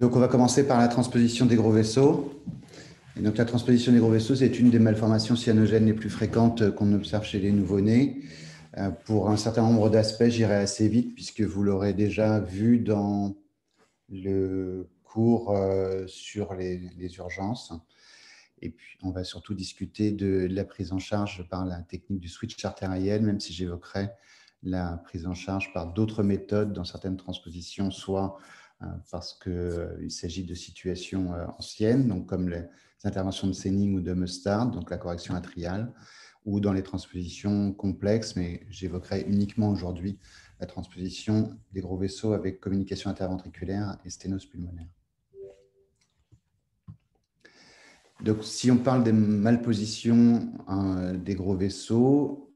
Donc, on va commencer par la transposition des gros vaisseaux. Et donc, la transposition des gros vaisseaux, c'est une des malformations cyanogènes les plus fréquentes qu'on observe chez les nouveau-nés. Pour un certain nombre d'aspects, j'irai assez vite puisque vous l'aurez déjà vu dans le cours sur les urgences. Et puis, on va surtout discuter de la prise en charge par la technique du switch artériel, même si j'évoquerai la prise en charge par d'autres méthodes dans certaines transpositions, soit parce qu'il s'agit de situations anciennes, donc comme les interventions de Senning ou de Mustard, donc la correction atriale, ou dans les transpositions complexes, mais j'évoquerai uniquement aujourd'hui la transposition des gros vaisseaux avec communication interventriculaire et sténose pulmonaire. Donc, si on parle des malpositions des gros vaisseaux,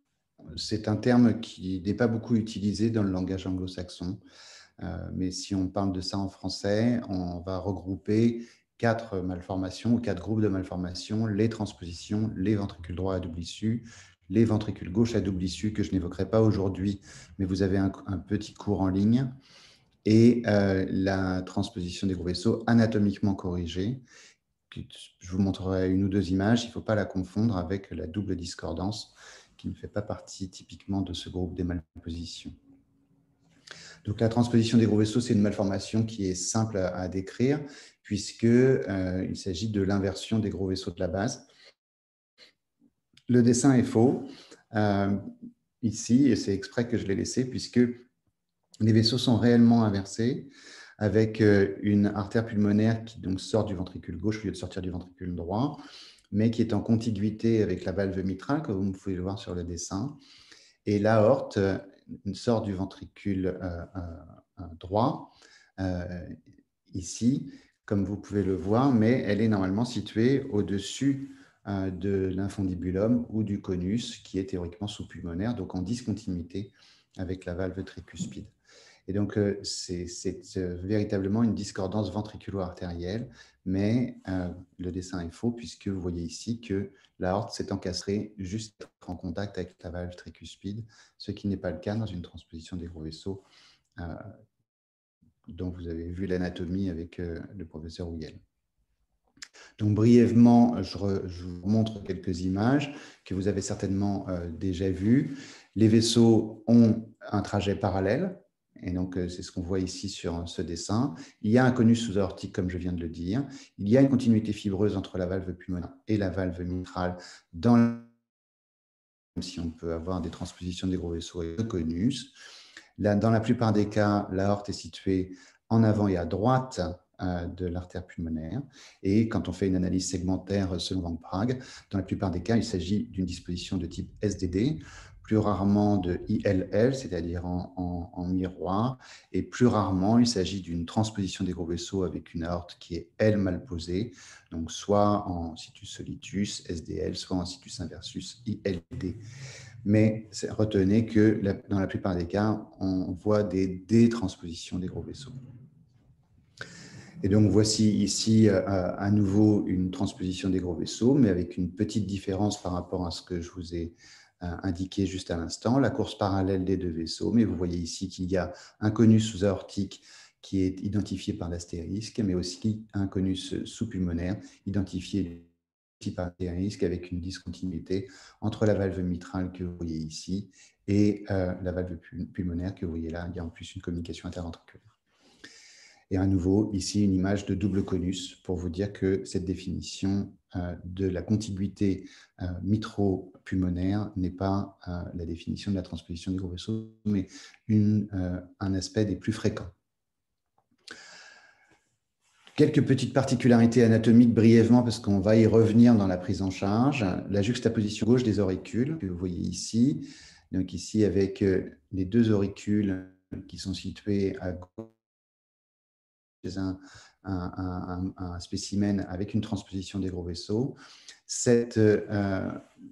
c'est un terme qui n'est pas beaucoup utilisé dans le langage anglo-saxon. Mais si on parle de ça en français, on va regrouper 4 malformations ou 4 groupes de malformations: les transpositions, les ventricules droits à double issue, les ventricules gauche à double issue, que je n'évoquerai pas aujourd'hui, mais vous avez un petit cours en ligne, et la transposition des gros vaisseaux anatomiquement corrigée. Je vous montrerai une ou deux images, il ne faut pas la confondre avec la double discordance, qui ne fait pas partie typiquement de ce groupe des malpositions. Donc, la transposition des gros vaisseaux, c'est une malformation qui est simple à décrire, puisqu'il s'agit de l'inversion des gros vaisseaux de la base. Le dessin est faux, ici, et c'est exprès que je l'ai laissé, puisque les vaisseaux sont réellement inversés, avec une artère pulmonaire qui donc sort du ventricule gauche au lieu de sortir du ventricule droit, mais qui est en contiguïté avec la valve mitrale, comme vous pouvez le voir sur le dessin. Et l'aorte sort du ventricule droit, ici, comme vous pouvez le voir, mais elle est normalement située au-dessus de l'infundibulum ou du conus, qui est théoriquement sous-pulmonaire, donc en discontinuité avec la valve tricuspide. Et donc, c'est véritablement une discordance ventriculo-artérielle, mais le dessin est faux, puisque vous voyez ici que l'aorte s'est encastrée juste en contact avec la valve tricuspide, ce qui n'est pas le cas dans une transposition des gros vaisseaux dont vous avez vu l'anatomie avec le professeur Houguel. Donc, brièvement, je vous montre quelques images que vous avez certainement déjà vues. Les vaisseaux ont un trajet parallèle, et donc c'est ce qu'on voit ici sur ce dessin. Il y a un conus sous-aortique, comme je viens de le dire. Il y a une continuité fibreuse entre la valve pulmonaire et la valve mitrale, même si on peut avoir des transpositions des gros vaisseaux et de conus. Là, dans la plupart des cas, l'aorte est située en avant et à droite de l'artère pulmonaire. Et quand on fait une analyse segmentaire selon Van Prague, dans la plupart des cas, il s'agit d'une disposition de type SDD, plus rarement de ILL, c'est-à-dire en miroir, et plus rarement, il s'agit d'une transposition des gros vaisseaux avec une aorte qui est, elle, mal posée, donc soit en situs solitus, SDL, soit en situs inversus, ILD. Mais retenez que dans la plupart des cas, on voit des détranspositions des gros vaisseaux. Et donc, voici ici à nouveau une transposition des gros vaisseaux, mais avec une petite différence par rapport à ce que je vous ai indiqué juste à l'instant, la course parallèle des deux vaisseaux. Mais vous voyez ici qu'il y a un conus sous-aortique qui est identifié par l'astérisque, mais aussi un conus sous-pulmonaire identifié par l'astérisque avec une discontinuité entre la valve mitrale que vous voyez ici et la valve pulmonaire que vous voyez là. Il y a en plus une communication interventriculaire. Et à nouveau, ici, une image de double conus pour vous dire que cette définition de la contiguïté mitro-pulmonaire n'est pas la définition de la transposition des gros vaisseaux, mais un aspect des plus fréquents. Quelques petites particularités anatomiques brièvement, parce qu'on va y revenir dans la prise en charge. La juxtaposition gauche des auricules, que vous voyez ici. Donc ici, avec les deux auricules qui sont situés à gauche, un spécimen avec une transposition des gros vaisseaux. Cette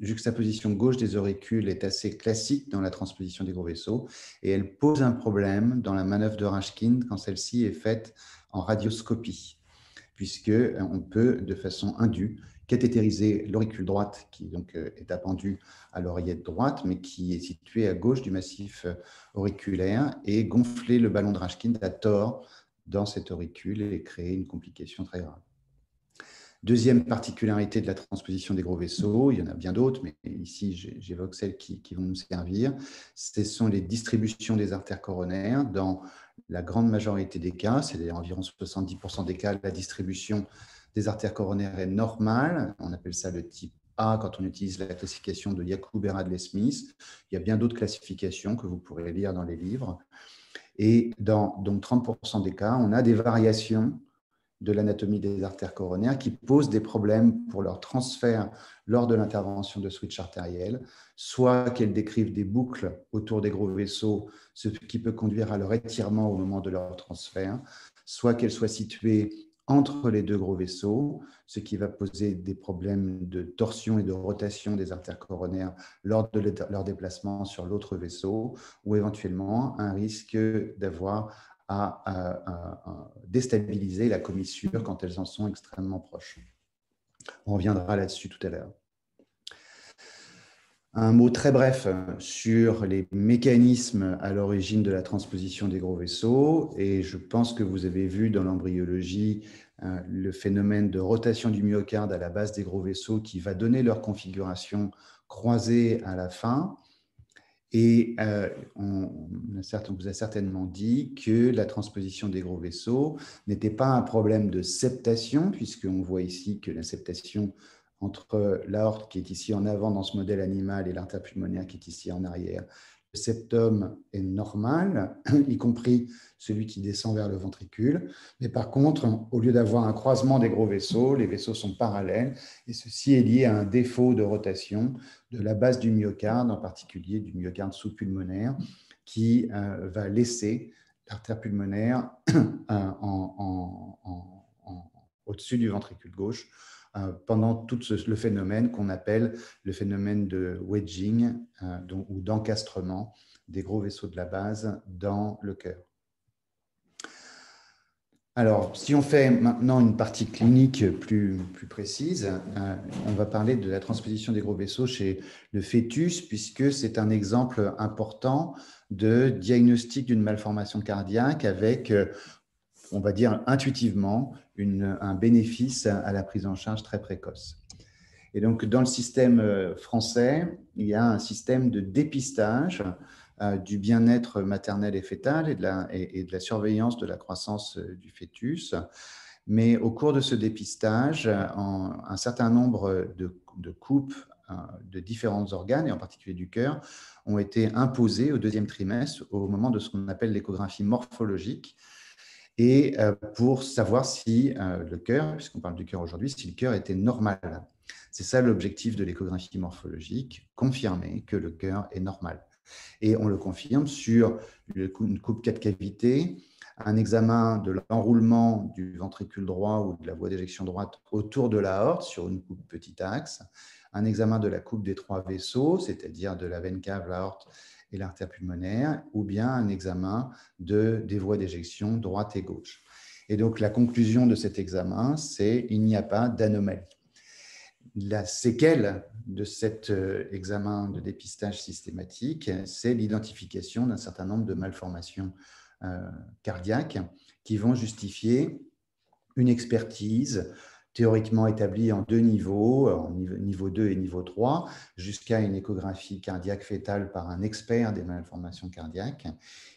juxtaposition gauche des auricules est assez classique dans la transposition des gros vaisseaux et elle pose un problème dans la manœuvre de Rashkin quand celle-ci est faite en radioscopie, puisqu'on peut, de façon indue, cathétériser l'auricule droite qui donc, est appendue à l'oreillette droite, mais qui est située à gauche du massif auriculaire, et gonfler le ballon de Rashkin à tort dans cet auricule et créer une complication très grave. Deuxième particularité de la transposition des gros vaisseaux, il y en a bien d'autres, mais ici j'évoque celles qui vont nous servir, ce sont les distributions des artères coronaires. Dans la grande majorité des cas, c'est environ 70% des cas, la distribution des artères coronaires est normale. On appelle ça le type A quand on utilise la classification de Yacoub et Radley-Smith. Il y a bien d'autres classifications que vous pourrez lire dans les livres. Et dans donc 30% des cas, on a des variations de l'anatomie des artères coronaires qui posent des problèmes pour leur transfert lors de l'intervention de switch artériel, soit qu'elles décrivent des boucles autour des gros vaisseaux, ce qui peut conduire à leur étirement au moment de leur transfert, soit qu'elles soient situées entre les deux gros vaisseaux, ce qui va poser des problèmes de torsion et de rotation des artères coronaires lors de leur déplacement sur l'autre vaisseau, ou éventuellement un risque d'avoir à déstabiliser la commissure quand elles en sont extrêmement proches. On reviendra là-dessus tout à l'heure. Un mot très bref sur les mécanismes à l'origine de la transposition des gros vaisseaux. Et je pense que vous avez vu dans l'embryologie le phénomène de rotation du myocarde à la base des gros vaisseaux qui va donner leur configuration croisée à la fin. Et on vous a certainement dit que la transposition des gros vaisseaux n'était pas un problème de septation, puisqu'on voit ici que la septation entre l'aorte qui est ici en avant dans ce modèle animal et l'artère pulmonaire qui est ici en arrière, le septum est normal, y compris celui qui descend vers le ventricule. Mais par contre, au lieu d'avoir un croisement des gros vaisseaux, les vaisseaux sont parallèles et ceci est lié à un défaut de rotation de la base du myocarde, en particulier du myocarde sous-pulmonaire, qui va laisser l'artère pulmonaire au-dessus du ventricule gauche pendant tout le phénomène qu'on appelle le phénomène de wedging ou d'encastrement des gros vaisseaux de la base dans le cœur. Alors, si on fait maintenant une partie clinique plus précise, on va parler de la transposition des gros vaisseaux chez le fœtus, puisque c'est un exemple important de diagnostic d'une malformation cardiaque avec, on va dire intuitivement, un bénéfice à la prise en charge très précoce. Et donc, dans le système français, il y a un système de dépistage du bien-être maternel et fœtal et de la surveillance de la croissance du fœtus. Mais au cours de ce dépistage, un certain nombre de coupes de différents organes, et en particulier du cœur, ont été imposées au deuxième trimestre au moment de ce qu'on appelle l'échographie morphologique, et pour savoir si le cœur, puisqu'on parle du cœur aujourd'hui, si le cœur était normal. C'est ça l'objectif de l'échographie morphologique, confirmer que le cœur est normal. Et on le confirme sur une coupe 4 cavités, un examen de l'enroulement du ventricule droit ou de la voie d'éjection droite autour de l'aorte sur une coupe petit axe, un examen de la coupe des trois vaisseaux, c'est-à-dire de la veine cave, l'aorte et l'artère pulmonaire, ou bien un examen des voies d'éjection droite et gauche. Et donc la conclusion de cet examen, c'est qu'il n'y a pas d'anomalie. La séquelle de cet examen de dépistage systématique, c'est l'identification d'un certain nombre de malformations cardiaques qui vont justifier une expertise théoriquement établie en deux niveaux, niveau 2 et niveau 3, jusqu'à une échographie cardiaque fœtale par un expert des malformations cardiaques.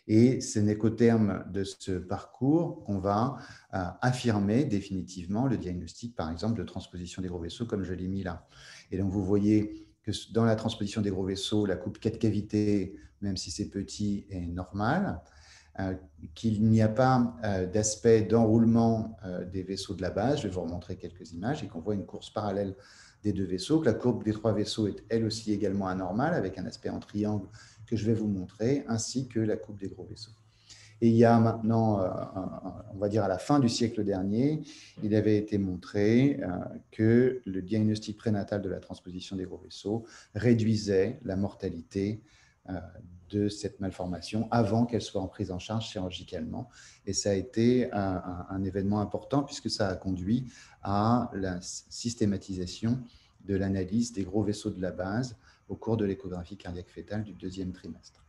Et ce n'est qu'au terme de ce parcours qu'on va affirmer définitivement le diagnostic, par exemple, de transposition des gros vaisseaux, comme je l'ai mis là. Et donc, vous voyez que dans la transposition des gros vaisseaux, la coupe 4 cavités, même si c'est petit, est normale. Qu'il n'y a pas d'aspect d'enroulement des vaisseaux de la base. Je vais vous remontrer quelques images et qu'on voit une course parallèle des deux vaisseaux, que la courbe des trois vaisseaux est elle aussi également anormale avec un aspect en triangle que je vais vous montrer, ainsi que la coupe des gros vaisseaux. Et il y a maintenant, on va dire à la fin du siècle dernier, il avait été montré que le diagnostic prénatal de la transposition des gros vaisseaux réduisait la mortalité de cette malformation avant qu'elle soit prise en charge chirurgicalement. Et ça a été un événement important puisque ça a conduit à la systématisation de l'analyse des gros vaisseaux de la base au cours de l'échographie cardiaque fœtale du deuxième trimestre.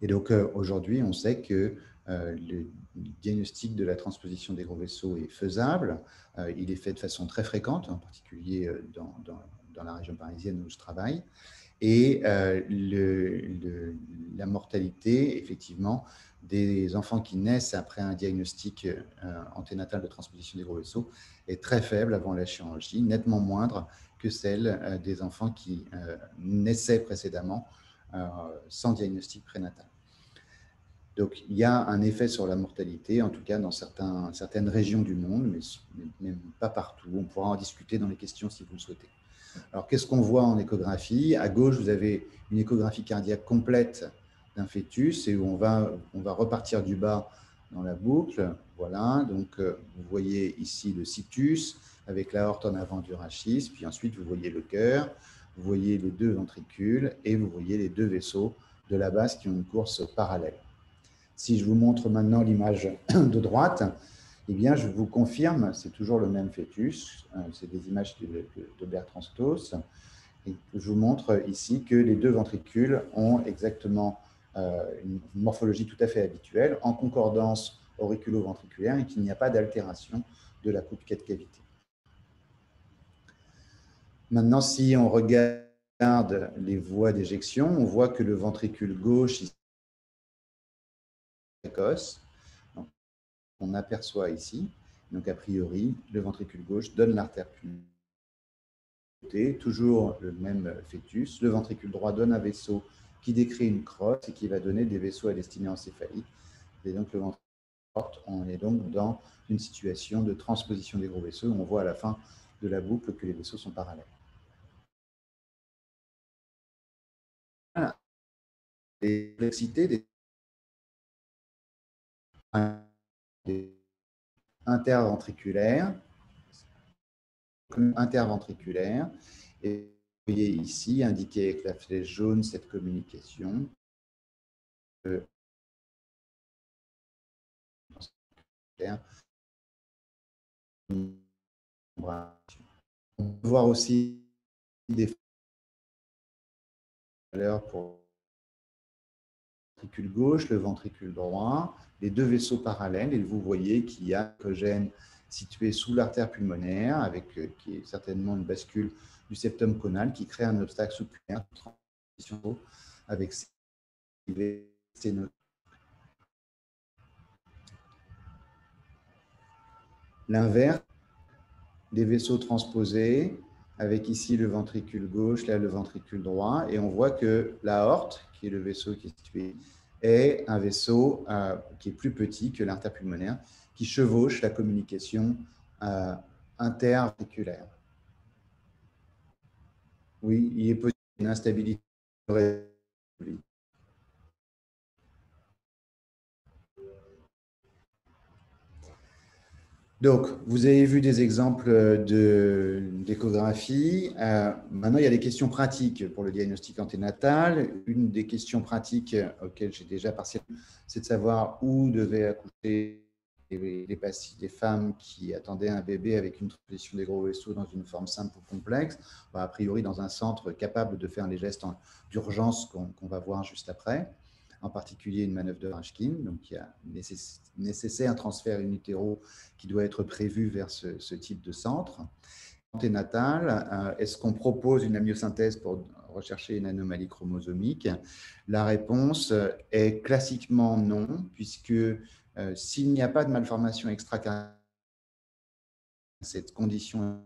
Et donc aujourd'hui, on sait que diagnostic de la transposition des gros vaisseaux est faisable. Il est fait de façon très fréquente, en particulier dans la région parisienne où je travaille. Et la mortalité, effectivement, des enfants qui naissent après un diagnostic anténatal de transposition des gros vaisseaux est très faible avant la chirurgie, nettement moindre que celle des enfants qui naissaient précédemment sans diagnostic prénatal. Donc, il y a un effet sur la mortalité, en tout cas dans certaines régions du monde, mais pas partout. On pourra en discuter dans les questions si vous le souhaitez. Alors, qu'est-ce qu'on voit en échographie? À gauche, vous avez une échographie cardiaque complète d'un fœtus et où on va repartir du bas dans la boucle. Voilà, donc vous voyez ici le situs avec l'aorte en avant du rachis, puis ensuite vous voyez le cœur, vous voyez les deux ventricules et vous voyez les deux vaisseaux de la base qui ont une course parallèle. Si je vous montre maintenant l'image de droite, eh bien, je vous confirme, c'est toujours le même fœtus, c'est des images de Bertrand Stoss, et je vous montre ici que les deux ventricules ont exactement une morphologie tout à fait habituelle, en concordance auriculo-ventriculaire, et qu'il n'y a pas d'altération de la coupe 4 cavités. Maintenant, si on regarde les voies d'éjection, on voit que le ventricule gauche ici, précoce. Donc, on aperçoit ici, donc a priori, le ventricule gauche donne l'artère pulmonale, toujours le même fœtus. Le ventricule droit donne un vaisseau qui décrit une crosse et qui va donner des vaisseaux à destinée encéphalique. Et donc, le ventricule droit, on est donc dans une situation de transposition des gros vaisseaux. On voit à la fin de la boucle que les vaisseaux sont parallèles. Voilà. Les complexités des interventriculaires, et vous voyez ici indiqué avec la flèche jaune cette communication. On peut voir aussi des valeurs pour le ventricule gauche, le ventricule droit, les deux vaisseaux parallèles, et vous voyez qu'il y a un gène situé sous l'artère pulmonaire, qui est certainement une bascule du septum conal, qui crée un obstacle sous-pulmonaire de transition avec ces sténotypes. L'inverse, des vaisseaux transposés, avec ici le ventricule gauche, là le ventricule droit, et on voit que l'aorte, qui est le vaisseau qui est situé, est un vaisseau qui est plus petit que l'artère pulmonaire, qui chevauche la communication interventriculaire. Oui, il est possible une instabilité. Donc, vous avez vu des exemples d'échographie. Maintenant, il y a des questions pratiques pour le diagnostic anténatal. Une des questions pratiques auxquelles j'ai déjà partiellement, c'est de savoir où devaient accoucher les femmes qui attendaient un bébé avec une transposition des gros vaisseaux dans une forme simple ou complexe, a priori dans un centre capable de faire les gestes d'urgence qu'on va voir juste après, en particulier une manœuvre de Rashkin. Donc, il y a nécessaire un transfert in utero qui doit être prévu vers ce type de centre. Anténatal, est-ce qu'on propose une amniosynthèse pour rechercher une anomalie chromosomique? La réponse est classiquement non, puisque s'il n'y a pas de malformation extracardiaque, cette condition,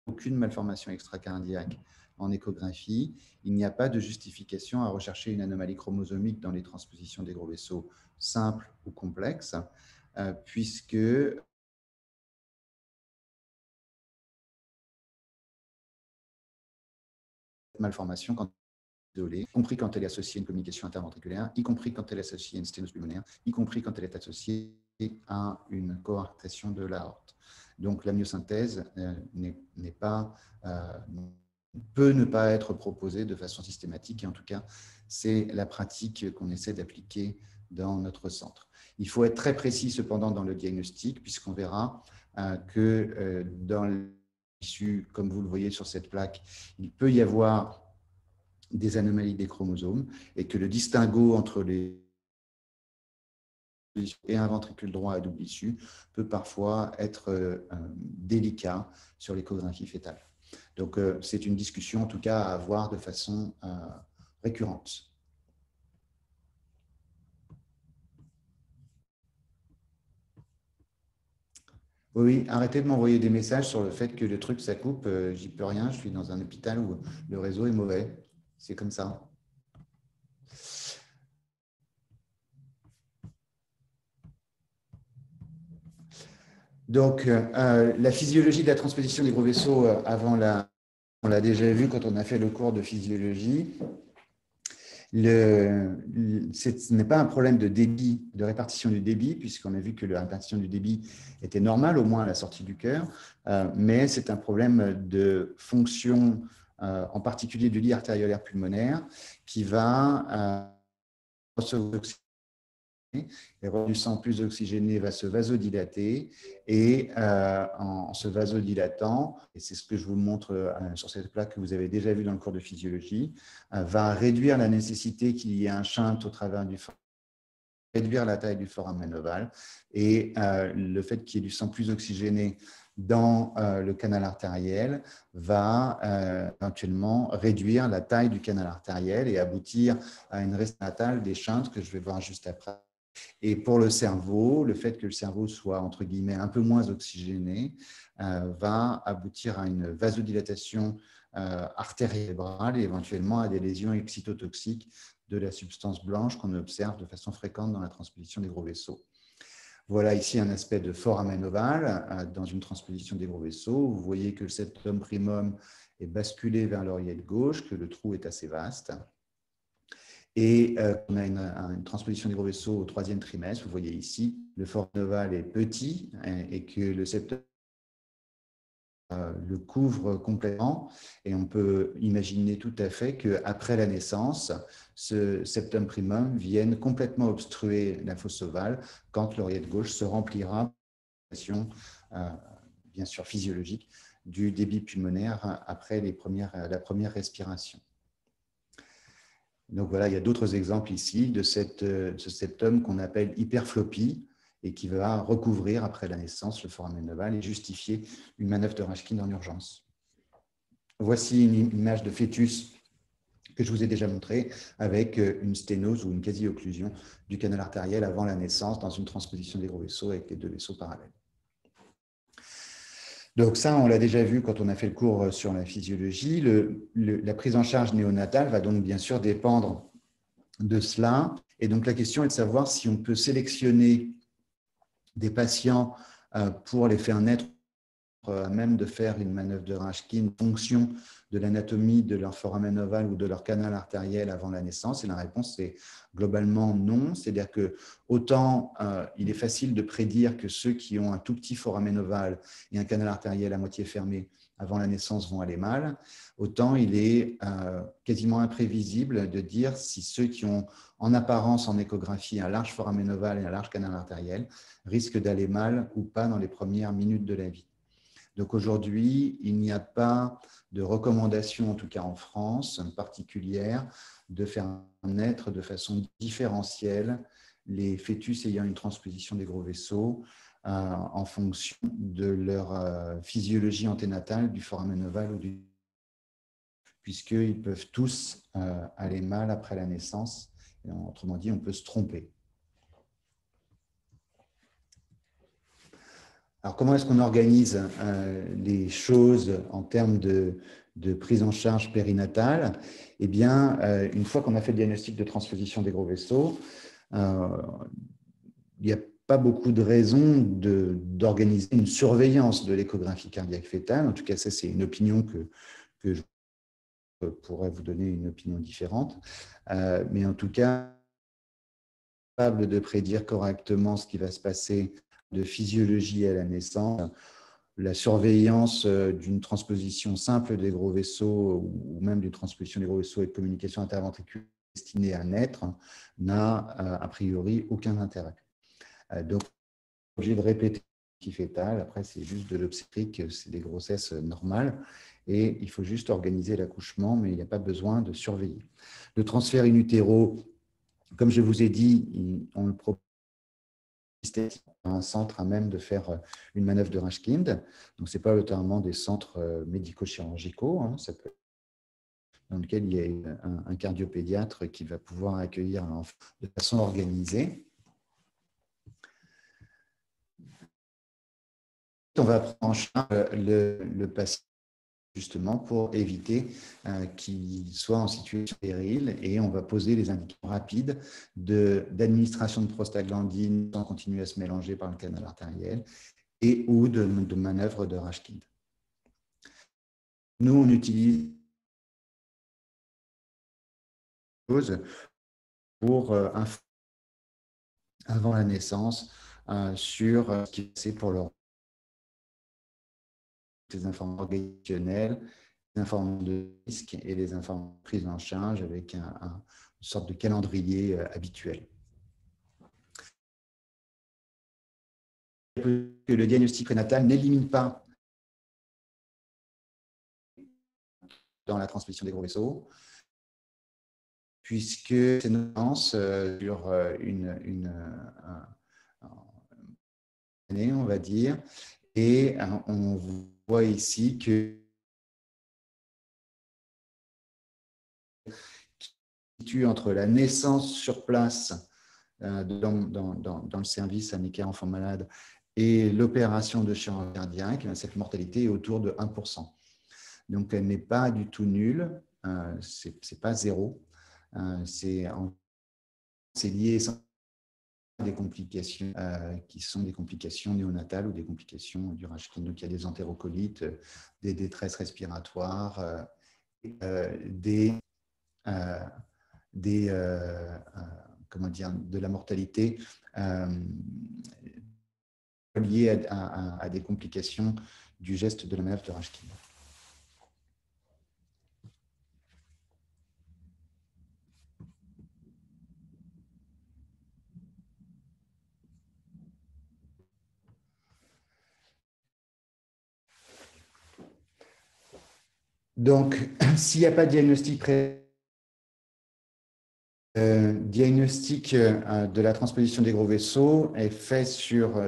aucune malformation extracardiaque en échographie, il n'y a pas de justification à rechercher une anomalie chromosomique dans les transpositions des gros vaisseaux simples ou complexes, puisque malformation, quand isolée, y compris quand elle est associée à une communication interventriculaire, y compris quand elle est associée à une sténose pulmonaire, y compris quand elle est associée à une coarctation de l'aorte. Donc l'amniosynthèse peut ne pas être proposée de façon systématique, et en tout cas, c'est la pratique qu'on essaie d'appliquer dans notre centre. Il faut être très précis cependant dans le diagnostic, puisqu'on verra que dans l'issue, comme vous le voyez sur cette plaque, il peut y avoir des anomalies des chromosomes et que le distinguo entre les et un ventricule droit à double issue peut parfois être délicat sur l'échographie fétale. Donc, c'est une discussion, en tout cas, à avoir de façon récurrente. Oui, arrêtez de m'envoyer des messages sur le fait que le truc, ça coupe. J'y peux rien. Je suis dans un hôpital où le réseau est mauvais. C'est comme ça. Donc, la physiologie de la transposition des gros vaisseaux, on l'a déjà vu quand on a fait le cours de physiologie. Ce n'est pas un problème de débit, de répartition du débit, puisqu'on a vu que la répartition du débit était normale, au moins à la sortie du cœur, mais c'est un problème de fonction, en particulier du lit artériolaire pulmonaire, qui va recevoir et du sang plus oxygéné va se vasodilater et en se vasodilatant, et c'est ce que je vous montre sur cette plaque que vous avez déjà vu dans le cours de physiologie, va réduire la nécessité qu'il y ait un shunt au travers du foramen, réduire la taille du foramen ovale et le fait qu'il y ait du sang plus oxygéné dans le canal artériel va éventuellement réduire la taille du canal artériel et aboutir à une reste natale des shunts que je vais voir juste après. Et pour le cerveau, le fait que le cerveau soit, entre guillemets, un peu moins oxygéné va aboutir à une vasodilatation artériobrale et éventuellement à des lésions excitotoxiques de la substance blanche qu'on observe de façon fréquente dans la transposition des gros vaisseaux. Voilà ici un aspect de foramen ovale dans une transposition des gros vaisseaux. Vous voyez que le septum primum est basculé vers l'oreillette gauche, que le trou est assez vaste. Et on a une transposition des gros vaisseaux au troisième trimestre. Vous voyez ici, le foramen ovale est petit et que le septum le couvre complètement. Et on peut imaginer tout à fait qu'après la naissance, ce septum primum vienne complètement obstruer la fosse ovale quand l'oreillette gauche se remplira, bien sûr physiologique, du débit pulmonaire après la première respiration. Donc voilà, il y a d'autres exemples ici de ce septum qu'on appelle hyperflopie et qui va recouvrir après la naissance le foramen ovale et justifier une manœuvre de Rashkin en urgence. Voici une image de fœtus que je vous ai déjà montrée avec une sténose ou une quasi-occlusion du canal artériel avant la naissance dans une transposition des gros vaisseaux avec les deux vaisseaux parallèles. Donc ça, on l'a déjà vu quand on a fait le cours sur la physiologie. La prise en charge néonatale va donc bien sûr dépendre de cela. Et donc la question est de savoir si on peut sélectionner des patients pour les faire naître à même de faire une manœuvre de Rashkin en fonction de l'anatomie de leur foramen ovale ou de leur canal artériel avant la naissance. Et la réponse est globalement non. C'est-à-dire que autant il est facile de prédire que ceux qui ont un tout petit foramen ovale et un canal artériel à moitié fermé avant la naissance vont aller mal, autant il est quasiment imprévisible de dire si ceux qui ont en apparence en échographie un large foramen ovale et un large canal artériel risquent d'aller mal ou pas dans les premières minutes de la vie. Donc aujourd'hui, il n'y a pas de recommandation, en tout cas en France, particulière, de faire naître de façon différentielle les fœtus ayant une transposition des gros vaisseaux en fonction de leur physiologie anténatale du foramen ovale ou puisqu'ils peuvent tous aller mal après la naissance. Et autrement dit, on peut se tromper. Alors, comment est-ce qu'on organise les choses en termes de prise en charge périnatale? Eh bien, une fois qu'on a fait le diagnostic de transposition des gros vaisseaux, il n'y a pas beaucoup de raisons d'organiser une surveillance de l'échographie cardiaque fétale. En tout cas, ça, c'est une opinion que je pourrais vous donner une opinion différente. Mais en tout cas, capable de prédire correctement ce qui va se passer de physiologie à la naissance, la surveillance d'une transposition simple des gros vaisseaux ou même d'une transposition des gros vaisseaux et de communication interventriculaire destinée à naître n'a a priori aucun intérêt. Donc, obligé de répéter qui fétal. Après, c'est juste de l'obstétrique, c'est des grossesses normales et il faut juste organiser l'accouchement, mais il n'y a pas besoin de surveiller. Le transfert in utero, comme je vous ai dit, on le propose un centre à même de faire une manœuvre de Rashkind. Donc, ce n'est pas notamment des centres médico-chirurgicaux, hein, ça peut, dans lequel il y a un cardiopédiatre qui va pouvoir accueillir l'enfant de façon organisée. On va prendre en charge le patient justement pour éviter qu'il soit en situation stérile et on va poser les indications rapides d'administration de prostaglandine sans continuer à se mélanger par le canal artériel et ou de manœuvre de Rashkind. Nous, on utilise pour avant la naissance sur ce qui est passé pour les informations organisationnelles, les informations de risque et les informations prises en charge avec une sorte de calendrier habituel. Que le diagnostic prénatal n'élimine pas dans la transmission des gros vaisseaux, puisque c'est une annonce sur une année, on va dire, et on voit ici que situe entre la naissance sur place dans le service un équerre enfant malade et l'opération de chirurgie cardiaque, cette mortalité est autour de 1%. Donc, elle n'est pas du tout nulle, c'est pas zéro, c'est lié à des complications qui sont des complications néonatales ou des complications du Rashkind. Donc, il y a des entérocolites, des détresses respiratoires, comment dire, de la mortalité liée à des complications du geste de la manœuvre de Rashkind. Donc, s'il n'y a pas de diagnostic de la transposition des gros vaisseaux est fait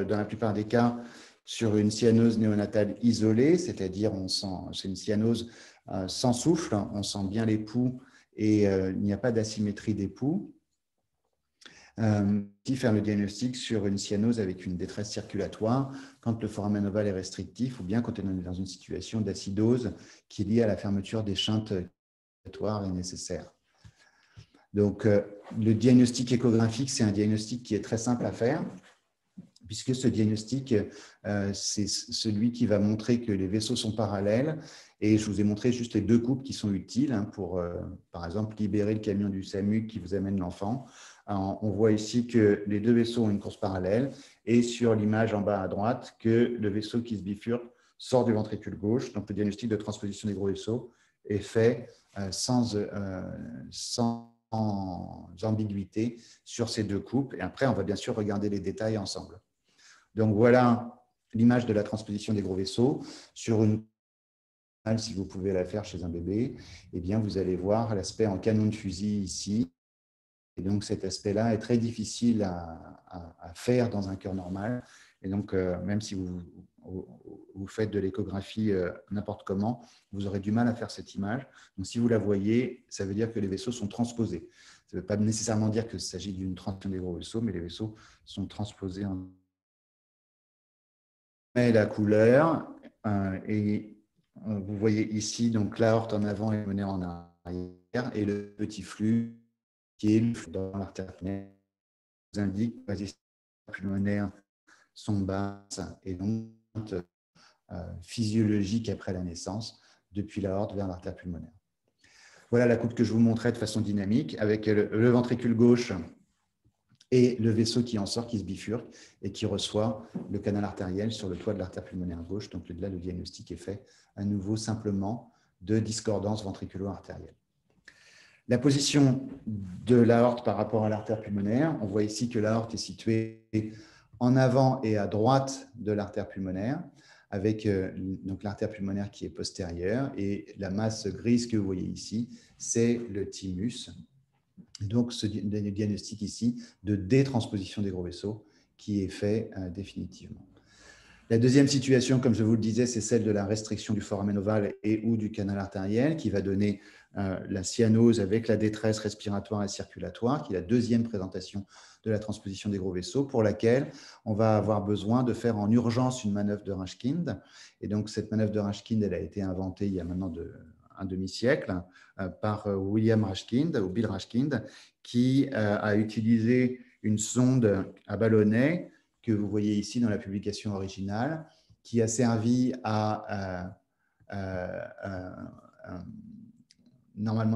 dans la plupart des cas, sur une cyanose néonatale isolée, c'est-à-dire c'est une cyanose sans souffle, on sent bien les pouls et il n'y a pas d'asymétrie des pouls. Qui faire le diagnostic sur une cyanose avec une détresse circulatoire quand le foramen ovale est restrictif ou bien quand on est dans une situation d'acidose qui est liée à la fermeture des shunts circulatoires est nécessaire. Donc, le diagnostic échographique, c'est un diagnostic qui est très simple à faire, puisque ce diagnostic, c'est celui qui va montrer que les vaisseaux sont parallèles. Et je vous ai montré juste les deux coupes qui sont utiles pour, par exemple, libérer le camion du SAMU qui vous amène l'enfant. On voit ici que les deux vaisseaux ont une course parallèle et sur l'image en bas à droite, que le vaisseau qui se bifurque sort du ventricule gauche. Donc, le diagnostic de transposition des gros vaisseaux est fait sans ambiguïté sur ces deux coupes. Et après, on va bien sûr regarder les détails ensemble. Donc, voilà l'image de la transposition des gros vaisseaux. Sur une si vous pouvez la faire chez un bébé, eh bien, vous allez voir l'aspect en canon de fusil ici. Et donc, cet aspect-là est très difficile à faire dans un cœur normal. Et donc, même si vous faites de l'échographie n'importe comment, vous aurez du mal à faire cette image. Donc, si vous la voyez, ça veut dire que les vaisseaux sont transposés. Ça ne veut pas nécessairement dire qu'il s'agit d'une transposition des gros vaisseaux, mais les vaisseaux sont transposés en la couleur. Et vous voyez ici donc l'aorte en avant et menée en arrière et le petit flux qui est le flux dans l'artère pulmonaire vous indique que les artères pulmonaires sont basses et donc physiologiques après la naissance depuis l'aorte vers l'artère pulmonaire. Voilà la coupe que je vous montrais de façon dynamique avec le ventricule gauche et le vaisseau qui en sort, qui se bifurque et qui reçoit le canal artériel sur le toit de l'artère pulmonaire gauche. Donc là, le diagnostic est fait à nouveau simplement de discordance ventriculo-artérielle. La position de l'aorte par rapport à l'artère pulmonaire, on voit ici que l'aorte est située en avant et à droite de l'artère pulmonaire, avec donc l'artère pulmonaire qui est postérieure et la masse grise que vous voyez ici, c'est le thymus. Donc, ce diagnostic ici de détransposition des gros vaisseaux qui est fait définitivement. La deuxième situation, comme je vous le disais, c'est celle de la restriction du foramen ovale et ou du canal artériel qui va donner la cyanose avec la détresse respiratoire et circulatoire, qui est la deuxième présentation de la transposition des gros vaisseaux, pour laquelle on va avoir besoin de faire en urgence une manœuvre de Rashkind. Et donc, cette manœuvre de Rashkind, elle a été inventée il y a maintenant un demi-siècle par William Rashkind, ou Bill Rashkind, qui a utilisé une sonde à ballonnet que vous voyez ici dans la publication originale, qui a servi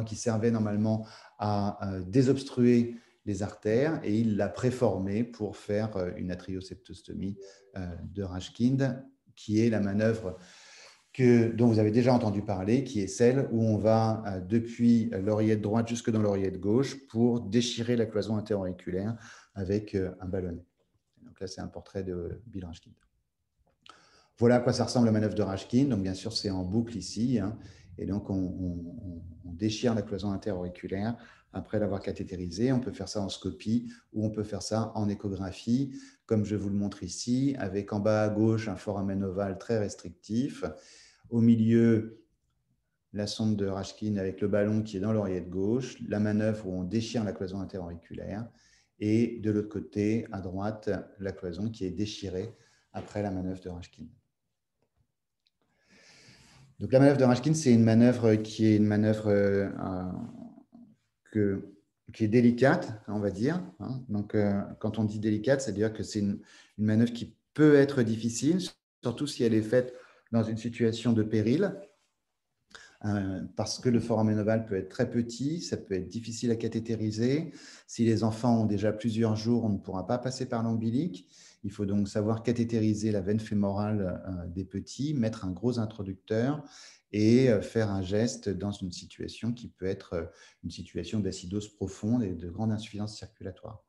qui servait normalement à désobstruer les artères, et il l'a préformé pour faire une atrioseptostomie de Rashkind, qui est la manœuvre dont vous avez déjà entendu parler, qui est celle où on va depuis l'oreillette droite jusque dans l'oreillette gauche pour déchirer la cloison interauriculaire avec un ballonnet. Donc là, c'est un portrait de Bill Rashkind. Voilà à quoi ça ressemble la manœuvre de Rashkind. Donc bien sûr, c'est en boucle ici, hein, et donc on déchire la cloison interauriculaire après l'avoir cathétérisée. On peut faire ça en scopie ou on peut faire ça en échographie, comme je vous le montre ici, avec en bas à gauche un foramen ovale très restrictif. Au milieu, la sonde de Rashkind avec le ballon qui est dans l'oreillette gauche, la manœuvre où on déchire la cloison interauriculaire, et de l'autre côté, à droite, la cloison qui est déchirée après la manœuvre de Rashkind. Donc la manœuvre de Rashkind, c'est une manœuvre qui est une manœuvre qui est délicate, on va dire. Hein. Donc quand on dit délicate, c'est-à-dire que c'est une manœuvre qui peut être difficile, surtout si elle est faite dans une situation de péril, parce que le foramen ovale peut être très petit, ça peut être difficile à cathétériser. Si les enfants ont déjà plusieurs jours, on ne pourra pas passer par l'ombilic. Il faut donc savoir cathétériser la veine fémorale des petits, mettre un gros introducteur et faire un geste dans une situation qui peut être une situation d'acidose profonde et de grande insuffisance circulatoire.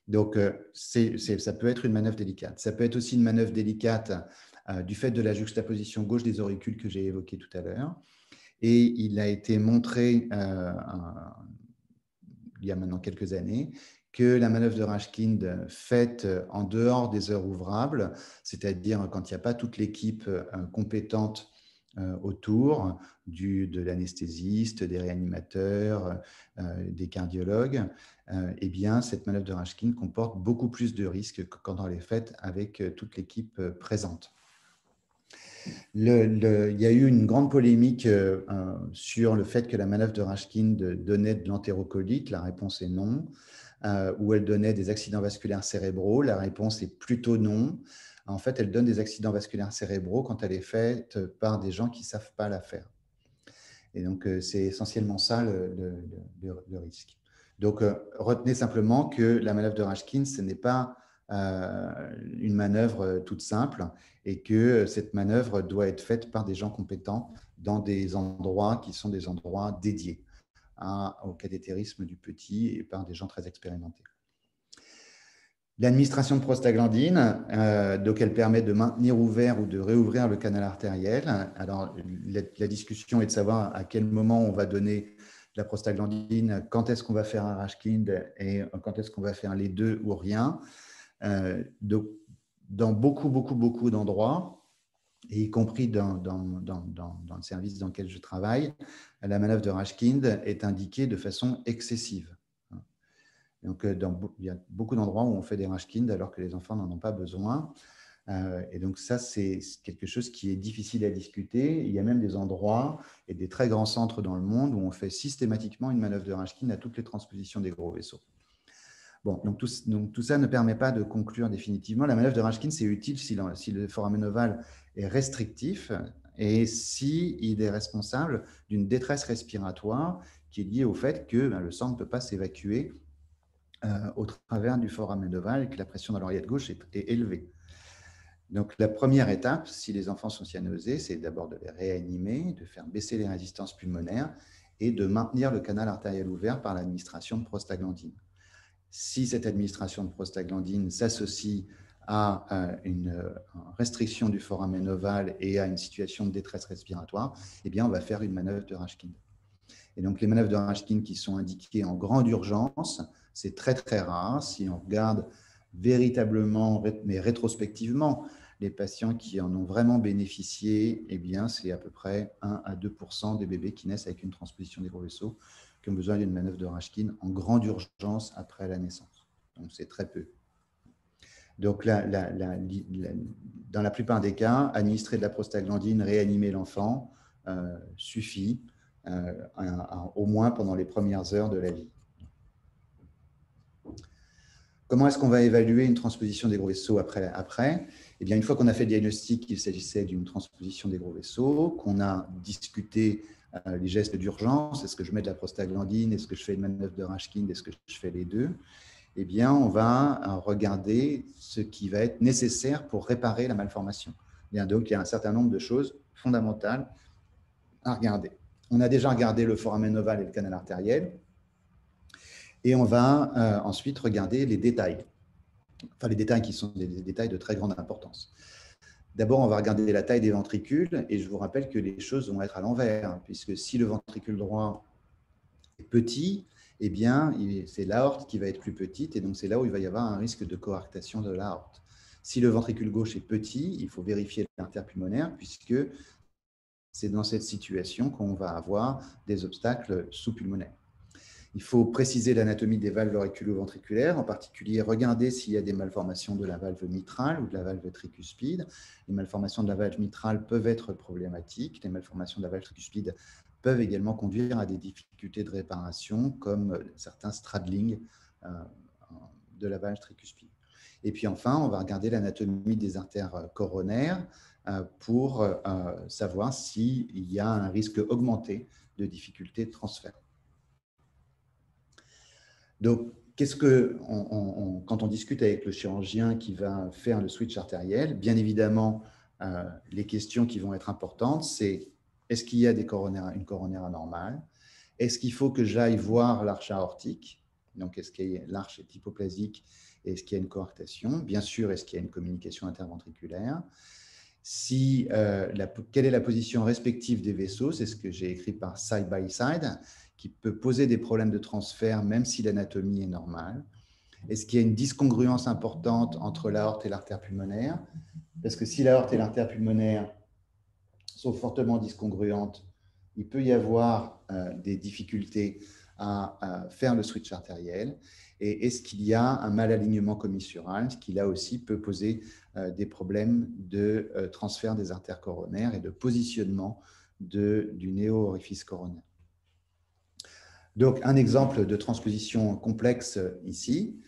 Donc, ça peut être une manœuvre délicate. Ça peut être aussi une manœuvre délicate du fait de la juxtaposition gauche des auricules que j'ai évoquée tout à l'heure. Et il a été montré il y a maintenant quelques années que la manœuvre de Rashkind faite en dehors des heures ouvrables, c'est-à-dire quand il n'y a pas toute l'équipe compétente autour de l'anesthésiste, des réanimateurs, des cardiologues, eh bien, cette manœuvre de Rashkind comporte beaucoup plus de risques que quand elle est faite avec toute l'équipe présente. Il y a eu une grande polémique sur le fait que la manœuvre de Rashkind donnait de l'entérocolite. La réponse est non. Ou elle donnait des accidents vasculaires cérébraux. La réponse est plutôt non. En fait, elle donne des accidents vasculaires cérébraux quand elle est faite par des gens qui ne savent pas la faire. Et donc, c'est essentiellement ça le risque. Donc, retenez simplement que la manœuvre de Rashkind, ce n'est pas une manœuvre toute simple, et que cette manœuvre doit être faite par des gens compétents dans des endroits qui sont des endroits dédiés au cathétérisme du petit et par des gens très expérimentés. L'administration de prostaglandine, donc elle permet de maintenir ouvert ou de réouvrir le canal artériel. Alors, la discussion est de savoir à quel moment on va donner la prostaglandine, quand est-ce qu'on va faire un Rashkind et quand est-ce qu'on va faire les deux ou rien. Donc, dans beaucoup d'endroits, et y compris dans le service dans lequel je travaille, la manœuvre de Rashkind est indiquée de façon excessive. Donc, il y a beaucoup d'endroits où on fait des Rashkind alors que les enfants n'en ont pas besoin. Et donc, ça, c'est quelque chose qui est difficile à discuter. Il y a même des endroits et des très grands centres dans le monde où on fait systématiquement une manœuvre de Rashkind à toutes les transpositions des gros vaisseaux. Bon, donc tout ça ne permet pas de conclure définitivement. La manœuvre de Rashkind, c'est utile si le foramen ovale est restrictif et s'il est responsable d'une détresse respiratoire qui est liée au fait que le sang ne peut pas s'évacuer au travers du foramen ovale et que la pression dans l'oreillette gauche est élevée. Donc, la première étape, si les enfants sont cyanosés, c'est d'abord de les réanimer, de faire baisser les résistances pulmonaires et de maintenir le canal artériel ouvert par l'administration de prostaglandine. Si cette administration de prostaglandine s'associe à une restriction du foramen ovale et à une situation de détresse respiratoire, eh bien, on va faire une manœuvre de Rashkind. Et donc, les manœuvres de Rashkind qui sont indiquées en grande urgence, c'est très rare. Si on regarde véritablement, mais rétrospectivement, les patients qui en ont vraiment bénéficié, eh bien, c'est à peu près 1 à 2% des bébés qui naissent avec une transposition des gros vaisseaux qui ont besoin d'une manœuvre de Rashkin en grande urgence après la naissance. Donc, c'est très peu. Donc, dans la plupart des cas, administrer de la prostaglandine, réanimer l'enfant suffit, au moins pendant les premières heures de la vie. Comment est-ce qu'on va évaluer une transposition des gros vaisseaux après? Eh bien, une fois qu'on a fait le diagnostic qu'il s'agissait d'une transposition des gros vaisseaux, qu'on a discuté les gestes d'urgence, est-ce que je mets de la prostaglandine, est-ce que je fais une manœuvre de Rashkin, est-ce que je fais les deux? Eh bien, on va regarder ce qui va être nécessaire pour réparer la malformation. Bien, donc, il y a un certain nombre de choses fondamentales à regarder. On a déjà regardé le foramen ovale et le canal artériel, et on va ensuite regarder les détails. Enfin, les détails qui sont des détails de très grande importance. D'abord, on va regarder la taille des ventricules, et je vous rappelle que les choses vont être à l'envers, puisque si le ventricule droit est petit, eh bien, c'est l'aorte qui va être plus petite, et donc c'est là où il va y avoir un risque de coarctation de l'aorte. Si le ventricule gauche est petit, il faut vérifier l'artère pulmonaire, puisque c'est dans cette situation qu'on va avoir des obstacles sous-pulmonaires. Il faut préciser l'anatomie des valves auriculo-ventriculaires, en particulier regarder s'il y a des malformations de la valve mitrale ou de la valve tricuspide. Les malformations de la valve mitrale peuvent être problématiques. Les malformations de la valve tricuspide peuvent également conduire à des difficultés de réparation, comme certains straddling de la valve tricuspide. Et puis enfin, on va regarder l'anatomie des artères coronaires pour savoir s'il y a un risque augmenté de difficultés de transfert. Donc, quand on discute avec le chirurgien qui va faire le switch artériel, bien évidemment, les questions qui vont être importantes, c'est est-ce qu'il y a une coronaire anormale? Est-ce qu'il faut que j'aille voir l'arche aortique? Donc, est-ce que l'arche est hypoplasique? Est-ce qu'il y a une coarctation? Bien sûr, est-ce qu'il y a une communication interventriculaire? Quelle est la position respective des vaisseaux? C'est ce que j'ai écrit par side by side, qui peut poser des problèmes de transfert même si l'anatomie est normale. Est-ce qu'il y a une discongruence importante entre l'aorte et l'artère pulmonaire? Parce que si l'aorte et l'artère pulmonaire sont fortement discongruentes, il peut y avoir des difficultés à faire le switch artériel. Et est-ce qu'il y a un malalignement commissural, ce qui là aussi peut poser des problèmes de transfert des artères coronaires et de positionnement du néo-orifice coronaire. Donc, un exemple de transposition complexe ici,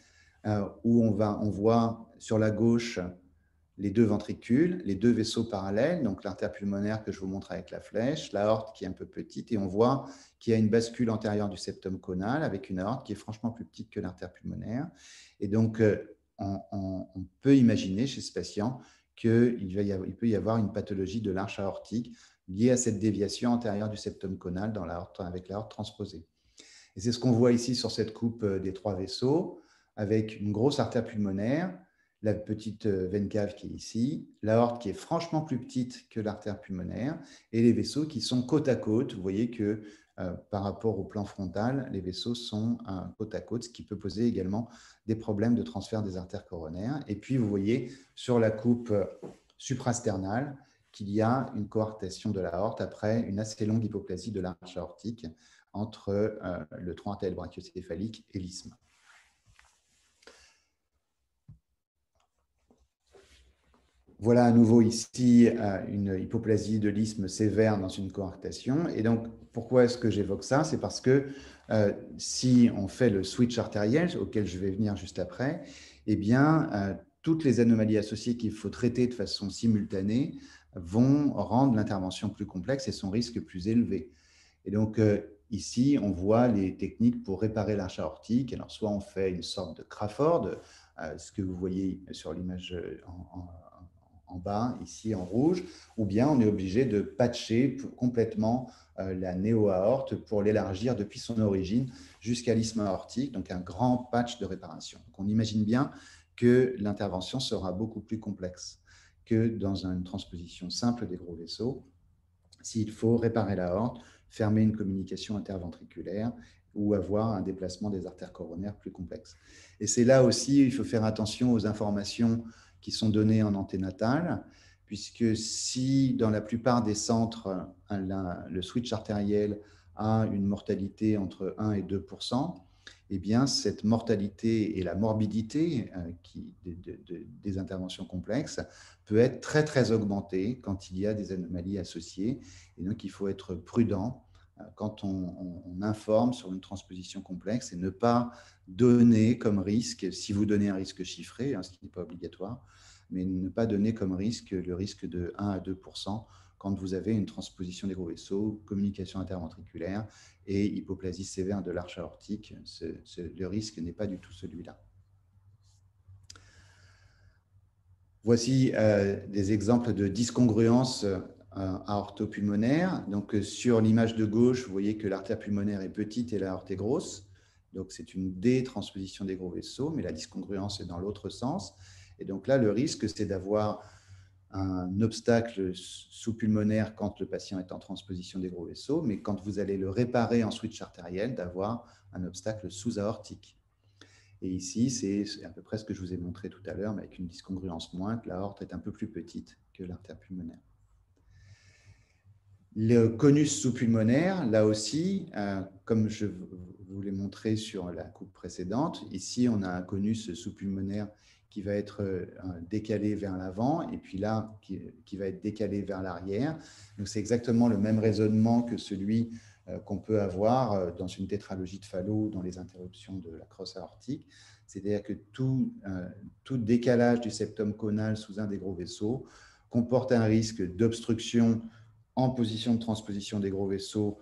où on voit sur la gauche les deux ventricules, les deux vaisseaux parallèles, donc l'artère pulmonaire que je vous montre avec la flèche, l'aorte qui est un peu petite, et on voit qu'il y a une bascule antérieure du septum conal avec une aorte qui est franchement plus petite que l'artère pulmonaire. Et donc, on peut imaginer chez ce patient qu'il peut y avoir une pathologie de l'arche aortique liée à cette déviation antérieure du septum conal avec l'aorte transposée. Et c'est ce qu'on voit ici sur cette coupe des trois vaisseaux, avec une grosse artère pulmonaire, la petite veine cave qui est ici, l'aorte qui est franchement plus petite que l'artère pulmonaire, et les vaisseaux qui sont côte à côte. Vous voyez que par rapport au plan frontal, les vaisseaux sont côte à côte, ce qui peut poser également des problèmes de transfert des artères coronaires. Et puis, vous voyez sur la coupe suprasternale qu'il y a une coarctation de l'aorte après une assez longue hypoplasie de l'arche aortique entre le tronc artériel brachiocéphalique et l'isthme. Voilà à nouveau ici une hypoplasie de l'isthme sévère dans une coarctation. Et donc, pourquoi est-ce que j'évoque ça? C'est parce que si on fait le switch artériel, auquel je vais venir juste après, eh bien, toutes les anomalies associées qu'il faut traiter de façon simultanée vont rendre l'intervention plus complexe et son risque plus élevé. Et donc, ici, on voit les techniques pour réparer l'arche aortique. Alors, soit on fait une sorte de Crawford, ce que vous voyez sur l'image en bas, ici en rouge, ou bien on est obligé de patcher complètement la néo-aorte pour l'élargir depuis son origine jusqu'à l'isthme aortique, donc un grand patch de réparation. Donc, on imagine bien que l'intervention sera beaucoup plus complexe que dans une transposition simple des gros vaisseaux, s'il faut réparer l'aorte, fermer une communication interventriculaire ou avoir un déplacement des artères coronaires plus complexe. Et c'est là aussi, il faut faire attention aux informations qui sont données en anténatal, puisque si dans la plupart des centres, le switch artériel a une mortalité entre 1 et 2%, eh bien, cette mortalité et la morbidité des interventions complexes peut être très, très augmentée quand il y a des anomalies associées. Et donc, il faut être prudent quand on informe sur une transposition complexe et ne pas donner comme risque, si vous donnez un risque chiffré, ce qui n'est pas obligatoire, mais ne pas donner comme risque le risque de 1 à 2% quand vous avez une transposition des gros vaisseaux, communication interventriculaire et hypoplasie sévère de l'arche aortique. Le risque n'est pas du tout celui-là. Voici des exemples de dyscongruence aortopulmonaire. Donc, sur l'image de gauche, vous voyez que l'artère pulmonaire est petite et l'aorte est grosse. Donc, c'est une détransposition des gros vaisseaux, mais la dyscongruence est dans l'autre sens. Et donc là, le risque, c'est d'avoir un obstacle sous-pulmonaire quand le patient est en transposition des gros vaisseaux, mais quand vous allez le réparer en switch artériel, d'avoir un obstacle sous-aortique. Et ici, c'est à peu près ce que je vous ai montré tout à l'heure, mais avec une dyscongruence moindre, l'aorte est un peu plus petite que l'artère pulmonaire. Le conus sous-pulmonaire, là aussi, comme je vous l'ai montré sur la coupe précédente, ici, on a un conus sous-pulmonaire qui va être décalé vers l'avant, et puis là, qui va être décalé vers l'arrière. Donc, c'est exactement le même raisonnement que celui qu'on peut avoir dans une tétralogie de Fallot, dans les interruptions de la crosse aortique. C'est-à-dire que tout décalage du septum conal sous un des gros vaisseaux comporte un risque d'obstruction en position de transposition des gros vaisseaux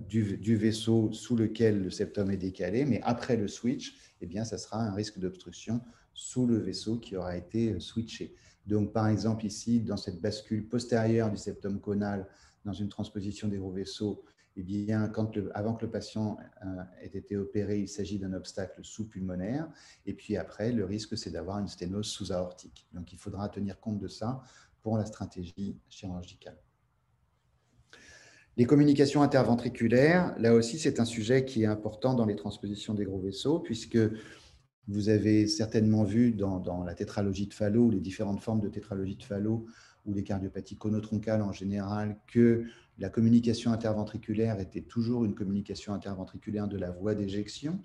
du vaisseau sous lequel le septum est décalé, mais après le switch, eh bien, ça sera un risque d'obstruction sous le vaisseau qui aura été switché. Donc, par exemple, ici, dans cette bascule postérieure du septum conal, dans une transposition des gros vaisseaux, eh bien, avant que le patient ait été opéré, il s'agit d'un obstacle sous-pulmonaire. Et puis après, le risque, c'est d'avoir une sténose sous-aortique. Donc, il faudra tenir compte de ça pour la stratégie chirurgicale. Les communications interventriculaires, là aussi, c'est un sujet qui est important dans les transpositions des gros vaisseaux, puisque vous avez certainement vu dans la tétralogie de Fallot, ou les différentes formes de tétralogie de Fallot, ou les cardiopathies conotroncales en général, que la communication interventriculaire était toujours une communication interventriculaire de la voie d'éjection.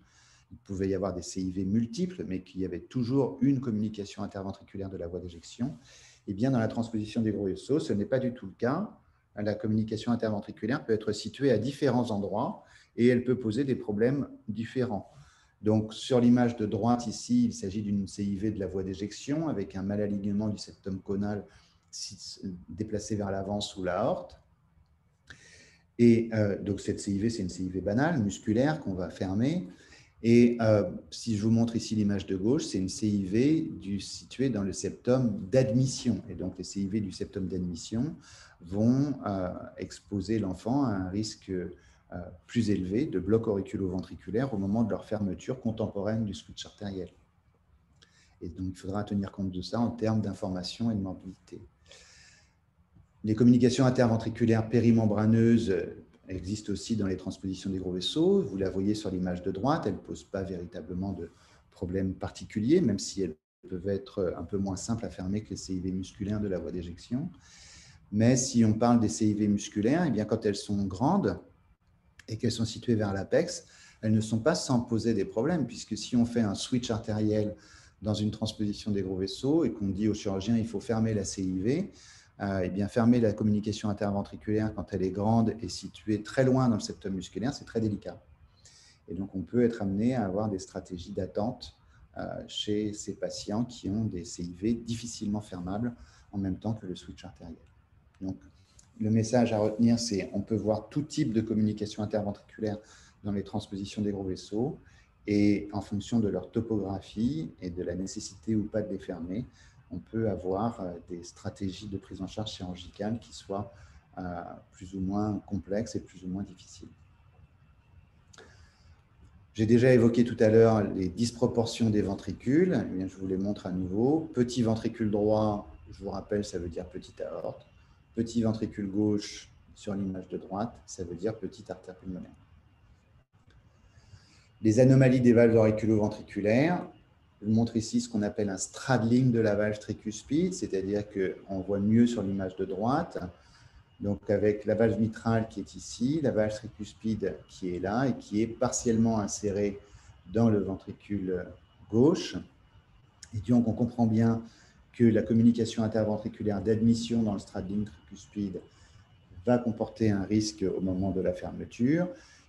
Il pouvait y avoir des CIV multiples, mais qu'il y avait toujours une communication interventriculaire de la voie d'éjection. Eh bien, dans la transposition des gros vaisseaux, ce n'est pas du tout le cas. La communication interventriculaire peut être située à différents endroits et elle peut poser des problèmes différents. Donc, sur l'image de droite, ici, il s'agit d'une CIV de la voie d'éjection avec un malalignement du septum conal déplacé vers l'avant sous l'aorte. Et donc, cette CIV, c'est une CIV banale, musculaire, qu'on va fermer. Et si je vous montre ici l'image de gauche, c'est une CIV située dans le septum d'admission. Et donc, les CIV du septum d'admission vont exposer l'enfant à un risque plus élevé de bloc auriculo-ventriculaire au moment de leur fermeture contemporaine du switch artériel. Et donc, il faudra tenir compte de ça en termes d'information et de morbidité. Les communications interventriculaires périmembraneuses existent aussi dans les transpositions des gros vaisseaux. Vous la voyez sur l'image de droite, elles ne posent pas véritablement de problème particulier, même si elles peuvent être un peu moins simples à fermer que les CIV musculaires de la voie d'éjection. Mais si on parle des CIV musculaires, eh bien, quand elles sont grandes et qu'elles sont situées vers l'apex, elles ne sont pas sans poser des problèmes, puisque si on fait un switch artériel dans une transposition des gros vaisseaux et qu'on dit au chirurgien il faut fermer la CIV, eh bien, fermer la communication interventriculaire quand elle est grande et située très loin dans le septum musculaire, c'est très délicat. Et donc, on peut être amené à avoir des stratégies d'attente chez ces patients qui ont des CIV difficilement fermables en même temps que le switch artériel. Donc, le message à retenir, c'est on peut voir tout type de communication interventriculaire dans les transpositions des gros vaisseaux et en fonction de leur topographie et de la nécessité ou pas de les fermer, on peut avoir des stratégies de prise en charge chirurgicale qui soient plus ou moins complexes et plus ou moins difficiles. J'ai déjà évoqué tout à l'heure les disproportions des ventricules. Eh bien, je vous les montre à nouveau. Petit ventricule droit, je vous rappelle, ça veut dire petite aorte. Petit ventricule gauche sur l'image de droite, ça veut dire petite artère pulmonaire. Les anomalies des valves auriculo-ventriculaires. Je vous montre ici ce qu'on appelle un straddling de la valve tricuspide, c'est-à-dire qu'on voit mieux sur l'image de droite. Donc, avec la valve mitrale qui est ici, la valve tricuspide qui est là et qui est partiellement insérée dans le ventricule gauche. Et donc, on comprend bien que la communication interventriculaire d'admission dans le straddling tricuspide va comporter un risque au moment de la fermeture,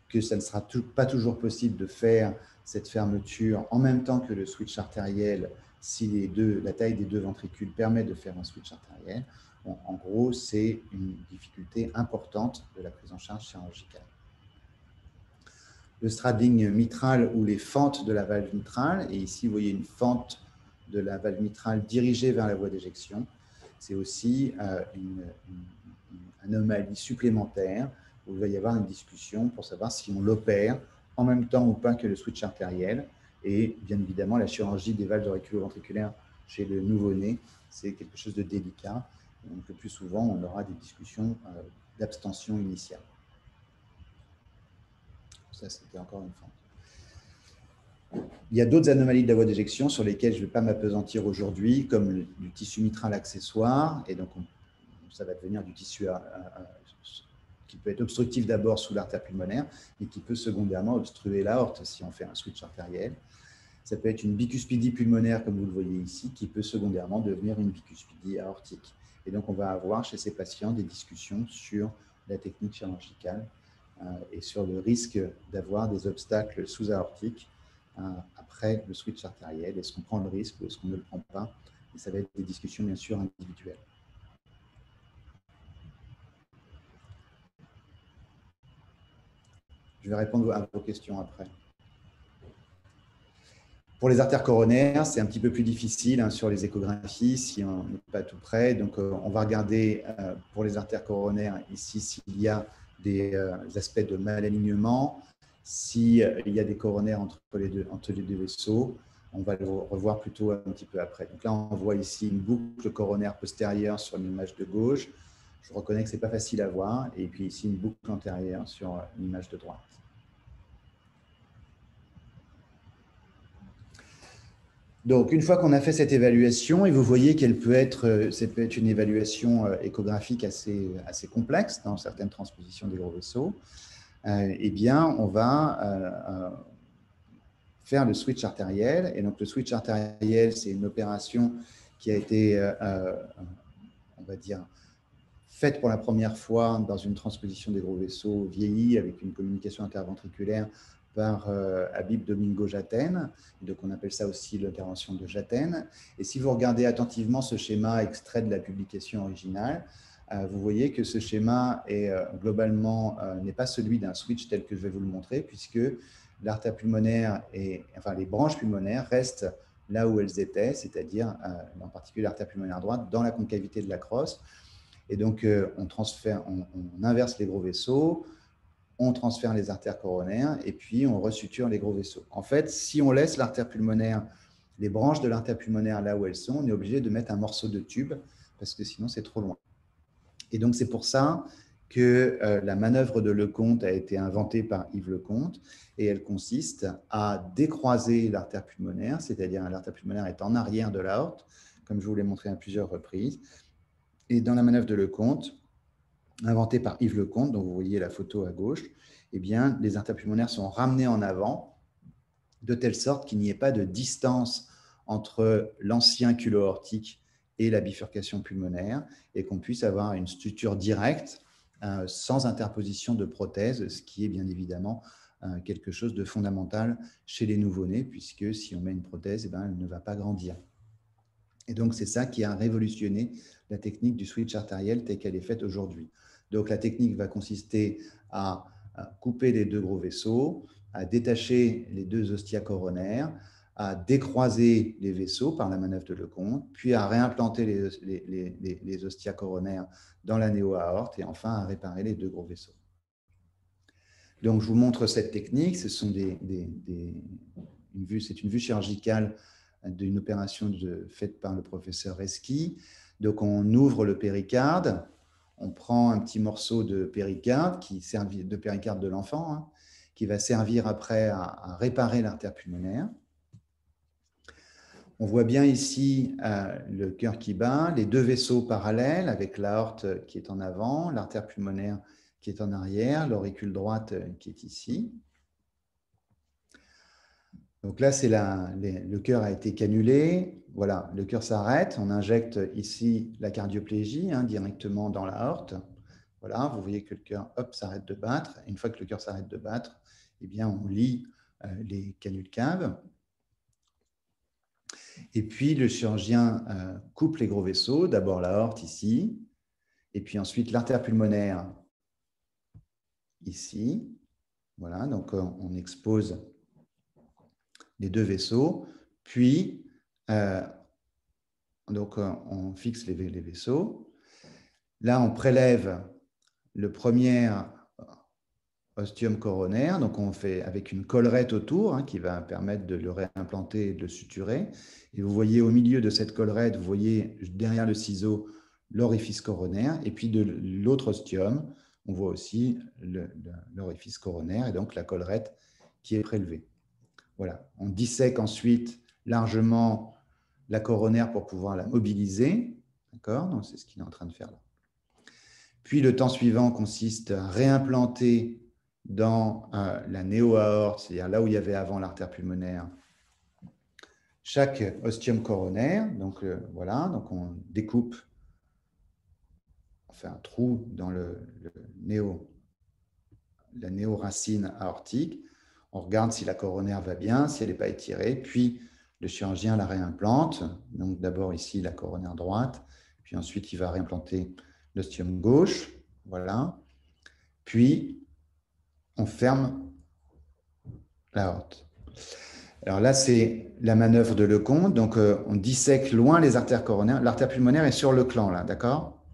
que ça ne sera pas toujours possible de faire cette fermeture en même temps que le switch artériel si la taille des deux ventricules permet de faire un switch artériel. Bon, en gros, c'est une difficulté importante de la prise en charge chirurgicale. Le straddling mitral ou les fentes de la valve mitrale, et ici vous voyez une fente de la valve mitrale dirigée vers la voie d'éjection, c'est aussi une anomalie supplémentaire où il va y avoir une discussion pour savoir si on l'opère en même temps ou pas que le switch artériel. Et bien évidemment, la chirurgie des valves auriculo-ventriculaires chez le nouveau-né, c'est quelque chose de délicat. Donc, le plus souvent, on aura des discussions d'abstention initiale. Ça, c'était encore une fente. Il y a d'autres anomalies de la voie d'éjection sur lesquelles je ne vais pas m'appesantir aujourd'hui, comme du tissu mitral accessoire. Et donc, ça va devenir du tissu qui peut être obstructif d'abord sous l'artère pulmonaire, mais qui peut secondairement obstruer l'aorte si on fait un switch artériel. Ça peut être une bicuspidie pulmonaire, comme vous le voyez ici, qui peut secondairement devenir une bicuspidie aortique. Et donc, on va avoir chez ces patients des discussions sur la technique chirurgicale et sur le risque d'avoir des obstacles sous-aortiques après le switch artériel. Est-ce qu'on prend le risque ou est-ce qu'on ne le prend pas? Et ça va être des discussions, bien sûr, individuelles. Je vais répondre à vos questions après. Pour les artères coronaires, c'est un petit peu plus difficile sur les échographies si on n'est pas tout près. Donc, on va regarder pour les artères coronaires ici s'il y a des aspects de malalignement, s'il y a des coronaires entre les deux vaisseaux. On va le revoir plutôt un petit peu après. Donc là, on voit ici une boucle coronaire postérieure sur l'image de gauche. Je reconnais que ce n'est pas facile à voir. Et puis ici, une boucle antérieure sur l'image de droite. Donc, une fois qu'on a fait cette évaluation, et vous voyez qu'elle peut être, une évaluation échographique assez complexe dans certaines transpositions des gros vaisseaux, eh bien, on va faire le switch artériel. Et donc, le switch artériel, c'est une opération qui a été, on va dire, faite pour la première fois dans une transposition des gros vaisseaux vieillis avec une communication interventriculaire par Habib Domingo Jaten. Donc, on appelle ça aussi l'intervention de Jaten. Et si vous regardez attentivement ce schéma extrait de la publication originale, vous voyez que ce schéma est globalement n'est pas celui d'un switch tel que je vais vous le montrer, puisque l'artère pulmonaire enfin les branches pulmonaires restent là où elles étaient, c'est-à-dire en particulier l'artère pulmonaire droite dans la concavité de la crosse. Et donc, on inverse les gros vaisseaux, on transfère les artères coronaires et puis on resuture les gros vaisseaux. En fait, si on laisse l'artère pulmonaire, les branches de l'artère pulmonaire là où elles sont, on est obligé de mettre un morceau de tube parce que sinon c'est trop loin. Et donc, c'est pour ça que la manœuvre de Lecomte a été inventée par Yves Lecomte et elle consiste à décroiser l'artère pulmonaire, c'est-à-dire l'artère pulmonaire est en arrière de l'aorte, comme je vous l'ai montré à plusieurs reprises. Et dans la manœuvre de Lecomte, inventée par Yves Lecomte, dont vous voyez la photo à gauche, eh bien, les artères pulmonaires sont ramenées en avant de telle sorte qu'il n'y ait pas de distance entre l'ancien culot aortique et la bifurcation pulmonaire et qu'on puisse avoir une suture directe sans interposition de prothèse, ce qui est bien évidemment quelque chose de fondamental chez les nouveau-nés, puisque si on met une prothèse, eh bien, elle ne va pas grandir. Et donc, c'est ça qui a révolutionné la technique du switch artériel telle qu'elle est faite aujourd'hui. Donc, la technique va consister à couper les deux gros vaisseaux, à détacher les deux ostia coronaires, à décroiser les vaisseaux par la manœuvre de Lecomte, puis à réimplanter les ostia coronaires dans la néo-aorte et enfin à réparer les deux gros vaisseaux. Donc, je vous montre cette technique. Ce sont c'est une vue chirurgicale d'une opération faite par le professeur Reski. Donc, on ouvre le péricarde, on prend un petit morceau de péricarde qui sert de péricarde de l'enfant, hein, qui va servir après à réparer l'artère pulmonaire. On voit bien ici le cœur qui bat, les deux vaisseaux parallèles avec l'aorte qui est en avant, l'artère pulmonaire qui est en arrière, l'auricule droite qui est ici. Donc là, le cœur a été cannulé. Voilà, le cœur s'arrête. On injecte ici la cardioplégie directement dans l'aorte. Voilà, vous voyez que le cœur s'arrête de battre. Et une fois que le cœur s'arrête de battre, eh bien, on lie les canules caves. Et puis, le chirurgien coupe les gros vaisseaux, d'abord l'aorte ici, et puis ensuite l'artère pulmonaire ici. Voilà, donc on expose les deux vaisseaux, puis on fixe les vaisseaux. Là, on prélève le premier ostium coronaire, donc on fait avec une collerette autour qui va permettre de le réimplanter et de le suturer. Et vous voyez au milieu de cette collerette, vous voyez derrière le ciseau l'orifice coronaire, et puis de l'autre ostium, on voit aussi l'orifice coronaire et donc la collerette qui est prélevée. Voilà. On dissèque ensuite largement la coronaire pour pouvoir la mobiliser. D'accord ? Donc c'est ce qu'il est en train de faire là. Puis le temps suivant consiste à réimplanter dans la néo-aorte, c'est-à-dire là où il y avait avant l'artère pulmonaire, chaque ostium coronaire. Donc voilà, donc on découpe, on fait un trou dans la néo-racine aortique. On regarde si la coronaire va bien, si elle n'est pas étirée, puis le chirurgien la réimplante. Donc d'abord ici la coronaire droite, puis ensuite il va réimplanter l'ostium gauche. Voilà. Puis on ferme l'aorte. Alors là, c'est la manœuvre de Lecomte. Donc, on dissèque loin les artères coronaires. L'artère pulmonaire est sur le clan, là, d'accord ?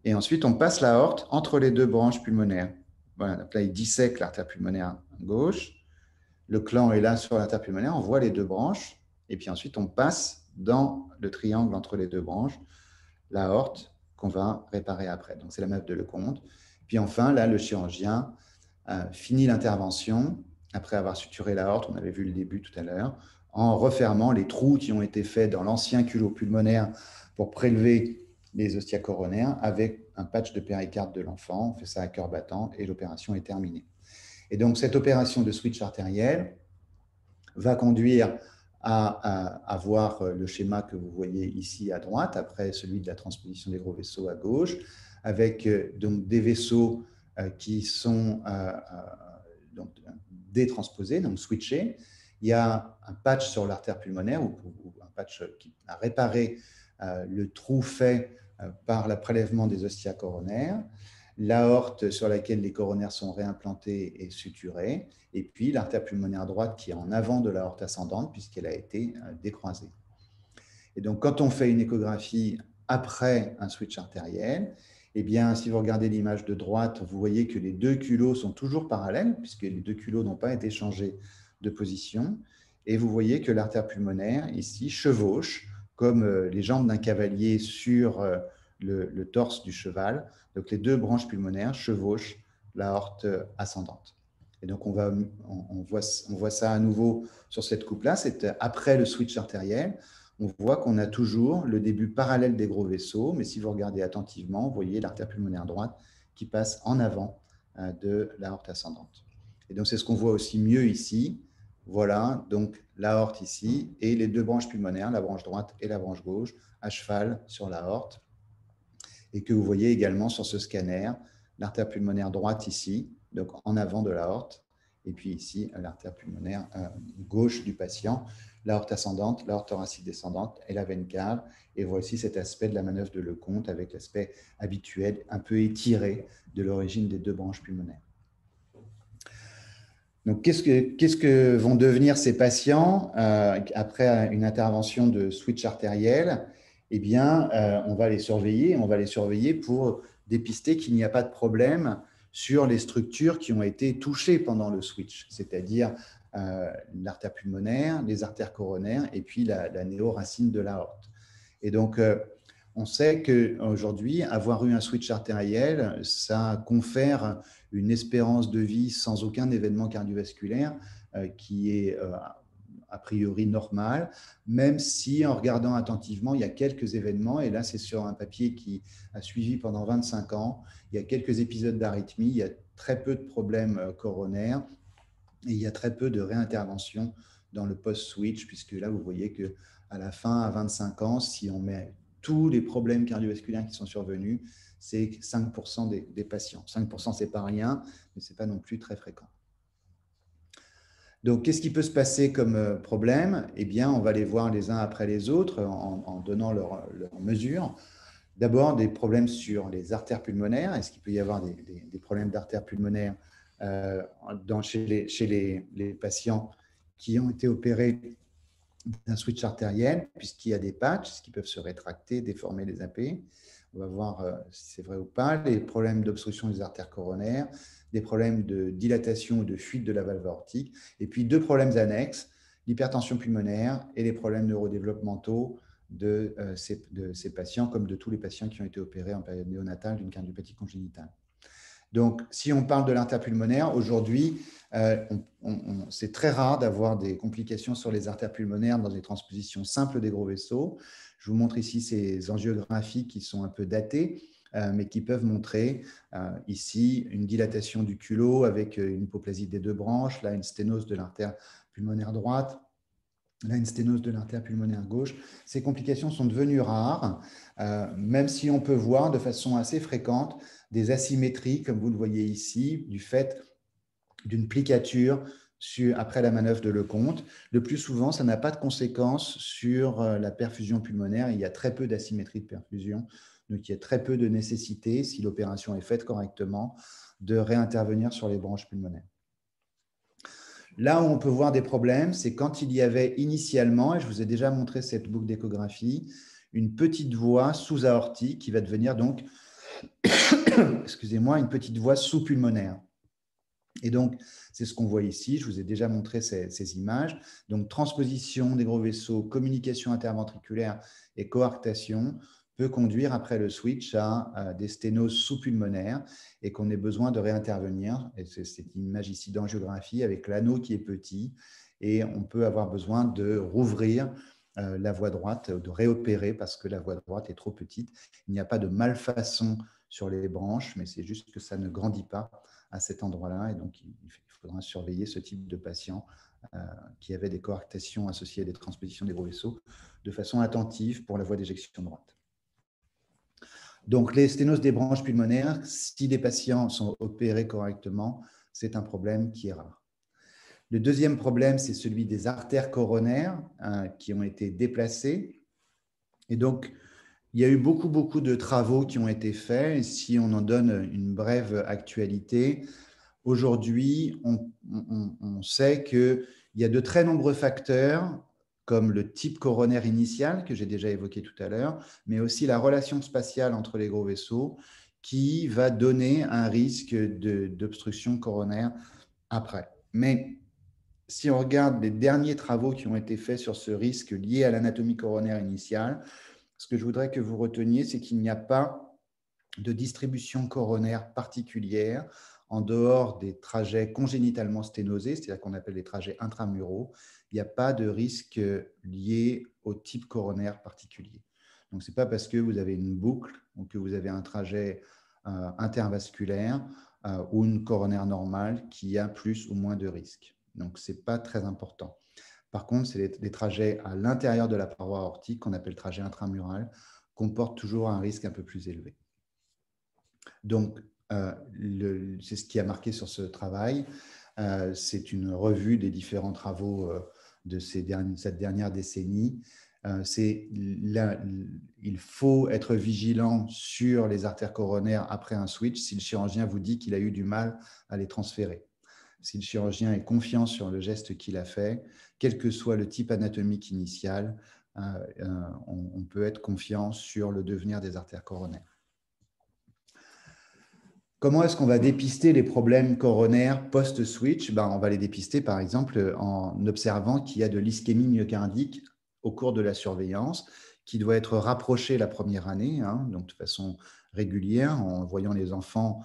Et ensuite, on passe l'aorte entre les deux branches pulmonaires. Voilà, donc là, il dissèque l'artère pulmonaire gauche. Le clan est là sur l'artère pulmonaire. On voit les deux branches. Et puis ensuite, on passe dans le triangle entre les deux branches, l'aorte qu'on va réparer après. Donc, c'est la manœuvre de Lecomte. Puis enfin, là, le chirurgien finit l'intervention, après avoir suturé l'aorte, on avait vu le début tout à l'heure, en refermant les trous qui ont été faits dans l'ancien culot pulmonaire pour prélever les ostia coronaires avec un patch de péricarde de l'enfant. On fait ça à cœur battant et l'opération est terminée. Et donc, cette opération de switch artériel va conduire à avoir le schéma que vous voyez ici à droite, après celui de la transposition des gros vaisseaux à gauche, avec donc des vaisseaux qui sont donc, détransposés, donc switchés. Il y a un patch sur l'artère pulmonaire ou un patch qui a réparé le trou fait par le prélèvement des ostia coronaires, l'aorte sur laquelle les coronaires sont réimplantés et suturés, et puis l'artère pulmonaire droite qui est en avant de l'aorte ascendante puisqu'elle a été décroisée. Et donc, quand on fait une échographie après un switch artériel, eh bien, si vous regardez l'image de droite, vous voyez que les deux culots sont toujours parallèles, puisque les deux culots n'ont pas été changés de position. Et vous voyez que l'artère pulmonaire, ici, chevauche, comme les jambes d'un cavalier sur le torse du cheval. Donc, les deux branches pulmonaires chevauchent l'aorte ascendante. Et donc, on voit ça à nouveau sur cette coupe-là. C'est après le switch artériel. On voit qu'on a toujours le début parallèle des gros vaisseaux, mais si vous regardez attentivement, vous voyez l'artère pulmonaire droite qui passe en avant de l'aorte ascendante. Et donc, c'est ce qu'on voit aussi mieux ici. Voilà, donc l'aorte ici et les deux branches pulmonaires, la branche droite et la branche gauche, à cheval sur l'aorte. Et que vous voyez également sur ce scanner, l'artère pulmonaire droite ici, donc en avant de l'aorte, et puis ici, l'artère pulmonaire gauche du patient, l'aorte ascendante, l'aorte thoracique descendante et la veine cave. Et voici cet aspect de la manœuvre de Lecomte avec l'aspect habituel, un peu étiré de l'origine des deux branches pulmonaires. Donc, qu'est-ce que vont devenir ces patients après une intervention de switch artériel ? Eh bien, on va les surveiller pour dépister qu'il n'y a pas de problème sur les structures qui ont été touchées pendant le switch, c'est-à-dire l'artère pulmonaire, les artères coronaires et puis la néo-racine de l'aorte. Et donc, on sait qu'aujourd'hui, avoir eu un switch artériel, ça confère une espérance de vie sans aucun événement cardiovasculaire qui est a priori normale, même si en regardant attentivement, il y a quelques événements, et là c'est sur un papier qui a suivi pendant 25 ans, il y a quelques épisodes d'arythmie, il y a très peu de problèmes coronaires, et il y a très peu de réintervention dans le post-switch, puisque là vous voyez qu'à la fin, à 25 ans, si on met tous les problèmes cardiovasculaires qui sont survenus, c'est 5% des patients. 5%, ce n'est pas rien, mais ce n'est pas non plus très fréquent. Donc, qu'est-ce qui peut se passer comme problème? Eh bien, on va les voir les uns après les autres en donnant leurs mesures. D'abord, des problèmes sur les artères pulmonaires. Est-ce qu'il peut y avoir des problèmes d'artères pulmonaires chez les patients qui ont été opérés d'un switch artériel, puisqu'il y a des patchs qui peuvent se rétracter, déformer les AP. On va voir si c'est vrai ou pas. Les problèmes d'obstruction des artères coronaires, des problèmes de dilatation ou de fuite de la valve aortique, et puis deux problèmes annexes, l'hypertension pulmonaire et les problèmes neurodéveloppementaux de ces patients, comme de tous les patients qui ont été opérés en période néonatale d'une cardiopathie congénitale. Donc, si on parle de l'artère pulmonaire, aujourd'hui, c'est très rare d'avoir des complications sur les artères pulmonaires dans des transpositions simples des gros vaisseaux. Je vous montre ici ces angiographies qui sont un peu datées, mais qui peuvent montrer ici une dilatation du culot avec une hypoplasie des deux branches, là une sténose de l'artère pulmonaire droite, là une sténose de l'artère pulmonaire gauche. Ces complications sont devenues rares, même si on peut voir de façon assez fréquente des asymétries, comme vous le voyez ici, du fait d'une plicature après la manœuvre de Lecomte. Le plus souvent, ça n'a pas de conséquences sur la perfusion pulmonaire. Il y a très peu d'asymétrie de perfusion, donc il y a très peu de nécessité, si l'opération est faite correctement, de réintervenir sur les branches pulmonaires. Là où on peut voir des problèmes, c'est quand il y avait initialement, et je vous ai déjà montré cette boucle d'échographie, une petite voie sous-aortique qui va devenir donc, excusez-moi, une petite voie sous-pulmonaire. Et donc, c'est ce qu'on voit ici. Je vous ai déjà montré ces images. Donc, transposition des gros vaisseaux, communication interventriculaire et coarctation peut conduire après le switch à des sténoses sous-pulmonaires et qu'on ait besoin de réintervenir. Et c'est une image ici d'angiographie avec l'anneau qui est petit et on peut avoir besoin de rouvrir la voie droite, de réopérer parce que la voie droite est trop petite. Il n'y a pas de malfaçon sur les branches, mais c'est juste que ça ne grandit pas à cet endroit-là. Et donc, il faudra surveiller ce type de patients qui avaient des coarctations associées à des transpositions des gros vaisseaux de façon attentive pour la voie d'éjection droite. Donc, les sténoses des branches pulmonaires, si les patients sont opérés correctement, c'est un problème qui est rare. Le deuxième problème, c'est celui des artères coronaires qui ont été déplacées. Et donc, il y a eu beaucoup de travaux qui ont été faits. Et si on en donne une brève actualité, aujourd'hui, on sait qu'il y a de très nombreux facteurs, comme le type coronaire initial, que j'ai déjà évoqué tout à l'heure, mais aussi la relation spatiale entre les gros vaisseaux, qui va donner un risque d'obstruction coronaire après. Mais si on regarde les derniers travaux qui ont été faits sur ce risque lié à l'anatomie coronaire initiale, ce que je voudrais que vous reteniez, c'est qu'il n'y a pas de distribution coronaire particulière en dehors des trajets congénitalement sténosés, c'est-à-dire qu'on appelle les trajets intramuraux. Il n'y a pas de risque lié au type coronaire particulier. Donc, ce n'est pas parce que vous avez une boucle ou que vous avez un trajet intervasculaire ou une coronaire normale qu'il y a plus ou moins de risques. Donc, ce n'est pas très important. Par contre, c'est les trajets à l'intérieur de la paroi aortique, qu'on appelle trajet intramural, comportent toujours un risque un peu plus élevé. Donc, c'est ce qui a marqué sur ce travail. C'est une revue des différents travaux de cette dernière décennie. Il faut être vigilant sur les artères coronaires après un switch si le chirurgien vous dit qu'il a eu du mal à les transférer. Si le chirurgien est confiant sur le geste qu'il a fait, quel que soit le type anatomique initial, on peut être confiant sur le devenir des artères coronaires. Comment est-ce qu'on va dépister les problèmes coronaires post-switch? On va les dépister par exemple en observant qu'il y a de l'ischémie myocardique au cours de la surveillance, qui doit être rapproché la première année, hein, donc de façon régulière, en voyant les enfants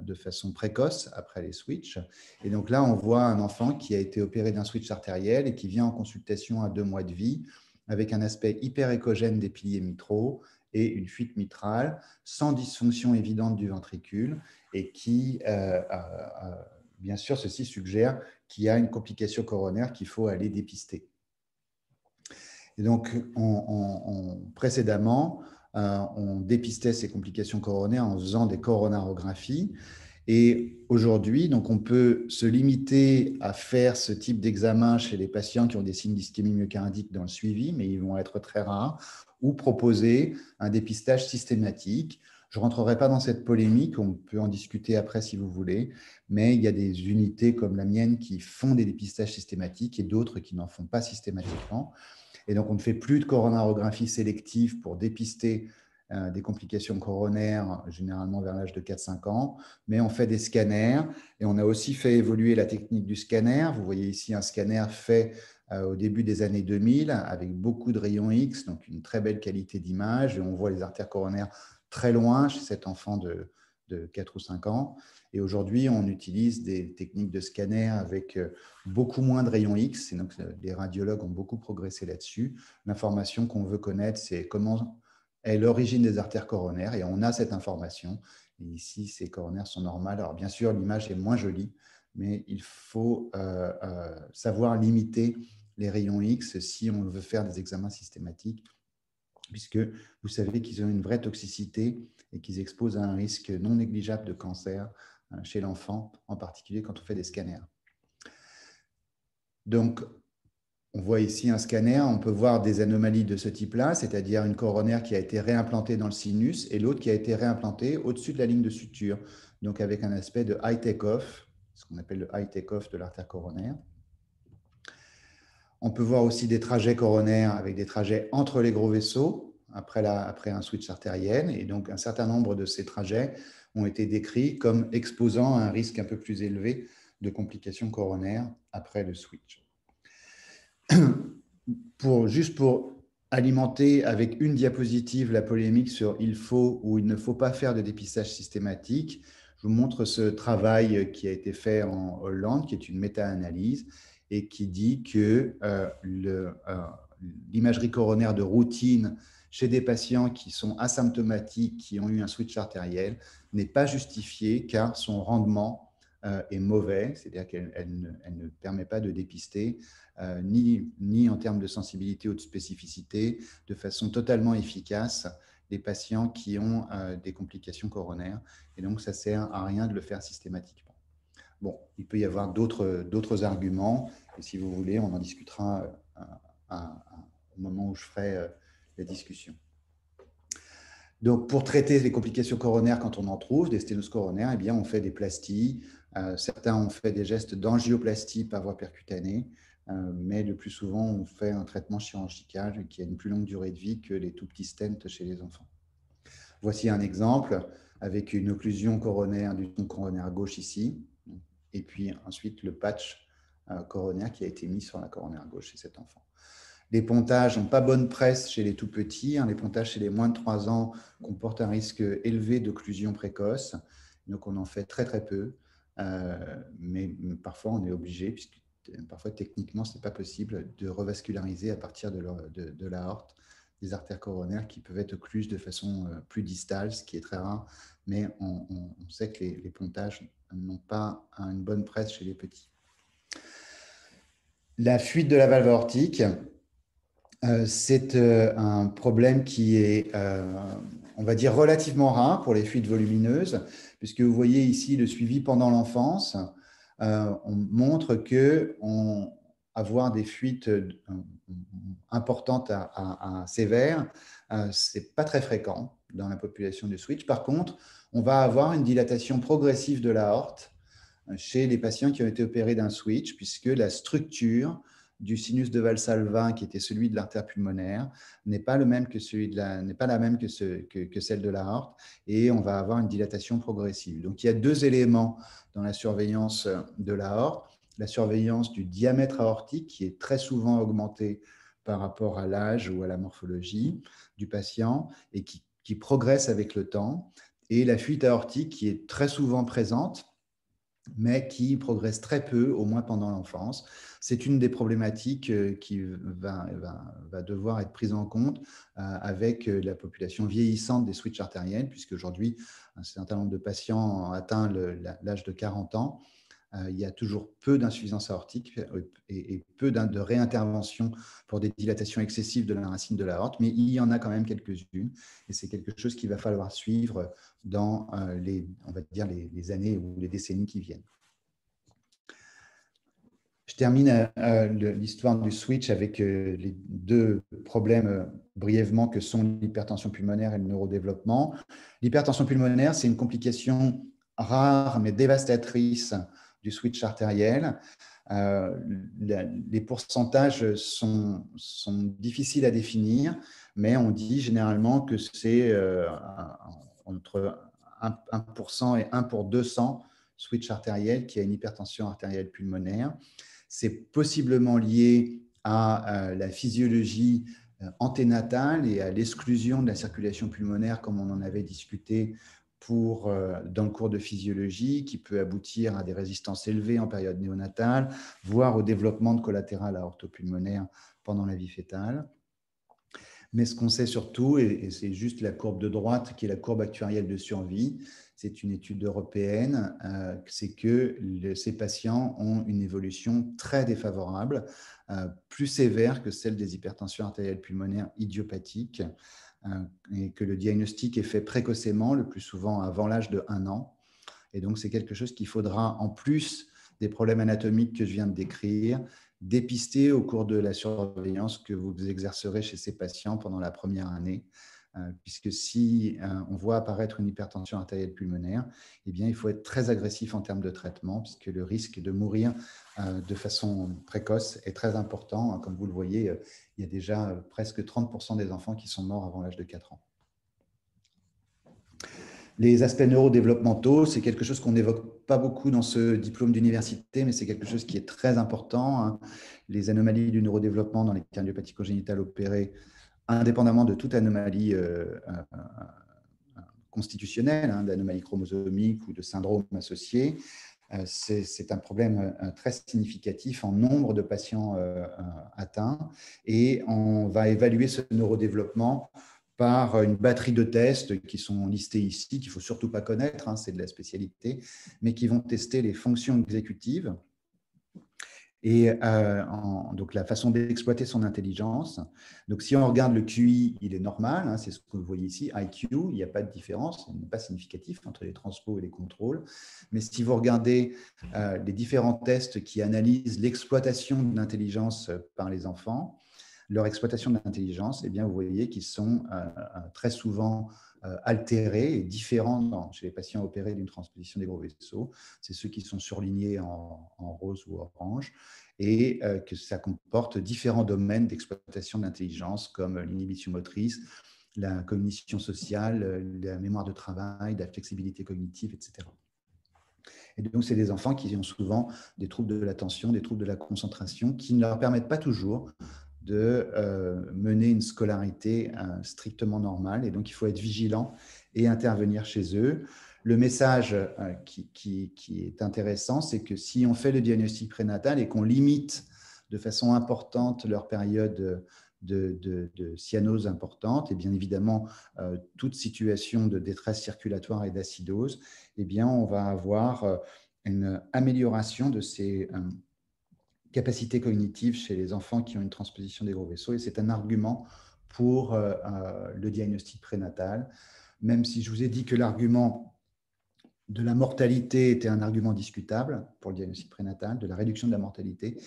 de façon précoce après les switches. Et donc là, on voit un enfant qui a été opéré d'un switch artériel et qui vient en consultation à 2 mois de vie avec un aspect hyper échogène des piliers mitraux et une fuite mitrale sans dysfonction évidente du ventricule et qui, bien sûr, ceci suggère qu'il y a une complication coronaire qu'il faut aller dépister. Et donc, précédemment, on dépistait ces complications coronaires en faisant des coronarographies. Et aujourd'hui, donc on peut se limiter à faire ce type d'examen chez les patients qui ont des signes d'ischémie myocardique dans le suivi, mais ils vont être très rares, ou proposer un dépistage systématique. Je ne rentrerai pas dans cette polémique, on peut en discuter après si vous voulez, mais il y a des unités comme la mienne qui font des dépistages systématiques et d'autres qui n'en font pas systématiquement. Et donc, on ne fait plus de coronarographie sélective pour dépister des complications coronaires, généralement vers l'âge de 4-5 ans, mais on fait des scanners et on a aussi fait évoluer la technique du scanner. Vous voyez ici un scanner fait au début des années 2000 avec beaucoup de rayons X, donc une très belle qualité d'image, et on voit les artères coronaires très loin chez cet enfant de 4 ou 5 ans. Et aujourd'hui, on utilise des techniques de scanner avec beaucoup moins de rayons X. Et donc, les radiologues ont beaucoup progressé là-dessus. L'information qu'on veut connaître, c'est comment est l'origine des artères coronaires. Et on a cette information. Et ici, ces coronaires sont normales. Alors, bien sûr, l'image est moins jolie, mais il faut savoir limiter les rayons X si on veut faire des examens systématiques, puisque vous savez qu'ils ont une vraie toxicité et qu'ils exposent à un risque non négligeable de cancer chez l'enfant, en particulier quand on fait des scanners. Donc, on voit ici un scanner, on peut voir des anomalies de ce type-là, c'est-à-dire une coronaire qui a été réimplantée dans le sinus et l'autre qui a été réimplantée au-dessus de la ligne de suture, donc avec un aspect de high take-off, ce qu'on appelle le high take-off de l'artère coronaire. On peut voir aussi des trajets coronaires avec des trajets entre les gros vaisseaux après un switch artériel. Et donc, un certain nombre de ces trajets ont été décrits comme exposant à un risque un peu plus élevé de complications coronaires après le switch. Juste pour alimenter avec une diapositive la polémique sur il faut ou il ne faut pas faire de dépistage systématique, je vous montre ce travail qui a été fait en Hollande, qui est une méta-analyse, et qui dit que l'imagerie coronaire de routine chez des patients qui sont asymptomatiques, qui ont eu un switch artériel, n'est pas justifiée car son rendement est mauvais, c'est-à-dire qu'elle ne permet pas de dépister ni en termes de sensibilité ou de spécificité, de façon totalement efficace, les patients qui ont des complications coronaires. Et donc, ça ne sert à rien de le faire systématiquement. Bon, il peut y avoir d'autres arguments, et si vous voulez, on en discutera au moment où je ferai la discussion. Donc, pour traiter les complications coronaires, quand on en trouve, des sténoses coronaires, eh bien, on fait des plasties. Certains ont fait des gestes d'angioplastie par voie percutanée, mais le plus souvent, on fait un traitement chirurgical qui a une plus longue durée de vie que les tout petits stents chez les enfants. Voici un exemple avec une occlusion coronaire du tronc coronaire gauche ici, et puis ensuite le patch coronaire qui a été mis sur la coronaire gauche chez cet enfant. Les pontages n'ont pas bonne presse chez les tout petits. Les pontages chez les moins de 3 ans comportent un risque élevé d'occlusion précoce. Donc, on en fait très, très peu. Mais parfois, on est obligé, puisque parfois, techniquement, ce n'est pas possible de revasculariser à partir de l'aorte des artères coronaires qui peuvent être occluses de façon plus distale, ce qui est très rare. Mais on sait que les pontages n'ont pas une bonne presse chez les petits. La fuite de la valve aortique, c'est un problème qui est, on va dire, relativement rare pour les fuites volumineuses, puisque vous voyez ici le suivi pendant l'enfance. On montre que avoir des fuites importantes à sévères, ce n'est pas très fréquent dans la population de switch. Par contre, on va avoir une dilatation progressive de l'aorte chez les patients qui ont été opérés d'un switch, puisque la structure du sinus de Valsalva, qui était celui de l'artère pulmonaire, n'est pas la même que celle de l'aorte, et on va avoir une dilatation progressive. Donc, il y a deux éléments dans la surveillance de l'aorte. La surveillance du diamètre aortique, qui est très souvent augmenté par rapport à l'âge ou à la morphologie du patient et qui progresse avec le temps, et la fuite aortique qui est très souvent présente, mais qui progresse très peu, au moins pendant l'enfance. C'est une des problématiques qui va devoir être prise en compte avec la population vieillissante des switches artériels, puisque aujourd'hui, un certain nombre de patients atteint l'âge de 40 ans. Il y a toujours peu d'insuffisance aortique et peu de réintervention pour des dilatations excessives de la racine de l'aorte, mais il y en a quand même quelques-unes, et c'est quelque chose qu'il va falloir suivre dans on va dire les années ou les décennies qui viennent. Je termine l'histoire du switch avec les deux problèmes brièvement que sont l'hypertension pulmonaire et le neurodéveloppement. L'hypertension pulmonaire, c'est une complication rare mais dévastatrice du switch artériel. Les pourcentages sont difficiles à définir, mais on dit généralement que c'est entre 1% et 1 pour 200 switch artériel qui a une hypertension artérielle pulmonaire. C'est possiblement lié à la physiologie anténatale et à l'exclusion de la circulation pulmonaire, comme on en avait discuté dans le cours de physiologie, qui peut aboutir à des résistances élevées en période néonatale, voire au développement de collatéral aortopulmonaire pendant la vie fœtale. Mais ce qu'on sait surtout, et c'est juste la courbe de droite qui est la courbe actuarielle de survie, c'est une étude européenne, c'est que ces patients ont une évolution très défavorable, plus sévère que celle des hypertensions artérielles pulmonaires idiopathiques, et que le diagnostic est fait précocement, le plus souvent avant l'âge de 1 an. Et donc, c'est quelque chose qu'il faudra, en plus des problèmes anatomiques que je viens de décrire, dépister au cours de la surveillance que vous exercerez chez ces patients pendant la première année, puisque si on voit apparaître une hypertension artérielle pulmonaire, eh bien, il faut être très agressif en termes de traitement, puisque le risque de mourir de façon précoce est très important. Comme vous le voyez, il y a déjà presque 30% des enfants qui sont morts avant l'âge de 4 ans. Les aspects neurodéveloppementaux, c'est quelque chose qu'on n'évoque pas beaucoup dans ce diplôme d'université, mais c'est quelque chose qui est très important. Les anomalies du neurodéveloppement dans les cardiopathies congénitales opérées, indépendamment de toute anomalie constitutionnelle, d'anomalie chromosomique ou de syndrome associé, c'est un problème très significatif en nombre de patients atteints, et on va évaluer ce neurodéveloppement par une batterie de tests qui sont listés ici, qu'il ne faut surtout pas connaître, c'est de la spécialité, mais qui vont tester les fonctions exécutives et donc la façon d'exploiter son intelligence. Donc, si on regarde le QI, il est normal, c'est ce que vous voyez ici, IQ, il n'y a pas de différence, il n'est pas significatif entre les transpos et les contrôles. Mais si vous regardez les différents tests qui analysent l'exploitation de l'intelligence par les enfants, leur exploitation de l'intelligence, eh bien, vous voyez qu'ils sont très souvent altérés et différents chez les patients opérés d'une transposition des gros vaisseaux. C'est ceux qui sont surlignés en rose ou orange, et que ça comporte différents domaines d'exploitation de l'intelligence, comme l'inhibition motrice, la cognition sociale, la mémoire de travail, la flexibilité cognitive, etc. Et donc, c'est des enfants qui ont souvent des troubles de l'attention, des troubles de la concentration, qui ne leur permettent pas toujours de mener une scolarité strictement normale. Et donc, il faut être vigilant et intervenir chez eux. Le message qui est intéressant, c'est que si on fait le diagnostic prénatal et qu'on limite de façon importante leur période de cyanose importante, et bien évidemment toute situation de détresse circulatoire et d'acidose, eh bien, on va avoir une amélioration de ces capacités cognitives chez les enfants qui ont une transposition des gros vaisseaux, et c'est un argument pour le diagnostic prénatal, même si je vous ai dit que l'argument de la mortalité était un argument discutable pour le diagnostic prénatal, de la réduction de la mortalité.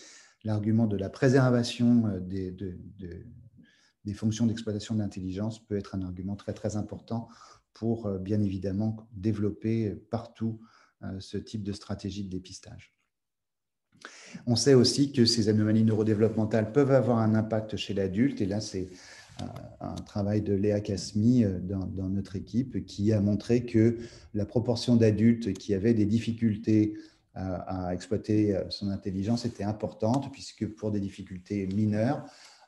L'argument de la préservation des fonctions d'exploitation de l'intelligence peut être un argument très, très important pour, bien évidemment, développer partout ce type de stratégie de dépistage. On sait aussi que ces anomalies neurodéveloppementales peuvent avoir un impact chez l'adulte, et là, c'est un travail de Léa Casmi dans notre équipe qui a montré que la proportion d'adultes qui avaient des difficultés à exploiter son intelligence était importante, puisque pour des difficultés mineures,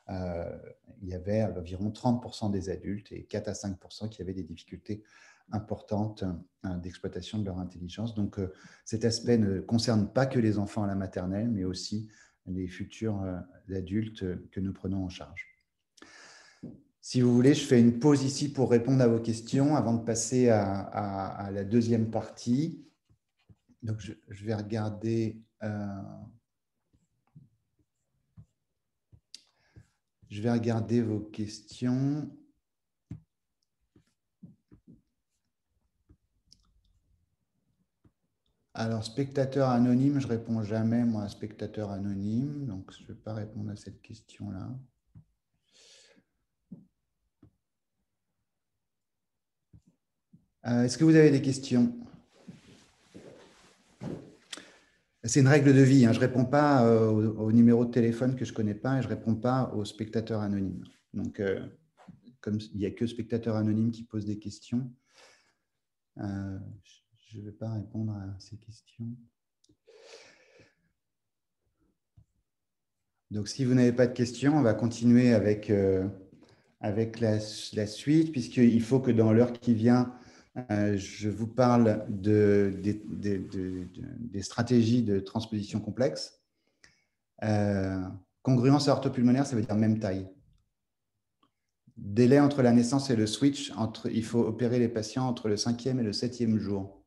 il y avait environ 30% des adultes et 4 à 5% qui avaient des difficultés importantes d'exploitation de leur intelligence. Donc, cet aspect ne concerne pas que les enfants à la maternelle, mais aussi les futurs adultes que nous prenons en charge. Si vous voulez, je fais une pause ici pour répondre à vos questions avant de passer à la deuxième partie. Donc, je vais regarder... je vais regarder vos questions. Alors, spectateur anonyme, je ne réponds jamais, moi, à spectateur anonyme. Donc, je ne vais pas répondre à cette question-là. Est-ce que vous avez des questions? C'est une règle de vie. Hein. Je ne réponds pas au numéro de téléphone que je ne connais pas et je ne réponds pas aux spectateurs anonymes. Donc, comme il n'y a que spectateurs anonymes qui posent des questions, je ne vais pas répondre à ces questions. Donc, si vous n'avez pas de questions, on va continuer avec la suite, puisqu'il faut que dans l'heure qui vient, je vous parle des stratégies de transposition complexe. Congruence orthopulmonaire, ça veut dire même taille. Délai entre la naissance et le switch, il faut opérer les patients entre le 5e et le 7e jour.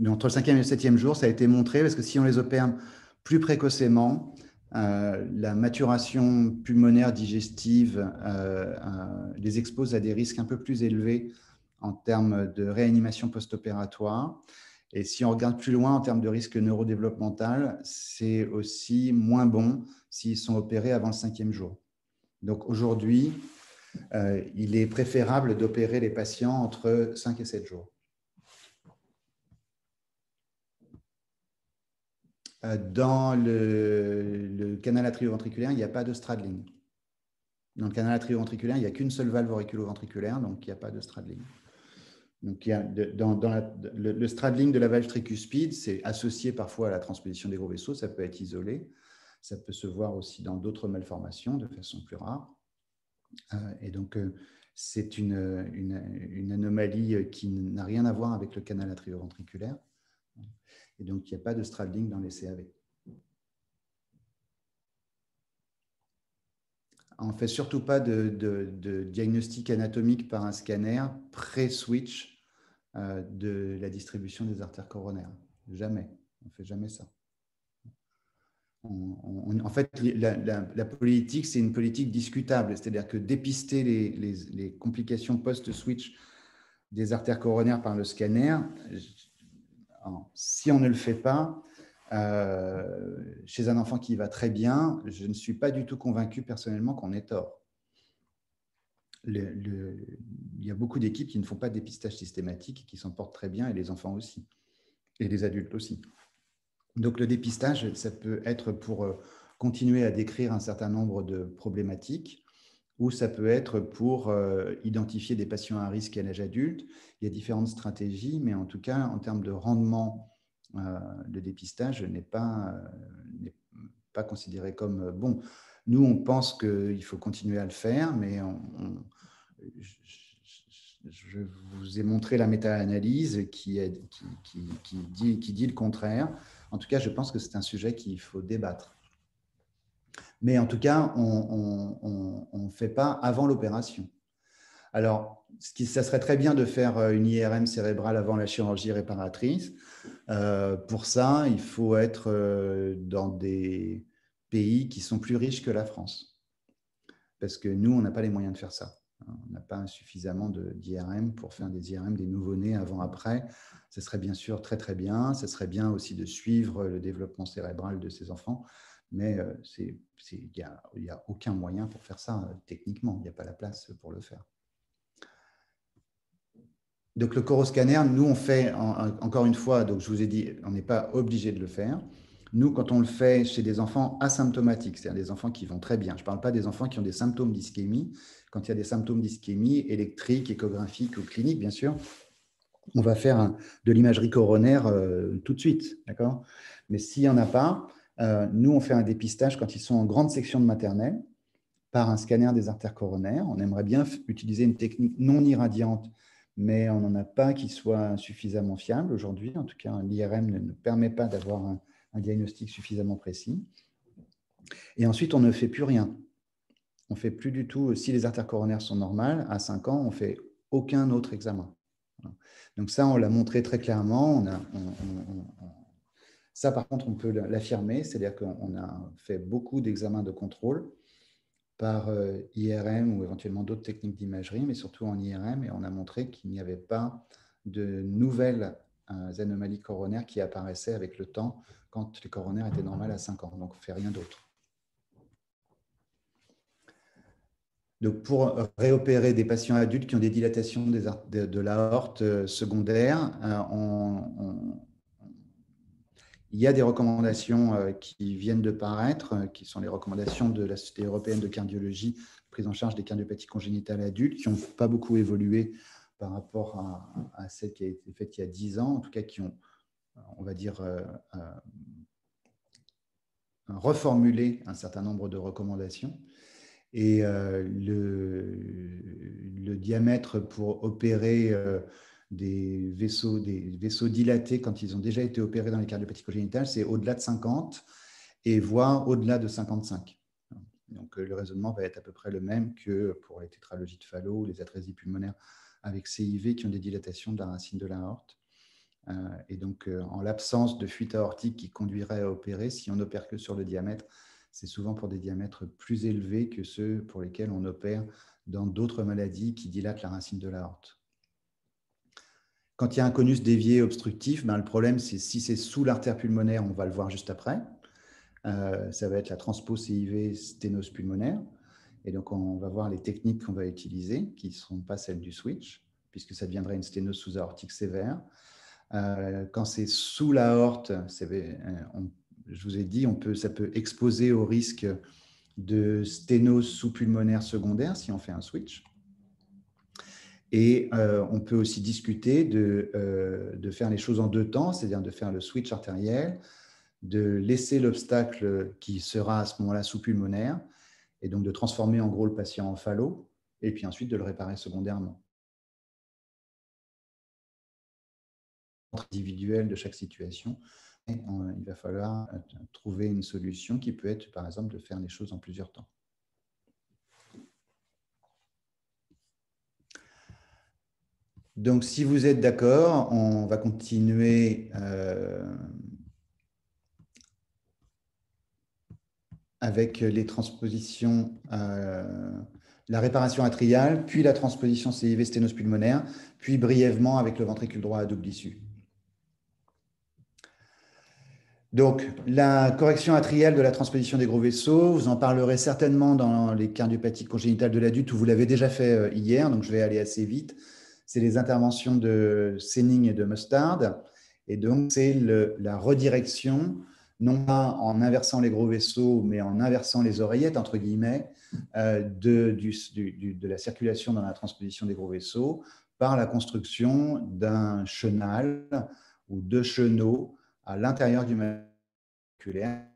Entre le 5e et le 7e jour, ça a été montré, parce que si on les opère plus précocement, la maturation pulmonaire digestive les expose à des risques un peu plus élevés en termes de réanimation post-opératoire. Et si on regarde plus loin en termes de risque neurodéveloppemental, c'est aussi moins bon s'ils sont opérés avant le 5e jour. Donc aujourd'hui, il est préférable d'opérer les patients entre 5 et 7 jours. Dans le canal atrioventriculaire, il n'y a pas de straddling. Dans le canal atrioventriculaire, il n'y a qu'une seule valve auriculoventriculaire, donc il n'y a pas de straddling. Donc, le straddling de la valve tricuspide, c'est associé parfois à la transposition des gros vaisseaux, ça peut être isolé, ça peut se voir aussi dans d'autres malformations de façon plus rare. Et donc, c'est une anomalie qui n'a rien à voir avec le canal atrioventriculaire. Et donc, il n'y a pas de straddling dans les CAV. On ne fait surtout pas de diagnostic anatomique par un scanner pré-switch de la distribution des artères coronaires. Jamais. On ne fait jamais ça. En fait, la politique, c'est une politique discutable. C'est-à-dire que dépister les complications post-switch des artères coronaires par le scanner, si on ne le fait pas, chez un enfant qui va très bien, je ne suis pas du tout convaincu personnellement qu'on ait tort. Il y a beaucoup d'équipes qui ne font pas de dépistage systématique, qui s'en portent très bien, et les enfants aussi, et les adultes aussi. Donc le dépistage, ça peut être pour continuer à décrire un certain nombre de problématiques, ou ça peut être pour identifier des patients à risque à l'âge adulte. Il y a différentes stratégies, mais en tout cas, en termes de rendement, le dépistage n'est pas considéré comme bon. Nous, on pense qu'il faut continuer à le faire, mais je vous ai montré la méta-analyse qui dit le contraire. En tout cas, je pense que c'est un sujet qu'il faut débattre. Mais en tout cas, on ne fait pas avant l'opération. Alors, ça serait très bien de faire une IRM cérébrale avant la chirurgie réparatrice. Pour ça, il faut être dans des pays qui sont plus riches que la France. Parce que nous, on n'a pas les moyens de faire ça. On n'a pas suffisamment d'IRM pour faire des IRM des nouveau-nés avant-après. Ce serait bien sûr très, très bien. Ce serait bien aussi de suivre le développement cérébral de ces enfants. Mais il n'y a aucun moyen pour faire ça techniquement. Il n'y a pas la place pour le faire. Donc, le coroscanner, nous, on fait, encore une fois, donc je vous ai dit, on n'est pas obligé de le faire. Nous, quand on le fait chez des enfants asymptomatiques, c'est-à-dire des enfants qui vont très bien, je ne parle pas des enfants qui ont des symptômes d'ischémie. Quand il y a des symptômes d'ischémie électrique, échographique ou clinique, bien sûr, on va faire de l'imagerie coronaire tout de suite, d'accord ? Mais s'il n'y en a pas, Nous, on fait un dépistage quand ils sont en grande section de maternelle par un scanner des artères coronaires. On aimerait bien utiliser une technique non irradiante, mais on n'en a pas qui soit suffisamment fiable aujourd'hui. En tout cas, l'IRM ne nous permet pas d'avoir un diagnostic suffisamment précis. Et ensuite, on ne fait plus rien. On ne fait plus du tout, si les artères coronaires sont normales, à 5 ans, on ne fait aucun autre examen. Donc ça, on l'a montré très clairement. Ça, par contre, on peut l'affirmer, c'est-à-dire qu'on a fait beaucoup d'examens de contrôle par IRM ou éventuellement d'autres techniques d'imagerie, mais surtout en IRM, et on a montré qu'il n'y avait pas de nouvelles anomalies coronaires qui apparaissaient avec le temps quand les coronaires étaient normales à 5 ans. Donc, on ne fait rien d'autre. Donc, pour réopérer des patients adultes qui ont des dilatations de l'aorte secondaire, il y a des recommandations qui viennent de paraître, qui sont les recommandations de la Société européenne de cardiologie, prise en charge des cardiopathies congénitales adultes, qui n'ont pas beaucoup évolué par rapport à celle qui a été faite il y a 10 ans, en tout cas qui ont, on va dire, reformulé un certain nombre de recommandations. Et le diamètre pour opérer des vaisseaux dilatés quand ils ont déjà été opérés dans les cardiopathies congénitales, c'est au-delà de 50 et voire au-delà de 55. Donc, le raisonnement va être à peu près le même que pour les tétralogies de Fallot ou les atrésies pulmonaires avec CIV qui ont des dilatations de la racine de l'aorte. Et donc, en l'absence de fuite aortique qui conduirait à opérer, si on n'opère que sur le diamètre, c'est souvent pour des diamètres plus élevés que ceux pour lesquels on opère dans d'autres maladies qui dilatent la racine de l'aorte. Quand il y a un conus dévié obstructif, le problème, c'est si c'est sous l'artère pulmonaire, on va le voir juste après. Ça va être la transpose CIV sténose pulmonaire. Et donc, on va voir les techniques qu'on va utiliser, qui ne sont pas celles du switch, puisque ça deviendrait une sténose sous-aortique sévère. Quand c'est sous l'aorte, je vous ai dit, ça peut exposer au risque de sténose sous-pulmonaire secondaire si on fait un switch. Et on peut aussi discuter de faire les choses en deux temps, c'est-à-dire de faire le switch artériel, de laisser l'obstacle qui sera à ce moment-là sous-pulmonaire, et donc de transformer en gros le patient en Fallot, et puis ensuite de le réparer secondairement. Individuel de chaque situation, et il va falloir trouver une solution qui peut être, par exemple, de faire les choses en plusieurs temps. Donc, si vous êtes d'accord, on va continuer avec les transpositions, la réparation atriale, puis la transposition CIV sténose pulmonaire, puis brièvement avec le ventricule droit à double issue. Donc, la correction atriale de la transposition des gros vaisseaux, vous en parlerez certainement dans les cardiopathies congénitales de l'adulte, où vous l'avez déjà fait hier, donc je vais aller assez vite. C'est les interventions de Senning et de Mustard. Et donc, c'est la redirection, non pas en inversant les gros vaisseaux, mais en inversant les oreillettes, entre guillemets, de la circulation dans la transposition des gros vaisseaux par la construction d'un chenal ou de chenaux à l'intérieur du ventriculaire,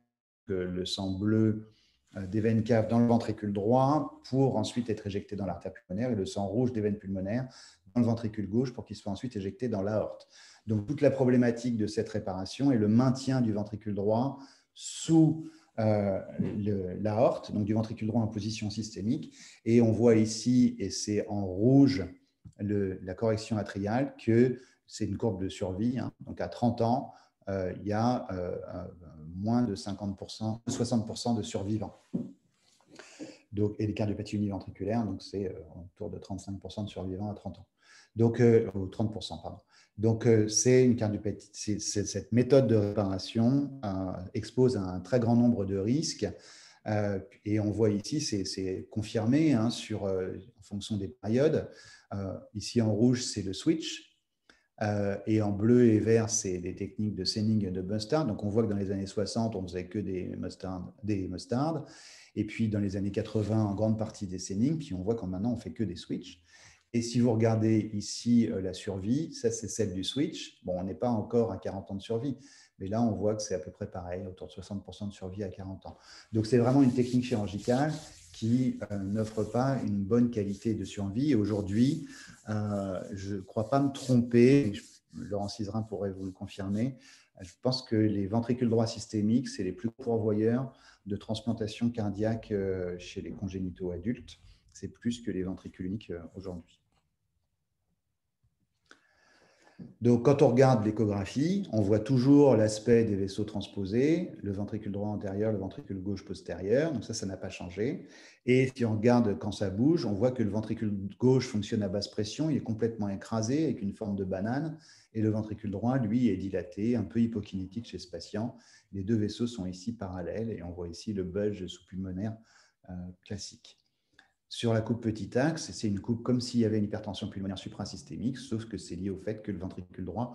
le sang bleu des veines caves dans le ventricule droit pour ensuite être éjecté dans l'artère pulmonaire et le sang rouge des veines pulmonaires dans le ventricule gauche pour qu'il soit ensuite éjecté dans l'aorte. Donc, toute la problématique de cette réparation est le maintien du ventricule droit sous l'aorte, donc du ventricule droit en position systémique. Et on voit ici, et c'est en rouge, la correction atriale, que c'est une courbe de survie. Donc, à 30 ans, il y a moins de 50%, 60% de survivants. Donc, et les cardiopathies univentriculaires, donc c'est autour de 35% de survivants à 30 ans. Donc, 30%, pardon. Donc, c'est une cardiopathie. Cette méthode de réparation expose à un très grand nombre de risques. Et on voit ici, c'est confirmé en fonction des périodes. Ici, en rouge, c'est le switch. Et en bleu et vert, c'est les techniques de Senning et de Mustard. Donc, on voit que dans les années 60, on ne faisait que des Mustard. Et puis, dans les années 80, en grande partie des Senning. Puis, on voit qu'en maintenant, on ne fait que des switch. Et si vous regardez ici la survie, ça c'est celle du switch. Bon, on n'est pas encore à 40 ans de survie, mais là on voit que c'est à peu près pareil, autour de 60% de survie à 40 ans. Donc c'est vraiment une technique chirurgicale qui n'offre pas une bonne qualité de survie. Et aujourd'hui, je ne crois pas me tromper, Laurent Cizerin pourrait vous le confirmer, je pense que les ventricules droits systémiques, c'est les plus pourvoyeurs de transplantation cardiaque chez les congénitaux adultes. C'est plus que les ventricules uniques aujourd'hui. Donc, quand on regarde l'échographie, on voit toujours l'aspect des vaisseaux transposés, le ventricule droit antérieur, le ventricule gauche postérieur. Donc ça n'a pas changé. Et si on regarde quand ça bouge, on voit que le ventricule gauche fonctionne à basse pression, il est complètement écrasé avec une forme de banane. Et le ventricule droit, lui, est dilaté, un peu hypokinétique chez ce patient. Les deux vaisseaux sont ici parallèles et on voit ici le bulge sous-pulmonaire classique. Sur la coupe petit axe, c'est une coupe comme s'il y avait une hypertension pulmonaire suprasystémique, sauf que c'est lié au fait que le ventricule droit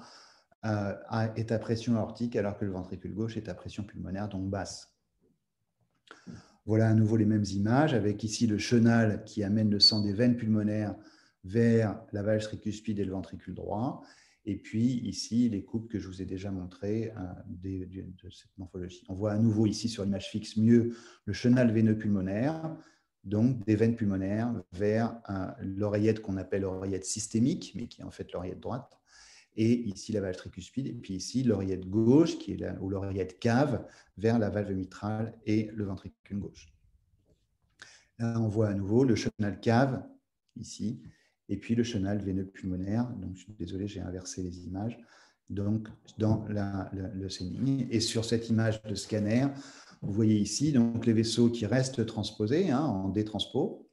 est à pression aortique alors que le ventricule gauche est à pression pulmonaire, donc basse. Voilà à nouveau les mêmes images, avec ici le chenal qui amène le sang des veines pulmonaires vers la valve tricuspide et le ventricule droit. Et puis ici, les coupes que je vous ai déjà montrées de cette morphologie. On voit à nouveau ici sur l'image fixe mieux le chenal veineux pulmonaire, donc des veines pulmonaires vers l'oreillette qu'on appelle l'oreillette systémique, mais qui est en fait l'oreillette droite. Et ici la valve tricuspide, et puis ici l'oreillette gauche, qui est ou l'oreillette cave, vers la valve mitrale et le ventricule gauche. Là, on voit à nouveau le chenal cave, ici, et puis le chenal veineux pulmonaire. Donc, je suis désolé, j'ai inversé les images. Donc, dans le scanning. Et sur cette image de scanner, vous voyez ici donc, les vaisseaux qui restent transposés en détranspo.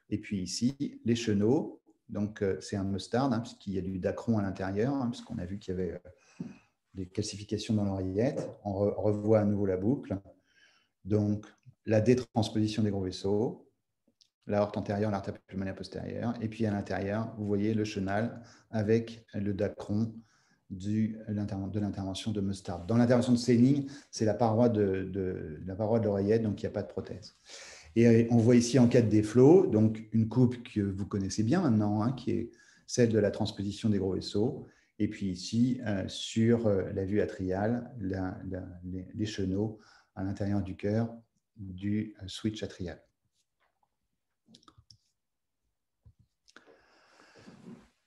Et puis ici, les chenaux. Donc, c'est un mustard, puisqu'il y a du dacron à l'intérieur, puisqu'on a vu qu'il y avait des calcifications dans l'oreillette. On revoit à nouveau la boucle. Donc, la détransposition des gros vaisseaux, l'aorte antérieure, l'artère pulmonaire postérieure. Et puis à l'intérieur, vous voyez le chenal avec le dacron de l'intervention de Mustard. Dans l'intervention de Senning, c'est la paroi de l'oreillette, donc il n'y a pas de prothèse. Et on voit ici en cas des flots, donc une coupe que vous connaissez bien maintenant, qui est celle de la transposition des gros vaisseaux. Et puis ici, sur la vue atriale, les chenaux à l'intérieur du cœur du switch atrial.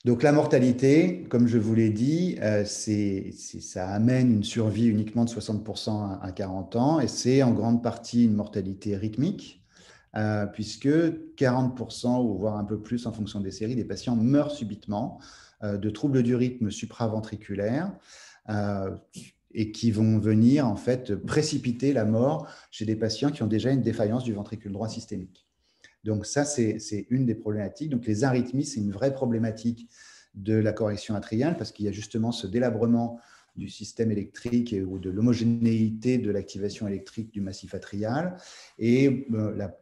Donc la mortalité, comme je vous l'ai dit, ça amène une survie uniquement de 60% à 40 ans et c'est en grande partie une mortalité rythmique puisque 40% ou voire un peu plus en fonction des séries, des patients meurent subitement de troubles du rythme supraventriculaire et qui vont venir en fait précipiter la mort chez des patients qui ont déjà une défaillance du ventricule droit systémique. Donc ça, c'est une des problématiques. Donc les arythmies, c'est une vraie problématique de la correction atriale parce qu'il y a justement ce délabrement du système électrique ou de l'homogénéité de l'activation électrique du massif atrial. Et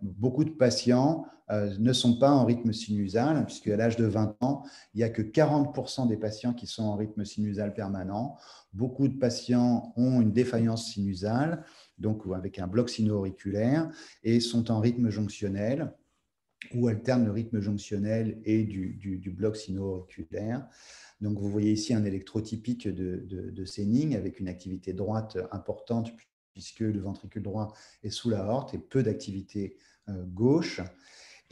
beaucoup de patients ne sont pas en rythme sinusal, puisque à l'âge de 20 ans, il n'y a que 40% des patients qui sont en rythme sinusal permanent. Beaucoup de patients ont une défaillance sinusale, donc avec un bloc sino-auriculaire, et sont en rythme jonctionnel ou alterne le rythme jonctionnel et du bloc sino-auriculaire. Donc, vous voyez ici un électrotypique de Senning avec une activité droite importante puisque le ventricule droit est sous l'aorte et peu d'activité gauche.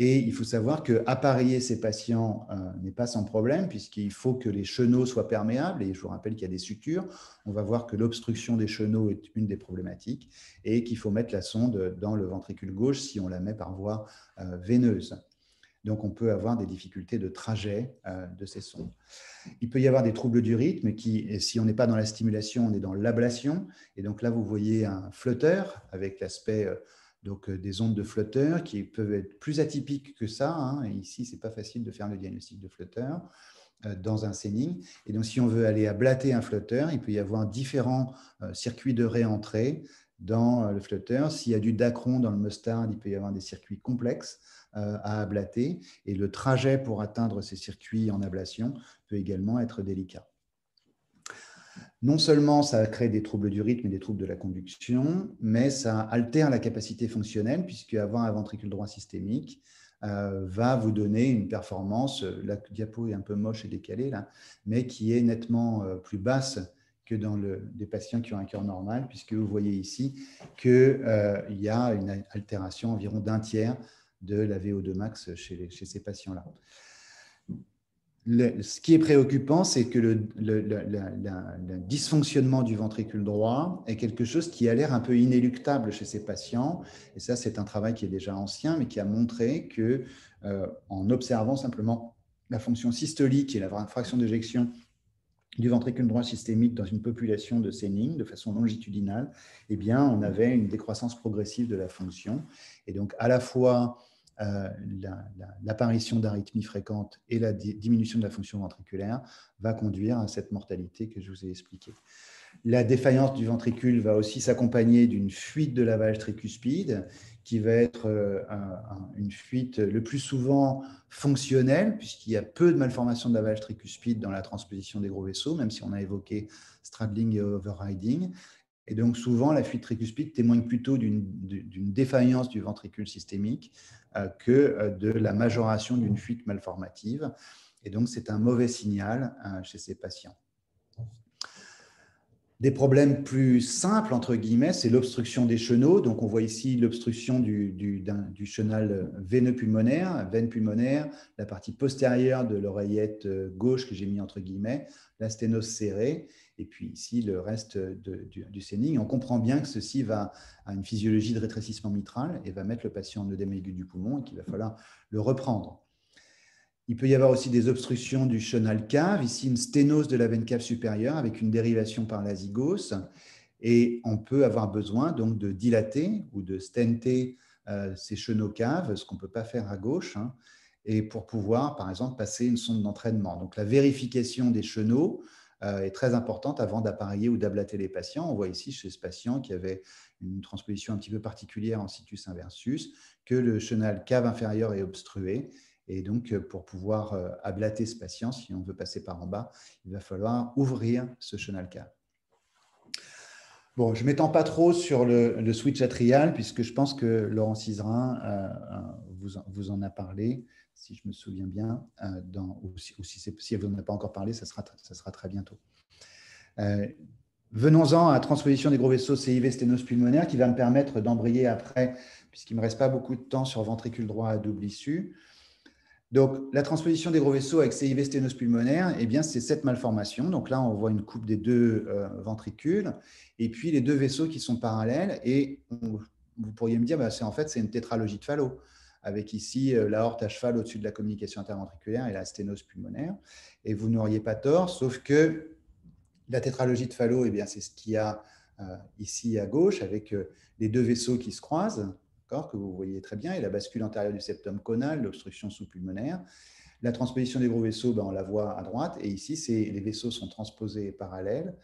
Et il faut savoir qu'appareiller ces patients n'est pas sans problème, puisqu'il faut que les chenaux soient perméables. Et je vous rappelle qu'il y a des sutures. On va voir que l'obstruction des chenaux est une des problématiques et qu'il faut mettre la sonde dans le ventricule gauche si on la met par voie veineuse. Donc, on peut avoir des difficultés de trajet de ces sondes. Il peut y avoir des troubles du rythme qui, si on n'est pas dans la stimulation, on est dans l'ablation. Et donc là, vous voyez un flotteur avec l'aspect donc des ondes de flotteur qui peuvent être plus atypiques que ça. Et ici, ce n'est pas facile de faire le diagnostic de flotteur dans un Senning. Et donc, si on veut aller ablater un flotteur, il peut y avoir différents circuits de réentrée dans le flotteur. S'il y a du dacron dans le mustard, il peut y avoir des circuits complexes à ablater. Et le trajet pour atteindre ces circuits en ablation peut également être délicat. Non seulement ça crée des troubles du rythme et des troubles de la conduction, mais ça altère la capacité fonctionnelle, puisque avant un ventricule droit systémique, va vous donner une performance, la diapo est un peu moche et décalée là, mais qui est nettement plus basse que dans des patients qui ont un cœur normal, puisque vous voyez ici qu'il y a une altération environ d'un tiers de la VO2 max chez ces patients-là. Ce qui est préoccupant, c'est que le dysfonctionnement du ventricule droit est quelque chose qui a l'air un peu inéluctable chez ces patients. Et ça, c'est un travail qui est déjà ancien, mais qui a montré que, en observant simplement la fonction systolique et la fraction d'éjection du ventricule droit systémique dans une population de Senning de façon longitudinale, eh bien, on avait une décroissance progressive de la fonction. Et donc, à la fois l'apparition d'arythmies fréquentes et la diminution de la fonction ventriculaire va conduire à cette mortalité que je vous ai expliquée. La défaillance du ventricule va aussi s'accompagner d'une fuite de lavage tricuspide qui va être une fuite le plus souvent fonctionnelle, puisqu'il y a peu de malformations de lavage tricuspide dans la transposition des gros vaisseaux, même si on a évoqué straddling et overriding. Et donc, souvent, la fuite tricuspide témoigne plutôt d'une défaillance du ventricule systémique que de la majoration d'une fuite malformative. Et donc, c'est un mauvais signal chez ces patients. Des problèmes plus simples, entre guillemets, c'est l'obstruction des chenaux. Donc, on voit ici l'obstruction du chenal veineux pulmonaire, veine pulmonaire, la partie postérieure de l'oreillette gauche que j'ai mis entre guillemets, la sténose serrée, et puis ici le reste du Senning. On comprend bien que ceci va à une physiologie de rétrécissement mitral et va mettre le patient en œdème aigu du poumon et qu'il va falloir le reprendre. Il peut y avoir aussi des obstructions du chenal cave, ici une sténose de la veine cave supérieure avec une dérivation par la zygose. Et on peut avoir besoin donc de dilater ou de stenter ces chenaux caves, ce qu'on ne peut pas faire à gauche, hein, et pour pouvoir, par exemple, passer une sonde d'entraînement. Donc la vérification des chenaux est très importante avant d'appareiller ou d'ablater les patients. On voit ici chez ce patient qui avait une transposition un petit peu particulière en situs inversus, que le chenal cave inférieur est obstrué. Et donc, pour pouvoir ablater ce patient, si on veut passer par en bas, il va falloir ouvrir ce chenal cave. Bon, je ne m'étends pas trop sur le switch atrial, puisque je pense que Laurent Cizerin vous en a parlé, si je me souviens bien, ou si elle vous n'en a pas encore parlé, ça sera très bientôt. Venons-en à la transposition des gros vaisseaux CIV sténose pulmonaire, qui va me permettre d'embrayer après, puisqu'il ne me reste pas beaucoup de temps sur ventricule droit à double issue. Donc, la transposition des gros vaisseaux avec CIV sténose pulmonaire, eh bien, c'est cette malformation. Donc là, on voit une coupe des deux ventricules et puis les deux vaisseaux qui sont parallèles. Et vous pourriez me dire, bah, en fait, c'est une tétralogie de Fallot, avec ici l'aorte à cheval au-dessus de la communication interventriculaire et la sténose pulmonaire. Et vous n'auriez pas tort, sauf que la tétralogie de Fallot, eh bien, c'est ce qu'il y a ici à gauche, avec les deux vaisseaux qui se croisent, que vous voyez très bien, et la bascule antérieure du septum conal, l'obstruction sous-pulmonaire. La transposition des gros vaisseaux, on la voit à droite, et ici, les vaisseaux sont transposés parallèles,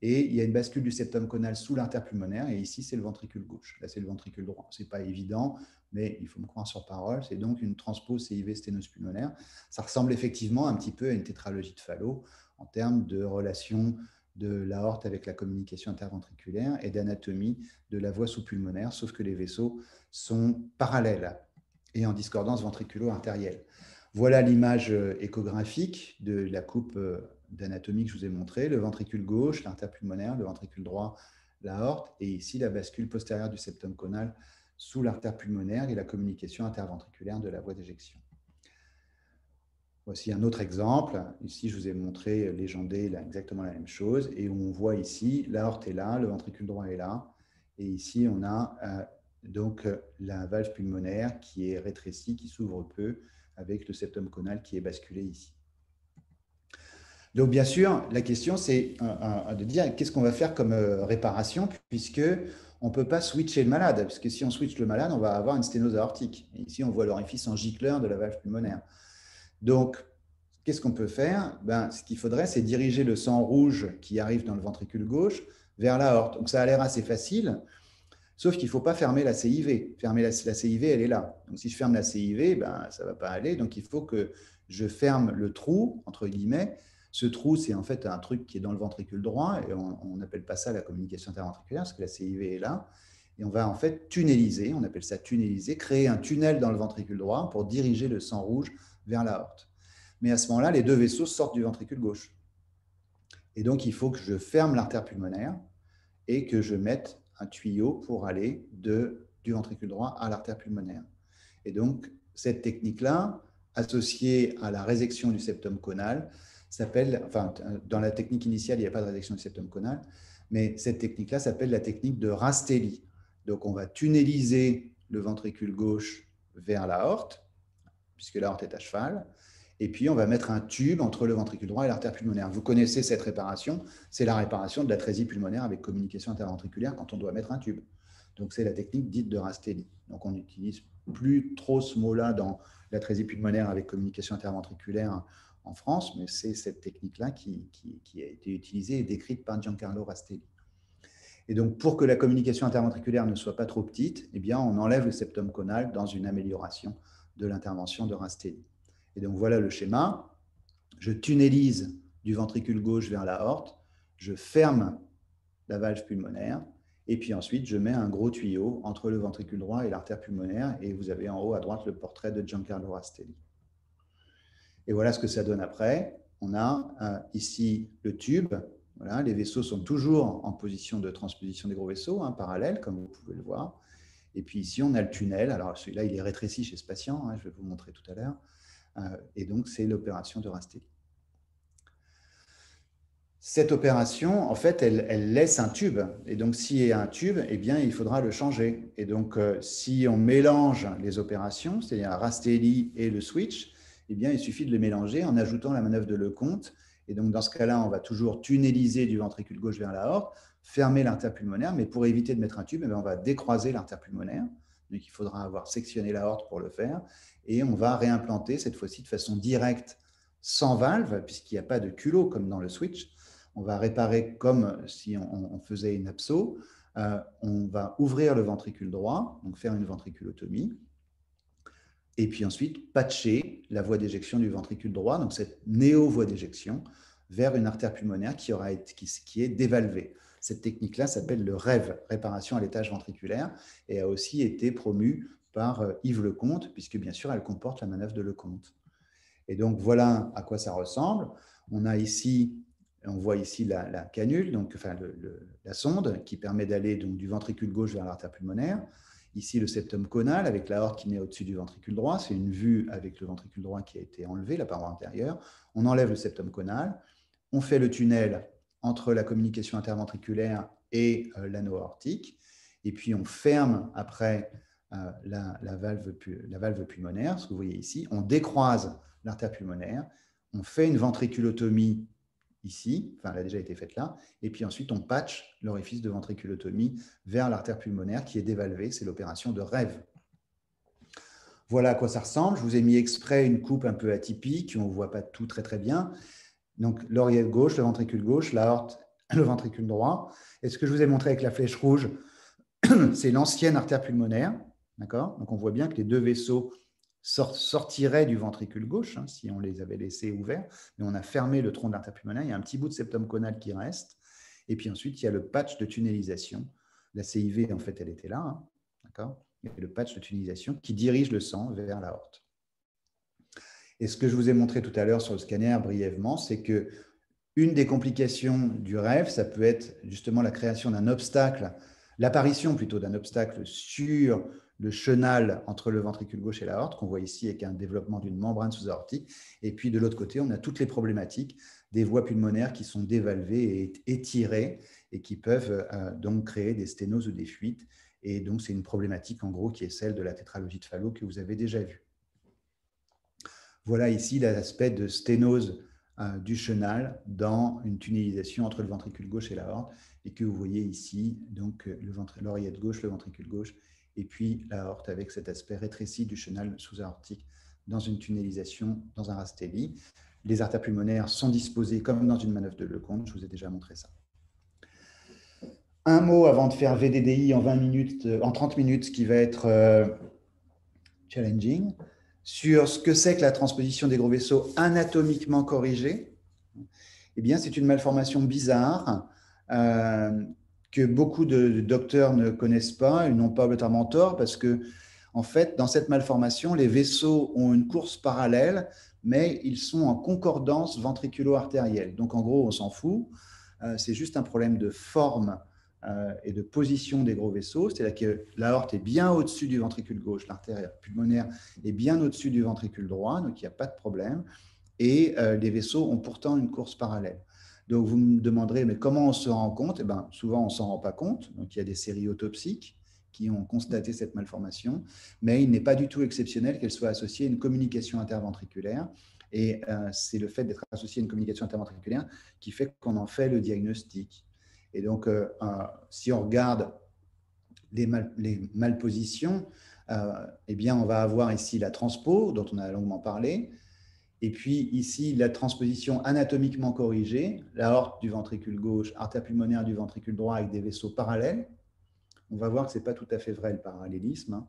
et il y a une bascule du septum conal sous l'artère pulmonaire, et ici, c'est le ventricule gauche. Là, c'est le ventricule droit. Ce n'est pas évident, mais il faut me croire sur parole. C'est donc une transpose CIV sténose pulmonaire. Ça ressemble effectivement un petit peu à une tétralogie de Fallot en termes de relation de l'aorte avec la communication interventriculaire et d'anatomie de la voie sous-pulmonaire, sauf que les vaisseaux sont parallèles et en discordance ventriculo-artérielle. Voilà l'image échographique de la coupe d'anatomie que je vous ai montrée, le ventricule gauche, l'artère pulmonaire, le ventricule droit, l'aorte, et ici la bascule postérieure du septum conal sous l'artère pulmonaire et la communication interventriculaire de la voie d'éjection. Voici un autre exemple. Ici, je vous ai montré légendé exactement la même chose. Et on voit ici, l'aorte est là, le ventricule droit est là. Et ici, on a donc la valve pulmonaire qui est rétrécie, qui s'ouvre peu, avec le septum conal qui est basculé ici. Donc, bien sûr, la question, c'est de dire qu'est-ce qu'on va faire comme réparation, puisque on ne peut pas switcher le malade. Parce que si on switch le malade, on va avoir une sténose aortique. Et ici, on voit l'orifice en gicleur de la valve pulmonaire. Donc, qu'est-ce qu'on peut faire? Ce qu'il faudrait, c'est diriger le sang rouge qui arrive dans le ventricule gauche vers l'aorte. Donc, ça a l'air assez facile, sauf qu'il ne faut pas fermer la CIV. Fermer la CIV, elle est là. Donc, si je ferme la CIV, ça ne va pas aller. Donc, il faut que je ferme le trou, entre guillemets. Ce trou, c'est en fait un truc qui est dans le ventricule droit, et on n'appelle pas ça la communication interventriculaire, parce que la CIV est là. Et on va en fait tunnéliser, on appelle ça tunnéliser, créer un tunnel dans le ventricule droit pour diriger le sang rouge vers l'aorte. Mais à ce moment-là, les deux vaisseaux sortent du ventricule gauche. Et donc, il faut que je ferme l'artère pulmonaire et que je mette un tuyau pour aller du ventricule droit à l'artère pulmonaire. Et donc, cette technique-là, associée à la résection du septum conal, s'appelle, enfin, dans la technique initiale, il n'y a pas de résection du septum conal, mais cette technique-là s'appelle la technique de Rastelli. Donc, on va tunnéliser le ventricule gauche vers l'aorte, puisque l'aorte est à cheval, et puis on va mettre un tube entre le ventricule droit et l'artère pulmonaire. Vous connaissez cette réparation, c'est la réparation de l'atrésie pulmonaire avec communication interventriculaire quand on doit mettre un tube. Donc, c'est la technique dite de Rastelli. Donc, on n'utilise plus trop ce mot-là dans l'atrésie pulmonaire avec communication interventriculaire en France, mais c'est cette technique-là qui a été utilisée et décrite par Giancarlo Rastelli. Et donc, pour que la communication interventriculaire ne soit pas trop petite, eh bien, on enlève le septum conal dans une amélioration de l'intervention de Rastelli. Et donc, voilà le schéma. Je tunnélise du ventricule gauche vers l'aorte, je ferme la valve pulmonaire, et puis ensuite, je mets un gros tuyau entre le ventricule droit et l'artère pulmonaire, et vous avez en haut à droite le portrait de Giancarlo Rastelli. Et voilà ce que ça donne après. On a ici le tube. Voilà, les vaisseaux sont toujours en position de transposition des gros vaisseaux, parallèle, comme vous pouvez le voir. Et puis ici, on a le tunnel. Alors celui-là, il est rétréci chez ce patient, je vais vous montrer tout à l'heure. Et donc, c'est l'opération de Rastelli. Cette opération, en fait, elle laisse un tube. Et donc, s'il y a un tube, eh bien, il faudra le changer. Et donc, si on mélange les opérations, c'est-à-dire Rastelli et le switch, eh bien, il suffit de les mélanger en ajoutant la manœuvre de Lecomte. Et donc, dans ce cas-là, on va toujours tunnéliser du ventricule gauche vers l'aorte, fermer l'artère pulmonaire, mais pour éviter de mettre un tube, eh bien, on va décroiser l'artère pulmonaire. Donc, il faudra avoir sectionné l'aorte pour le faire. Et on va réimplanter, cette fois-ci, de façon directe, sans valve, puisqu'il n'y a pas de culot comme dans le switch. On va réparer comme si on faisait une abso. On va ouvrir le ventricule droit, donc faire une ventriculotomie. Et puis ensuite, patcher la voie d'éjection du ventricule droit, donc cette néo-voie d'éjection, vers une artère pulmonaire qui est dévalvée. Cette technique-là s'appelle le REV, réparation à l'étage ventriculaire, et a aussi été promue par Yves Lecomte, puisque bien sûr, elle comporte la manœuvre de Lecomte. Et donc, voilà à quoi ça ressemble. On voit ici la canule, donc, enfin, la sonde qui permet d'aller du ventricule gauche vers l'artère pulmonaire. Ici, le septum conal avec l'aorte qui naît au-dessus du ventricule droit. C'est une vue avec le ventricule droit qui a été enlevé, la paroi antérieure. On enlève le septum conal. On fait le tunnel entre la communication interventriculaire et l'anneau aortique. Et puis, on ferme après la valve pulmonaire, ce que vous voyez ici. On décroise l'artère pulmonaire. On fait une ventriculotomie ici, enfin elle a déjà été faite là, et puis ensuite on patch l'orifice de ventriculotomie vers l'artère pulmonaire qui est dévalvée, c'est l'opération de REV. Voilà à quoi ça ressemble. Je vous ai mis exprès une coupe un peu atypique, on ne voit pas tout très très bien. Donc l'oreillette gauche, le ventricule gauche, l'aorte, le ventricule droit. Et ce que je vous ai montré avec la flèche rouge, c'est l'ancienne artère pulmonaire, d'accord? Donc on voit bien que les deux vaisseaux sortiraient du ventricule gauche, si on les avait laissés ouverts, mais on a fermé le tronc de l'artère pulmonaire, il y a un petit bout de septum conal qui reste, et puis ensuite il y a le patch de tunnélisation. La CIV, en fait, elle était là, d'accord? Et le patch de tunnélisation qui dirige le sang vers l'aorte. Et ce que je vous ai montré tout à l'heure sur le scanner brièvement, c'est que une des complications du REV, ça peut être justement la création d'un obstacle, l'apparition plutôt d'un obstacle sur le chenal entre le ventricule gauche et l'aorte, qu'on voit ici avec un développement d'une membrane sous-aortique. Et puis de l'autre côté, on a toutes les problématiques des voies pulmonaires qui sont dévalvées et étirées et qui peuvent donc créer des sténoses ou des fuites. Et donc c'est une problématique en gros qui est celle de la tétralogie de Fallot que vous avez déjà vue. Voilà ici l'aspect de sténose du chenal dans une tunnélisation entre le ventricule gauche et l'aorte, et que vous voyez ici, donc l'oreillette gauche, le ventricule gauche, et puis l'aorte avec cet aspect rétréci du chenal sous-aortique dans une tunnélisation, dans un Rastelli. Les artères pulmonaires sont disposées comme dans une manœuvre de Lecomte, je vous ai déjà montré ça. Un mot avant de faire VDDI en 30 minutes, qui va être challenging, sur ce que c'est que la transposition des gros vaisseaux anatomiquement corrigée. Eh bien, c'est une malformation bizarre que beaucoup de docteurs ne connaissent pas, ils n'ont pas obligatoirement tort, parce que, en fait, dans cette malformation, les vaisseaux ont une course parallèle, mais ils sont en concordance ventriculo-artérielle. Donc, en gros, on s'en fout. C'est juste un problème de forme et de position des gros vaisseaux. C'est-à-dire que l'aorte est bien au-dessus du ventricule gauche, l'artère pulmonaire est bien au-dessus du ventricule droit, donc il n'y a pas de problème. Et les vaisseaux ont pourtant une course parallèle. Donc, vous me demanderez, mais comment on se rend compte? Eh bien, souvent, on ne s'en rend pas compte. Donc, il y a des séries autopsiques qui ont constaté cette malformation, mais il n'est pas du tout exceptionnel qu'elle soit associée à une communication interventriculaire. Et c'est le fait d'être associé à une communication interventriculaire qui fait qu'on en fait le diagnostic. Et donc, si on regarde les malpositions, eh bien, on va avoir ici la transpo, dont on a longuement parlé. Et puis ici, la transposition anatomiquement corrigée, l'aorte du ventricule gauche, artère pulmonaire du ventricule droit avec des vaisseaux parallèles. On va voir que ce n'est pas tout à fait vrai le parallélisme.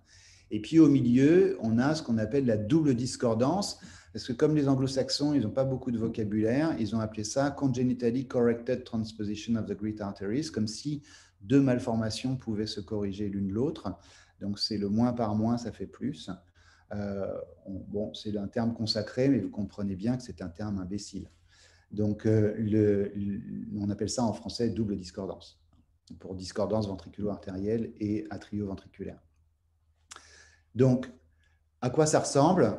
Et puis au milieu, on a ce qu'on appelle la double discordance, parce que comme les anglo-saxons, ils n'ont pas beaucoup de vocabulaire, ils ont appelé ça congenitally corrected transposition of the great arteries, comme si deux malformations pouvaient se corriger l'une l'autre. Donc c'est le moins par moins, ça fait plus. Bon, c'est un terme consacré, mais vous comprenez bien que c'est un terme imbécile. Donc, on appelle ça en français double discordance, pour discordance ventriculo-artérielle et atrio-ventriculaire. Donc, à quoi ça ressemble?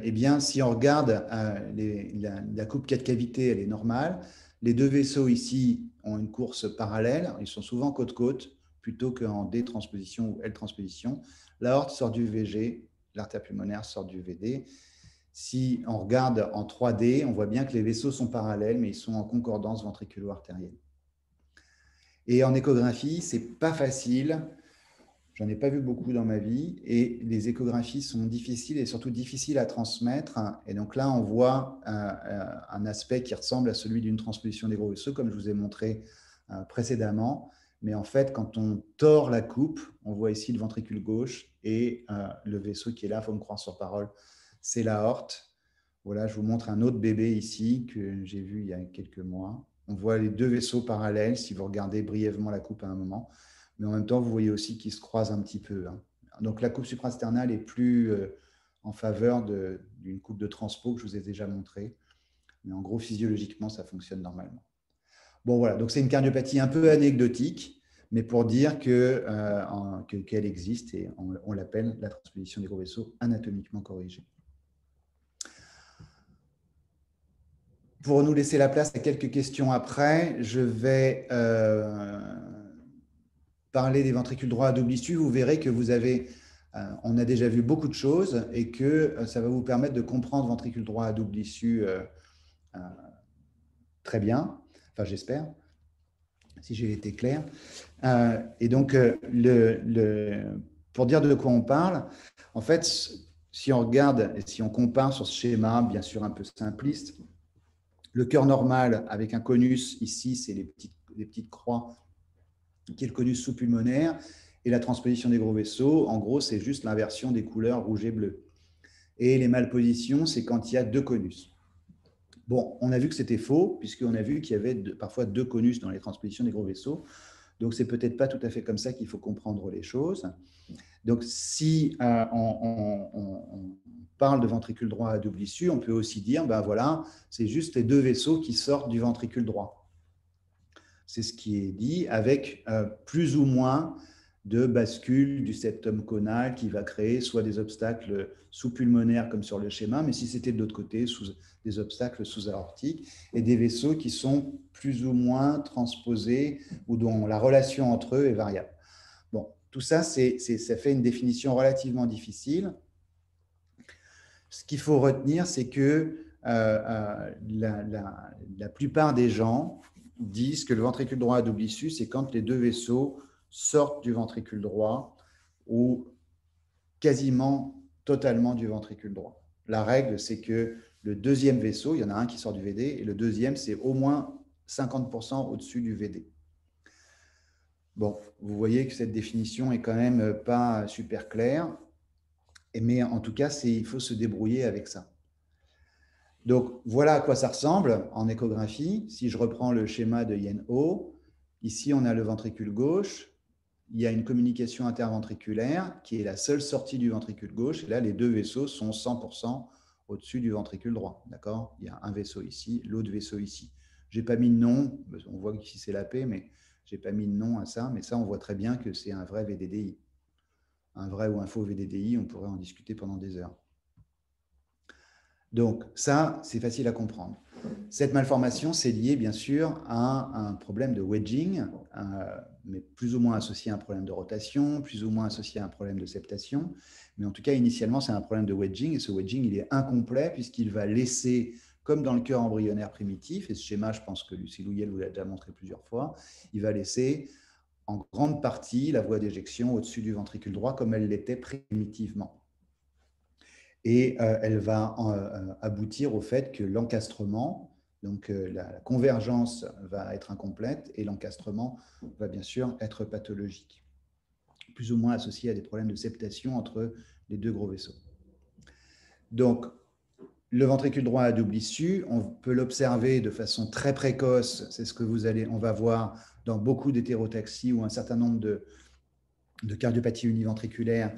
Eh bien, si on regarde la coupe 4 cavités, elle est normale. Les deux vaisseaux ici ont une course parallèle. Ils sont souvent côte-côte, plutôt qu'en D-transposition ou L-transposition. L'aorte sort du VG, l'artère pulmonaire sort du VD. Si on regarde en 3D, on voit bien que les vaisseaux sont parallèles, mais ils sont en concordance ventriculo-artérielle. Et en échographie, ce n'est pas facile. J'en ai pas vu beaucoup dans ma vie. Et les échographies sont difficiles et surtout difficiles à transmettre. Et donc là, on voit un aspect qui ressemble à celui d'une transposition des gros vaisseaux, comme je vous ai montré précédemment. Mais en fait, quand on tord la coupe, on voit ici le ventricule gauche et le vaisseau qui est là, il faut me croire sur parole, c'est l'aorte. Voilà, je vous montre un autre bébé ici que j'ai vu il y a quelques mois. On voit les deux vaisseaux parallèles si vous regardez brièvement la coupe à un moment. Mais en même temps, vous voyez aussi qu'ils se croisent un petit peu. Donc la coupe suprasternale est plus en faveur d'une coupe de transpo que je vous ai déjà montré. Mais en gros, physiologiquement, ça fonctionne normalement. Bon, voilà, donc c'est une cardiopathie un peu anecdotique, mais pour dire qu'elle existe et on l'appelle la transposition des gros vaisseaux anatomiquement corrigée. Pour nous laisser la place à quelques questions après, je vais parler des ventricules droits à double issue. Vous verrez que on a déjà vu beaucoup de choses et que ça va vous permettre de comprendre ventricule droit à double issue très bien. Enfin, j'espère, si j'ai été clair. Et donc, pour dire de quoi on parle, en fait, si on regarde et si on compare sur ce schéma, bien sûr un peu simpliste, le cœur normal avec un conus, ici, c'est les petites croix, qui est le conus sous-pulmonaire, et la transposition des gros vaisseaux, en gros, c'est juste l'inversion des couleurs rouge et bleu. Et les malpositions, c'est quand il y a deux conus. Bon, on a vu que c'était faux, puisqu'on a vu qu'il y avait parfois deux conus dans les transpositions des gros vaisseaux. Donc, c'est peut-être pas tout à fait comme ça qu'il faut comprendre les choses. Donc, si on parle de ventricule droit à double issue, on peut aussi dire, ben voilà, c'est juste les deux vaisseaux qui sortent du ventricule droit. C'est ce qui est dit, avec plus ou moins de bascule du septum conal qui va créer soit des obstacles sous-pulmonaires comme sur le schéma, mais si c'était de l'autre côté, des obstacles sous-aortiques, et des vaisseaux qui sont plus ou moins transposés ou dont la relation entre eux est variable. Bon, tout ça, ça fait une définition relativement difficile. Ce qu'il faut retenir, c'est que la plupart des gens disent que le ventricule droit à double issue, c'est quand les deux vaisseaux sortent du ventricule droit ou quasiment totalement du ventricule droit. La règle, c'est que le deuxième vaisseau, il y en a un qui sort du VD, et le deuxième, c'est au moins 50% au-dessus du VD. Bon, vous voyez que cette définition est quand même pas super claire, mais en tout cas, il faut se débrouiller avec ça. Donc, voilà à quoi ça ressemble en échographie. Si je reprends le schéma de Yen Ho, Ici, on a le ventricule gauche. Il y a une communication interventriculaire qui est la seule sortie du ventricule gauche. Et là, les deux vaisseaux sont 100% au-dessus du ventricule droit. D'accord? Il y a un vaisseau ici, l'autre vaisseau ici. Je n'ai pas mis de nom. On voit qu'ici, c'est la paix, mais je n'ai pas mis de nom à ça. Mais ça, on voit très bien que c'est un vrai VDDI. Un vrai ou un faux VDDI, on pourrait en discuter pendant des heures. Donc, ça, c'est facile à comprendre. Cette malformation, c'est lié, bien sûr, à un problème de wedging, mais plus ou moins associé à un problème de rotation, plus ou moins associé à un problème de septation. Mais en tout cas, initialement, c'est un problème de wedging. Et ce wedging, il est incomplet puisqu'il va laisser, comme dans le cœur embryonnaire primitif, et ce schéma, je pense que Lucie Louyel vous l'a déjà montré plusieurs fois, il va laisser en grande partie la voie d'éjection au-dessus du ventricule droit comme elle l'était primitivement. Et elle va aboutir au fait que l'encastrement, donc la convergence va être incomplète et l'encastrement va bien sûr être pathologique, plus ou moins associé à des problèmes de septation entre les deux gros vaisseaux. Donc, le ventricule droit à double issue, on peut l'observer de façon très précoce, c'est ce que on va voir dans beaucoup d'hétérotaxies ou un certain nombre de cardiopathies univentriculaires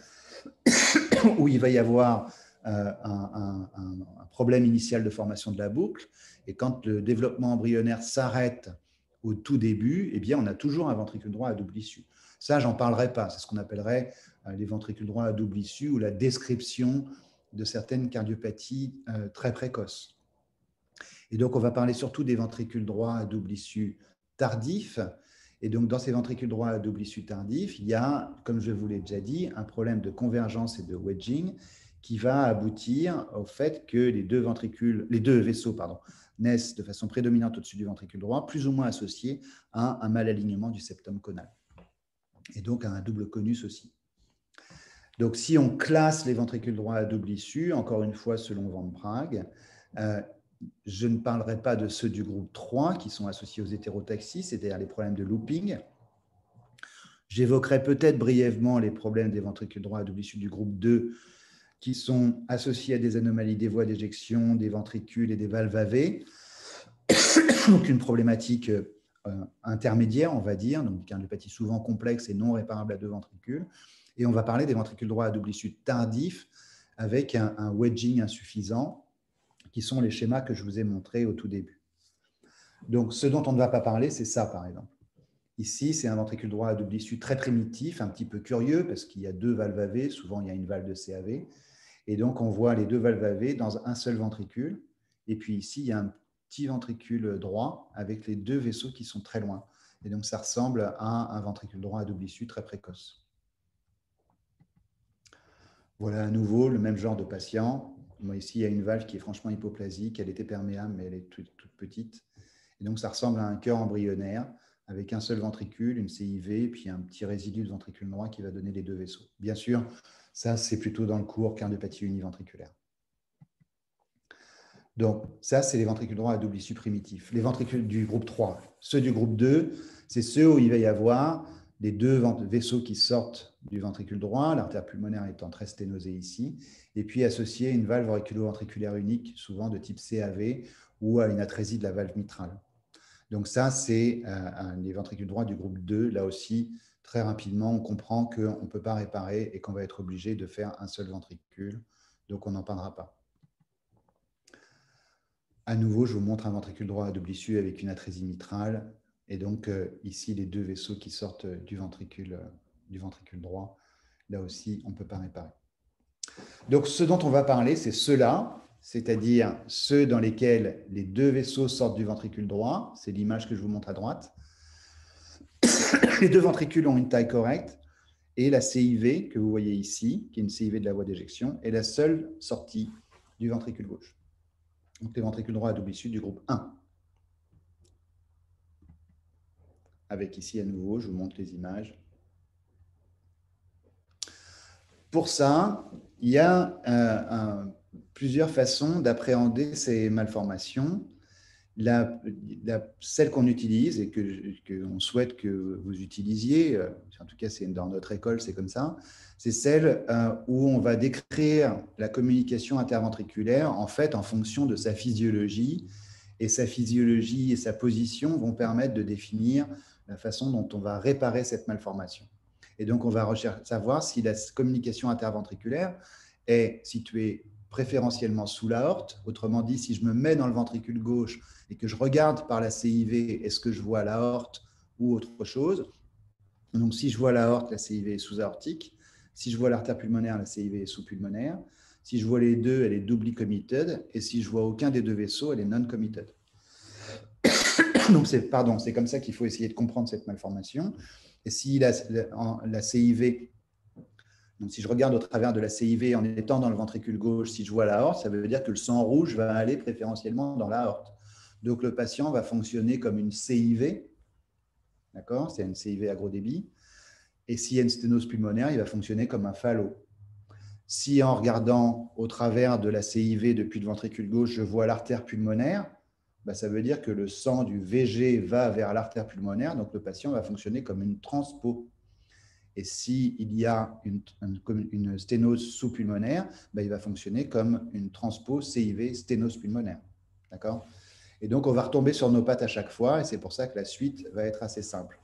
où il va y avoir un problème initial de formation de la boucle. Et quand le développement embryonnaire s'arrête au tout début, eh bien, on a toujours un ventricule droit à double issue. Ça, j'en parlerai pas. C'est ce qu'on appellerait les ventricules droits à double issue ou la description de certaines cardiopathies très précoces. Et donc, on va parler surtout des ventricules droits à double issue tardifs. Et donc, dans ces ventricules droits à double issue tardifs, il y a, comme je vous l'ai déjà dit, un problème de convergence et de wedging qui va aboutir au fait que les deux vaisseaux naissent de façon prédominante au-dessus du ventricule droit, plus ou moins associés à un mal-alignement du septum conal. Et donc, à un double conus aussi. Donc, si on classe les ventricules droits à double issue, encore une fois, selon Van Prague, je ne parlerai pas de ceux du groupe 3 qui sont associés aux hétérotaxies, c'est-à-dire les problèmes de looping. J'évoquerai peut-être brièvement les problèmes des ventricules droits à double issue du groupe 2 qui sont associés à des anomalies des voies d'éjection, des ventricules et des valves AV. Donc une problématique intermédiaire, on va dire, donc une cardiopathie souvent complexe et non réparable à deux ventricules. Et on va parler des ventricules droits à double issue tardifs avec un wedging insuffisant, qui sont les schémas que je vous ai montrés au tout début. Donc, ce dont on ne va pas parler, c'est ça, par exemple. Ici, c'est un ventricule droit à double issue très primitif, un petit peu curieux, parce qu'il y a deux valves AV, souvent il y a une valve de CAV, et donc on voit les deux valves AV dans un seul ventricule, et puis ici, il y a un petit ventricule droit avec les deux vaisseaux qui sont très loin. Et donc, ça ressemble à un ventricule droit à double issue très précoce. Voilà à nouveau le même genre de patient. Moi, ici, il y a une valve qui est franchement hypoplasique. Elle était perméable, mais elle est toute petite. Et donc, ça ressemble à un cœur embryonnaire avec un seul ventricule, une CIV, puis un petit résidu de ventricule droit qui va donner les deux vaisseaux. Bien sûr, ça, c'est plutôt dans le cours cardiopathie univentriculaire. Donc, ça, c'est les ventricules droits à double issue primitifs. Les ventricules du groupe 3. Ceux du groupe 2, c'est ceux où il va y avoir les deux vaisseaux qui sortent du ventricule droit, l'artère pulmonaire étant très sténosée ici, et puis associé à une valve auriculo-ventriculaire unique, souvent de type CAV, ou à une atrésie de la valve mitrale. Donc ça, c'est les ventricules droits du groupe 2. Là aussi, très rapidement, on comprend qu'on ne peut pas réparer et qu'on va être obligé de faire un seul ventricule. Donc, on n'en parlera pas. À nouveau, je vous montre un ventricule droit à double issue avec une atrésie mitrale. Et donc, ici, les deux vaisseaux qui sortent du ventricule droit. Là aussi, on ne peut pas réparer. Donc, ce dont on va parler, c'est ceux-là, c'est-à-dire ceux dans lesquels les deux vaisseaux sortent du ventricule droit. C'est l'image que je vous montre à droite. Les deux ventricules ont une taille correcte. Et la CIV, que vous voyez ici, qui est une CIV de la voie d'éjection, est la seule sortie du ventricule gauche. Donc, les ventricules droits à double issue du groupe 1. Avec ici, à nouveau, je vous montre les images. Pour ça, il y a plusieurs façons d'appréhender ces malformations. Celle qu'on utilise et qu'on souhaite que vous utilisiez, en tout cas dans notre école, c'est comme ça, c'est celle où on va décrire la communication interventriculaire en fait en fonction de sa physiologie, et sa physiologie et sa position vont permettre de définir la façon dont on va réparer cette malformation. Et donc, on va savoir si la communication interventriculaire est située préférentiellement sous l'aorte. Autrement dit, si je me mets dans le ventricule gauche et que je regarde par la CIV, est-ce que je vois l'aorte ou autre chose? Donc, si je vois l'aorte, la CIV est sous-aortique. Si je vois l'artère pulmonaire, la CIV est sous-pulmonaire. Si je vois les deux, elle est doubly committed. Et si je vois aucun des deux vaisseaux, elle est non-committed. Donc, c'est comme ça qu'il faut essayer de comprendre cette malformation. Et si la CIV, donc si je regarde au travers de la CIV en étant dans le ventricule gauche, si je vois l'aorte, ça veut dire que le sang rouge va aller préférentiellement dans l'aorte. Donc, le patient va fonctionner comme une CIV, d'accord? C'est une CIV à gros débit. Et s'il y a une sténose pulmonaire, il va fonctionner comme un phallo. Si en regardant au travers de la CIV depuis le ventricule gauche, je vois l'artère pulmonaire, bah, ça veut dire que le sang du VG va vers l'artère pulmonaire, donc le patient va fonctionner comme une transpo. Et s'il y a une sténose sous-pulmonaire, bah, il va fonctionner comme une transpo CIV sténose pulmonaire. D'accord? Et donc, on va retomber sur nos pattes à chaque fois, et c'est pour ça que la suite va être assez simple.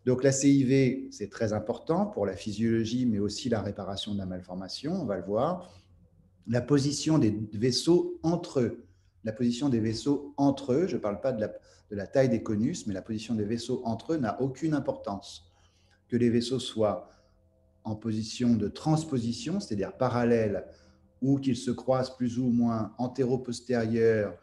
Donc, la CIV, c'est très important pour la physiologie, mais aussi la réparation de la malformation, on va le voir. La position des vaisseaux entre eux. La position des vaisseaux entre eux, je ne parle pas de la taille des conus, mais la position des vaisseaux entre eux n'a aucune importance. Que les vaisseaux soient en position de transposition, c'est-à-dire parallèle, ou qu'ils se croisent plus ou moins antéro-postérieur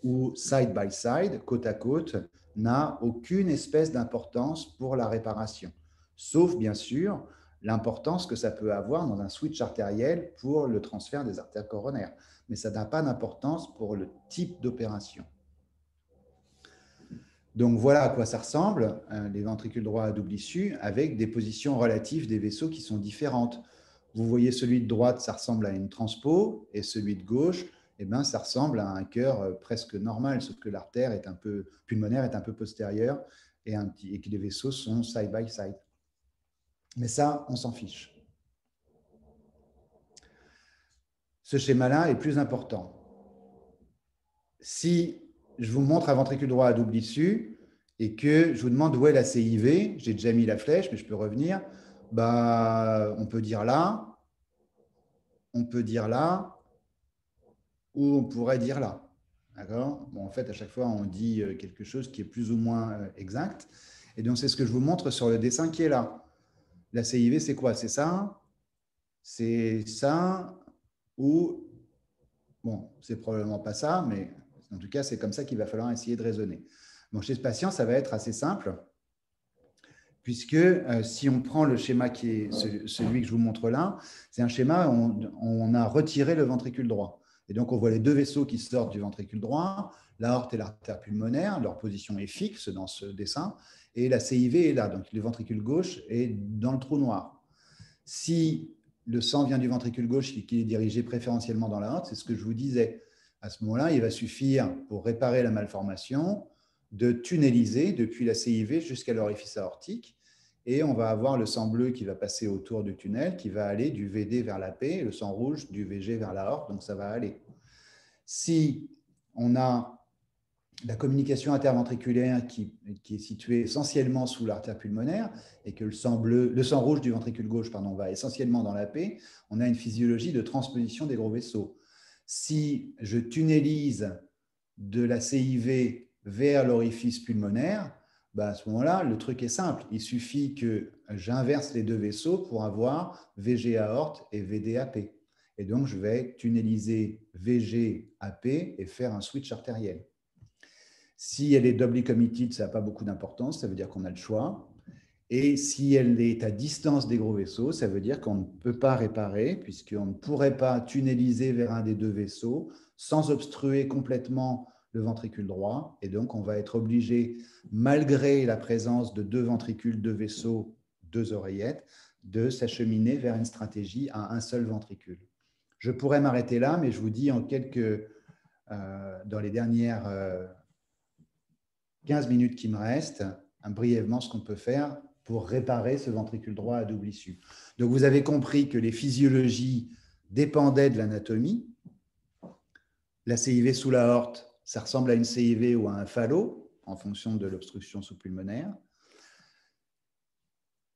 ou side by side, côte à côte, n'a aucune espèce d'importance pour la réparation. Sauf, bien sûr, l'importance que ça peut avoir dans un switch artériel pour le transfert des artères coronaires. Mais ça n'a pas d'importance pour le type d'opération. Donc voilà à quoi ça ressemble, les ventricules droits à double issue, avec des positions relatives des vaisseaux qui sont différentes. Vous voyez, celui de droite, ça ressemble à une transpo, et celui de gauche, eh ben, ça ressemble à un cœur presque normal, sauf que l'artère pulmonaire est un peu postérieure et que les vaisseaux sont side by side. Mais ça, on s'en fiche. Ce schéma-là est plus important. Si je vous montre un ventricule droit à double issue et que je vous demande où est la CIV, j'ai déjà mis la flèche, mais je peux revenir, bah, on peut dire là, on peut dire là, ou on pourrait dire là. D'accord? Bon, en fait, à chaque fois, on dit quelque chose qui est plus ou moins exact. Et donc, c'est ce que je vous montre sur le dessin qui est là. La CIV, c'est quoi? C'est ça, ou, bon, c'est probablement pas ça, mais en tout cas, c'est comme ça qu'il va falloir essayer de raisonner. Bon, chez ce patient, ça va être assez simple, puisque si on prend le schéma qui est celui que je vous montre là, c'est un schéma où on a retiré le ventricule droit. Et donc, on voit les deux vaisseaux qui sortent du ventricule droit, l'aorte et l'artère pulmonaire, leur position est fixe dans ce dessin, et la CIV est là, donc le ventricule gauche est dans le trou noir. Si le sang vient du ventricule gauche qui est dirigé préférentiellement dans l'aorte, c'est ce que je vous disais. À ce moment-là, il va suffire, pour réparer la malformation, de tunneliser depuis la CIV jusqu'à l'orifice aortique, et on va avoir le sang bleu qui va passer autour du tunnel, qui va aller du VD vers l'AP, et le sang rouge du VG vers l'aorte, donc ça va aller. Si on a la communication interventriculaire qui est située essentiellement sous l'artère pulmonaire et que le sang rouge du ventricule gauche va essentiellement dans l'AP, on a une physiologie de transposition des gros vaisseaux. Si je tunnelise de la CIV vers l'orifice pulmonaire, bah à ce moment-là, le truc est simple. Il suffit que j'inverse les deux vaisseaux pour avoir VG aorte et VD AP. Et donc, je vais tunneliser VG AP et faire un switch artériel. Si elle est doubly committed, ça n'a pas beaucoup d'importance, ça veut dire qu'on a le choix. Et si elle est à distance des gros vaisseaux, ça veut dire qu'on ne peut pas réparer, puisqu'on ne pourrait pas tunneliser vers un des deux vaisseaux sans obstruer complètement le ventricule droit. Et donc, on va être obligé, malgré la présence de deux ventricules, deux vaisseaux, deux oreillettes, de s'acheminer vers une stratégie à un seul ventricule. Je pourrais m'arrêter là, mais je vous dis dans les dernières 15 minutes qui me restent, brièvement ce qu'on peut faire pour réparer ce ventricule droit à double issue. Donc, vous avez compris que les physiologies dépendaient de l'anatomie. La CIV sous l'aorte, ça ressemble à une CIV ou à un phallo, en fonction de l'obstruction sous-pulmonaire.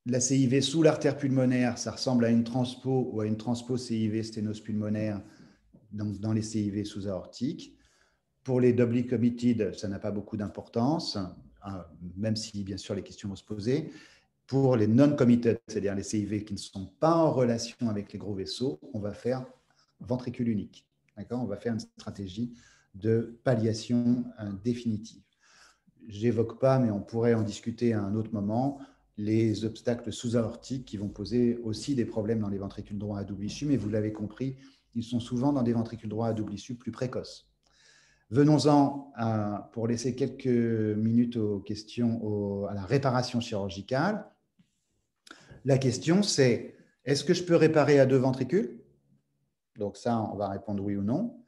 la CIV sous l'artère pulmonaire, ça ressemble à une transpo ou à une transpo CIV sténose pulmonaire dans les CIV sous-aortiques. Pour les doubly committed, ça n'a pas beaucoup d'importance, même si, bien sûr, les questions vont se poser. Pour les non-committed, c'est-à-dire les CIV qui ne sont pas en relation avec les gros vaisseaux, on va faire ventricule unique. On va faire une stratégie de palliation définitive. J'évoque pas, mais on pourrait en discuter à un autre moment, les obstacles sous-aortiques qui vont poser aussi des problèmes dans les ventricules droits à double issue, mais vous l'avez compris, ils sont souvent dans des ventricules droits à double issue plus précoces. Venons-en pour laisser quelques minutes aux questions à la réparation chirurgicale. La question, c'est est-ce que je peux réparer à 2 ventricules? Donc ça, on va répondre oui ou non.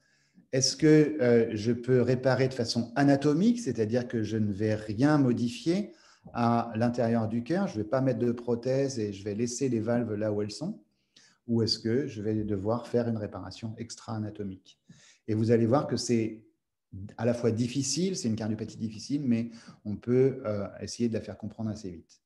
Est-ce que je peux réparer de façon anatomique, c'est-à-dire que je ne vais rien modifier à l'intérieur du cœur, je ne vais pas mettre de prothèse et je vais laisser les valves là où elles sont? Ou est-ce que je vais devoir faire une réparation extra-anatomique? Et vous allez voir que c'est à la fois difficile, c'est une cardiopathie difficile, mais on peut essayer de la faire comprendre assez vite.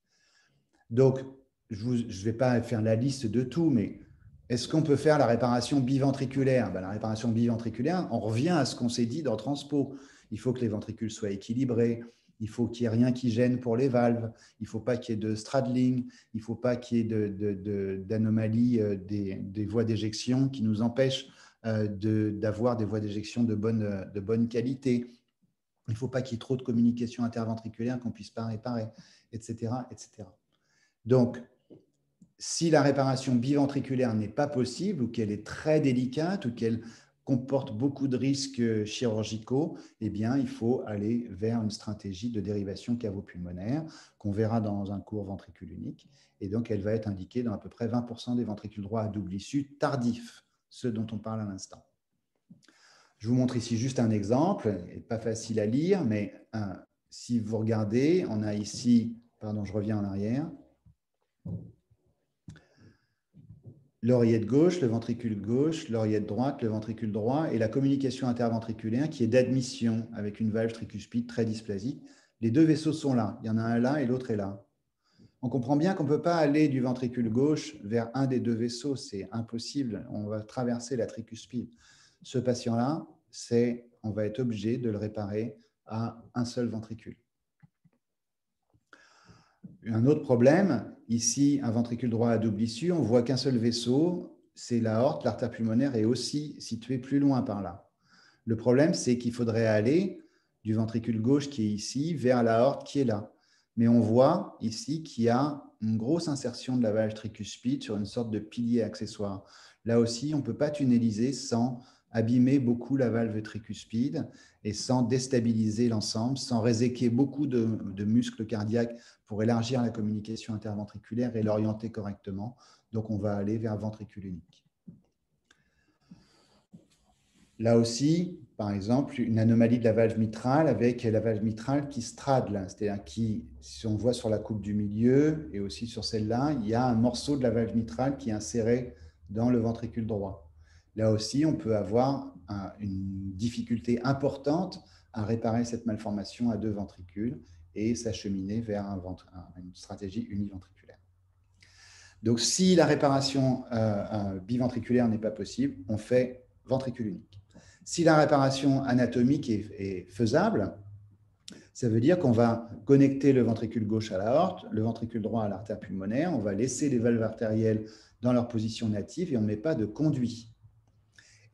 Donc, je ne vais pas faire la liste de tout, mais est-ce qu'on peut faire la réparation biventriculaire? La réparation biventriculaire, on revient à ce qu'on s'est dit dans Transpo. Il faut que les ventricules soient équilibrés, il faut qu'il n'y ait rien qui gêne pour les valves, il ne faut pas qu'il y ait de straddling, il ne faut pas qu'il y ait d'anomalie des voies d'éjection qui nous empêchent d'avoir des voies d'éjection de bonne qualité. Il ne faut pas qu'il y ait trop de communication interventriculaire qu'on ne puisse pas réparer, etc., etc. Donc, si la réparation biventriculaire n'est pas possible ou qu'elle est très délicate ou qu'elle comporte beaucoup de risques chirurgicaux, eh bien, il faut aller vers une stratégie de dérivation cavo-pulmonaire qu'on verra dans un cours ventricule unique. Et donc, elle va être indiquée dans à peu près 20% des ventricules droits à double issue tardifs, ceux dont on parle à l'instant. Je vous montre ici juste un exemple, pas facile à lire, mais si vous regardez, on a ici, pardon, je reviens en arrière, l'oreillette gauche, le ventricule gauche, l'oreillette droite, le ventricule droit, et la communication interventriculaire qui est d'admission avec une valve tricuspide très dysplasique. Les deux vaisseaux sont là. Il y en a un là et l'autre est là. On comprend bien qu'on ne peut pas aller du ventricule gauche vers un des deux vaisseaux. C'est impossible. On va traverser la tricuspide. Ce patient-là, on va être obligé de le réparer à un seul ventricule. Un autre problème, ici, un ventricule droit à double issue, on voit qu'un seul vaisseau, c'est l'aorte, l'artère pulmonaire est aussi située plus loin par là. Le problème, c'est qu'il faudrait aller du ventricule gauche qui est ici vers l'aorte qui est là. Mais on voit ici qu'il y a une grosse insertion de la valve tricuspide sur une sorte de pilier accessoire. Là aussi, on ne peut pas tunnéliser sans abîmer beaucoup la valve tricuspide et sans déstabiliser l'ensemble, sans réséquer beaucoup de muscles cardiaques pour élargir la communication interventriculaire et l'orienter correctement. Donc, on va aller vers ventricule unique. Là aussi, par exemple, une anomalie de la valve mitrale avec la valve mitrale qui straddle, c'est-à-dire qui, si on voit sur la coupe du milieu et aussi sur celle-là, il y a un morceau de la valve mitrale qui est inséré dans le ventricule droit. Là aussi, on peut avoir une difficulté importante à réparer cette malformation à 2 ventricules et s'acheminer vers une stratégie univentriculaire. Donc, si la réparation biventriculaire n'est pas possible, on fait ventricule unique. Si la réparation anatomique est faisable, ça veut dire qu'on va connecter le ventricule gauche à l'aorte, le ventricule droit à l'artère pulmonaire, on va laisser les valves artérielles dans leur position native et on ne met pas de conduit.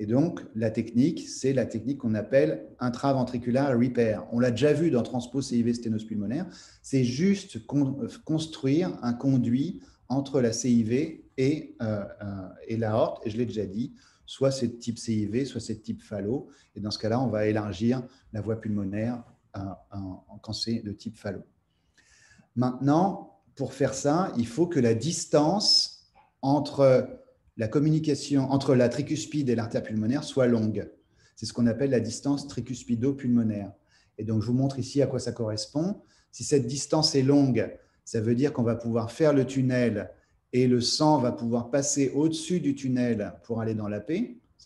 Et donc, la technique, c'est la technique qu'on appelle intraventriculaire repair. On l'a déjà vu dans Transpo CIV sténose pulmonaire. C'est juste construire un conduit entre la CIV et l'aorte. Et je l'ai déjà dit, soit c'est de type CIV, soit c'est de type phallo. Et dans ce cas-là, on va élargir la voie pulmonaire quand c'est de type phallo. Maintenant, pour faire ça, il faut que la distance entre la communication entre la tricuspide et l'artère pulmonaire soit longue. C'est ce qu'on appelle la distance tricuspido-pulmonaire. Et donc, je vous montre ici à quoi ça correspond. Si cette distance est longue, ça veut dire qu'on va pouvoir faire le tunnel et le sang va pouvoir passer au-dessus du tunnel pour aller dans l'AP.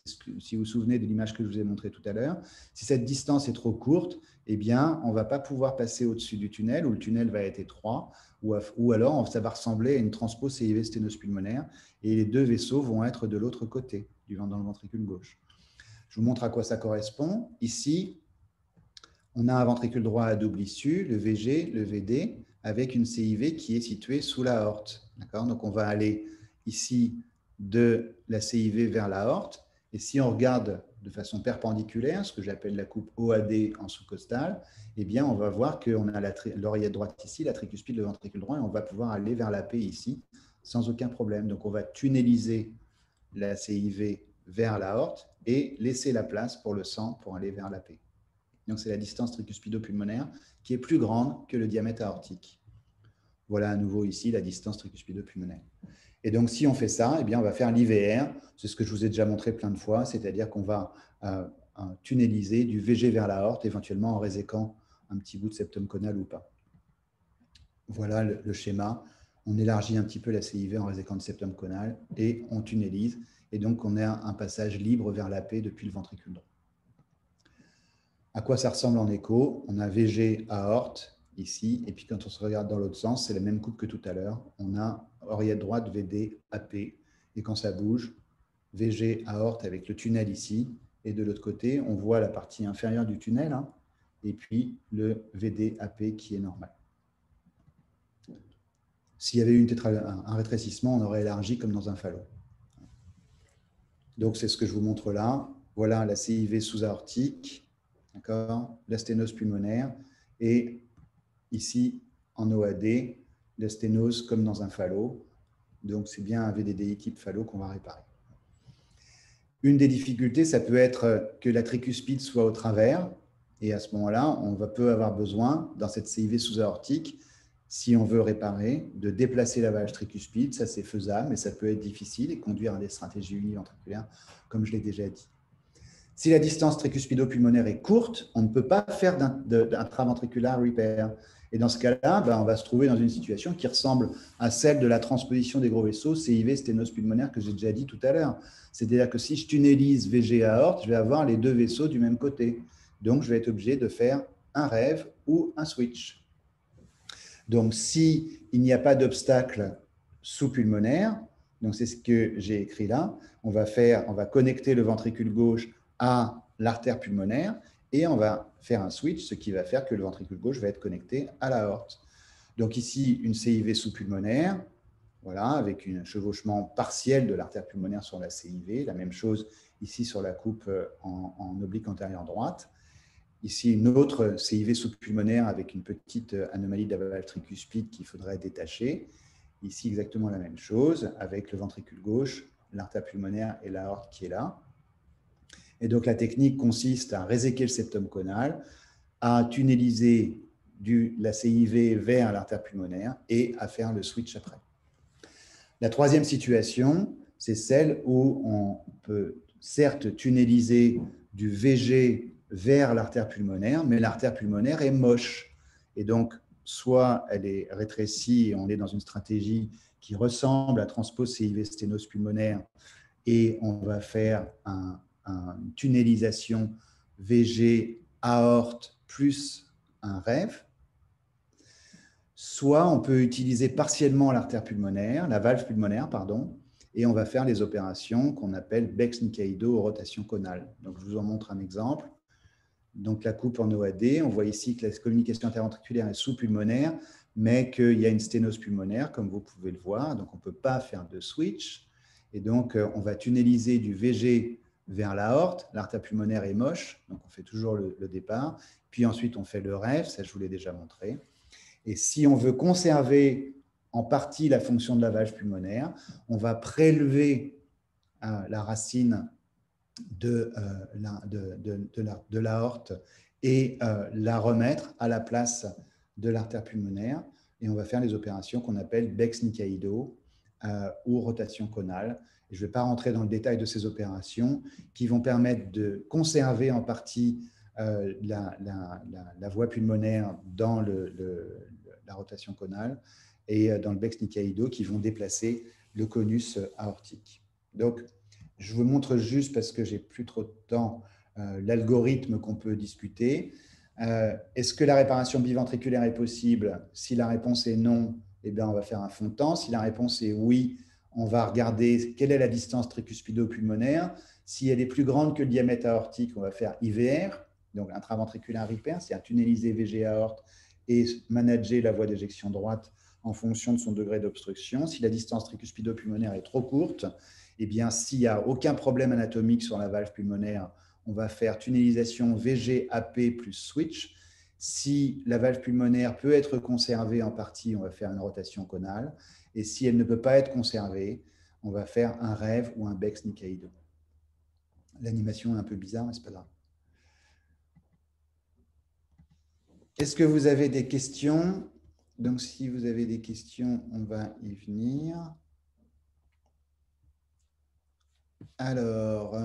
si vous vous souvenez de l'image que je vous ai montrée tout à l'heure, si cette distance est trop courte, eh bien, on ne va pas pouvoir passer au-dessus du tunnel, ou le tunnel va être étroit, ou alors ça va ressembler à une transpose CIV sténose pulmonaire, et les deux vaisseaux vont être de l'autre côté, dans le ventricule gauche. Je vous montre à quoi ça correspond. Ici, on a un ventricule droit à double issue, le VG, le VD, avec une CIV qui est située sous l'aorte. Donc, on va aller ici de la CIV vers l'aorte. Et si on regarde de façon perpendiculaire, ce que j'appelle la coupe OAD en sous-costale, eh bien, on va voir qu'on a l'oreillette droite ici, la tricuspide, le ventricule droit, et on va pouvoir aller vers l'AP ici sans aucun problème. Donc, on va tunneliser la CIV vers l'aorte et laisser la place pour le sang pour aller vers l'AP. Donc, c'est la distance tricuspido-pulmonaire qui est plus grande que le diamètre aortique. Voilà à nouveau ici la distance tricuspido-pulmonaire. Et donc, si on fait ça, eh bien, on va faire l'IVR. C'est ce que je vous ai déjà montré plein de fois, c'est-à-dire qu'on va tunneliser du VG vers l'aorte, éventuellement en réséquant un petit bout de septum conal ou pas. Voilà le schéma. On élargit un petit peu la CIV en réséquant le septum conal et on tunnelise. Et donc, on a un passage libre vers l'AP depuis le ventricule droit. À quoi ça ressemble en écho? On a VG aorte ici, et puis quand on se regarde dans l'autre sens, c'est la même coupe que tout à l'heure. On a oreillette droite, VD, AP, et quand ça bouge, VG aorte avec le tunnel ici, et de l'autre côté, on voit la partie inférieure du tunnel, hein, et puis le VD, AP qui est normal. S'il y avait eu un rétrécissement, on aurait élargi comme dans un phallo. Donc, c'est ce que je vous montre là. Voilà la CIV sous-aortique. La sténose pulmonaire, et ici en OAD, la sténose comme dans un phallo. Donc, c'est bien un VDDI type phallo qu'on va réparer. Une des difficultés, ça peut être que la tricuspide soit au travers, et à ce moment-là, on peut avoir besoin, dans cette CIV sous-aortique, si on veut réparer, de déplacer la valve tricuspide. Ça, c'est faisable, mais ça peut être difficile et conduire à des stratégies univentriculaires, comme je l'ai déjà dit. Si la distance tricuspido-pulmonaire est courte, on ne peut pas faire d'intraventricular repair. Et dans ce cas-là, on va se trouver dans une situation qui ressemble à celle de la transposition des gros vaisseaux CIV sténose pulmonaire que j'ai déjà dit tout à l'heure. C'est-à-dire que si je tunnelise VG aorte, je vais avoir les deux vaisseaux du même côté. Donc, je vais être obligé de faire un rêve ou un switch. Donc, s'il n'y a pas d'obstacle sous-pulmonaire, donc c'est ce que j'ai écrit là, on va connecter le ventricule gauche à l'artère pulmonaire et on va faire un switch, ce qui va faire que le ventricule gauche va être connecté à l'aorte. Donc ici, une CIV sous-pulmonaire, voilà, avec un chevauchement partiel de l'artère pulmonaire sur la CIV, la même chose ici sur la coupe en oblique antérieure droite. Ici, une autre CIV sous-pulmonaire avec une petite anomalie de la valve tricuspide qu'il faudrait détacher. Ici, exactement la même chose, avec le ventricule gauche, l'artère pulmonaire et l'aorte qui est là. Et donc, la technique consiste à réséquer le septum conal, à tunneliser la CIV vers l'artère pulmonaire et à faire le switch après. La troisième situation, c'est celle où on peut certes tunneliser du VG vers l'artère pulmonaire, mais l'artère pulmonaire est moche. Et donc, soit elle est rétrécie et on est dans une stratégie qui ressemble à transpose CIV sténose pulmonaire et on va faire une tunnelisation VG aorte plus un rêve. Soit on peut utiliser partiellement l'artère pulmonaire, la valve pulmonaire, pardon, et on va faire les opérations qu'on appelle Bex-Nikaido rotation conale. Donc, je vous en montre un exemple. Donc, la coupe en OAD, on voit ici que la communication interventriculaire est sous-pulmonaire, mais qu'il y a une sténose pulmonaire, comme vous pouvez le voir. Donc, on ne peut pas faire de switch. Et donc, on va tunneliser du VG vers l'aorte. L'artère pulmonaire est moche, donc on fait toujours le départ. Puis ensuite, on fait le rêve, ça je vous l'ai déjà montré. Et si on veut conserver en partie la fonction de la valve pulmonaire, on va prélever la racine de l'aorte et la remettre à la place de l'artère pulmonaire. Et on va faire les opérations qu'on appelle Bex-Nikaido ou rotation conale. Et je ne vais pas rentrer dans le détail de ces opérations qui vont permettre de conserver en partie la voie pulmonaire dans la rotation conale et dans le Bex-Nikaido qui vont déplacer le conus aortique. Donc, je vous montre juste, parce que j'ai plus trop de temps, l'algorithme qu'on peut discuter. Est-ce que la réparation biventriculaire est possible? Si la réponse est non, eh bien, on va faire un fond de temps. Si la réponse est oui, on va regarder quelle est la distance tricuspido-pulmonaire. Si elle est plus grande que le diamètre aortique, on va faire IVR, donc intraventriculaire repair, c'est-à-dire tunneliser VG aorte et manager la voie d'éjection droite en fonction de son degré d'obstruction. Si la distance tricuspido-pulmonaire est trop courte, eh bien, s'il n'y a aucun problème anatomique sur la valve pulmonaire, on va faire tunnelisation VG-AP plus switch. Si la valve pulmonaire peut être conservée en partie, on va faire une rotation conale. Et si elle ne peut pas être conservée, on va faire un rêve ou un Bex Nikaido. L'animation est un peu bizarre, mais ce n'est pas grave. Est-ce que vous avez des questions? Donc, si vous avez des questions, on va y venir. Alors,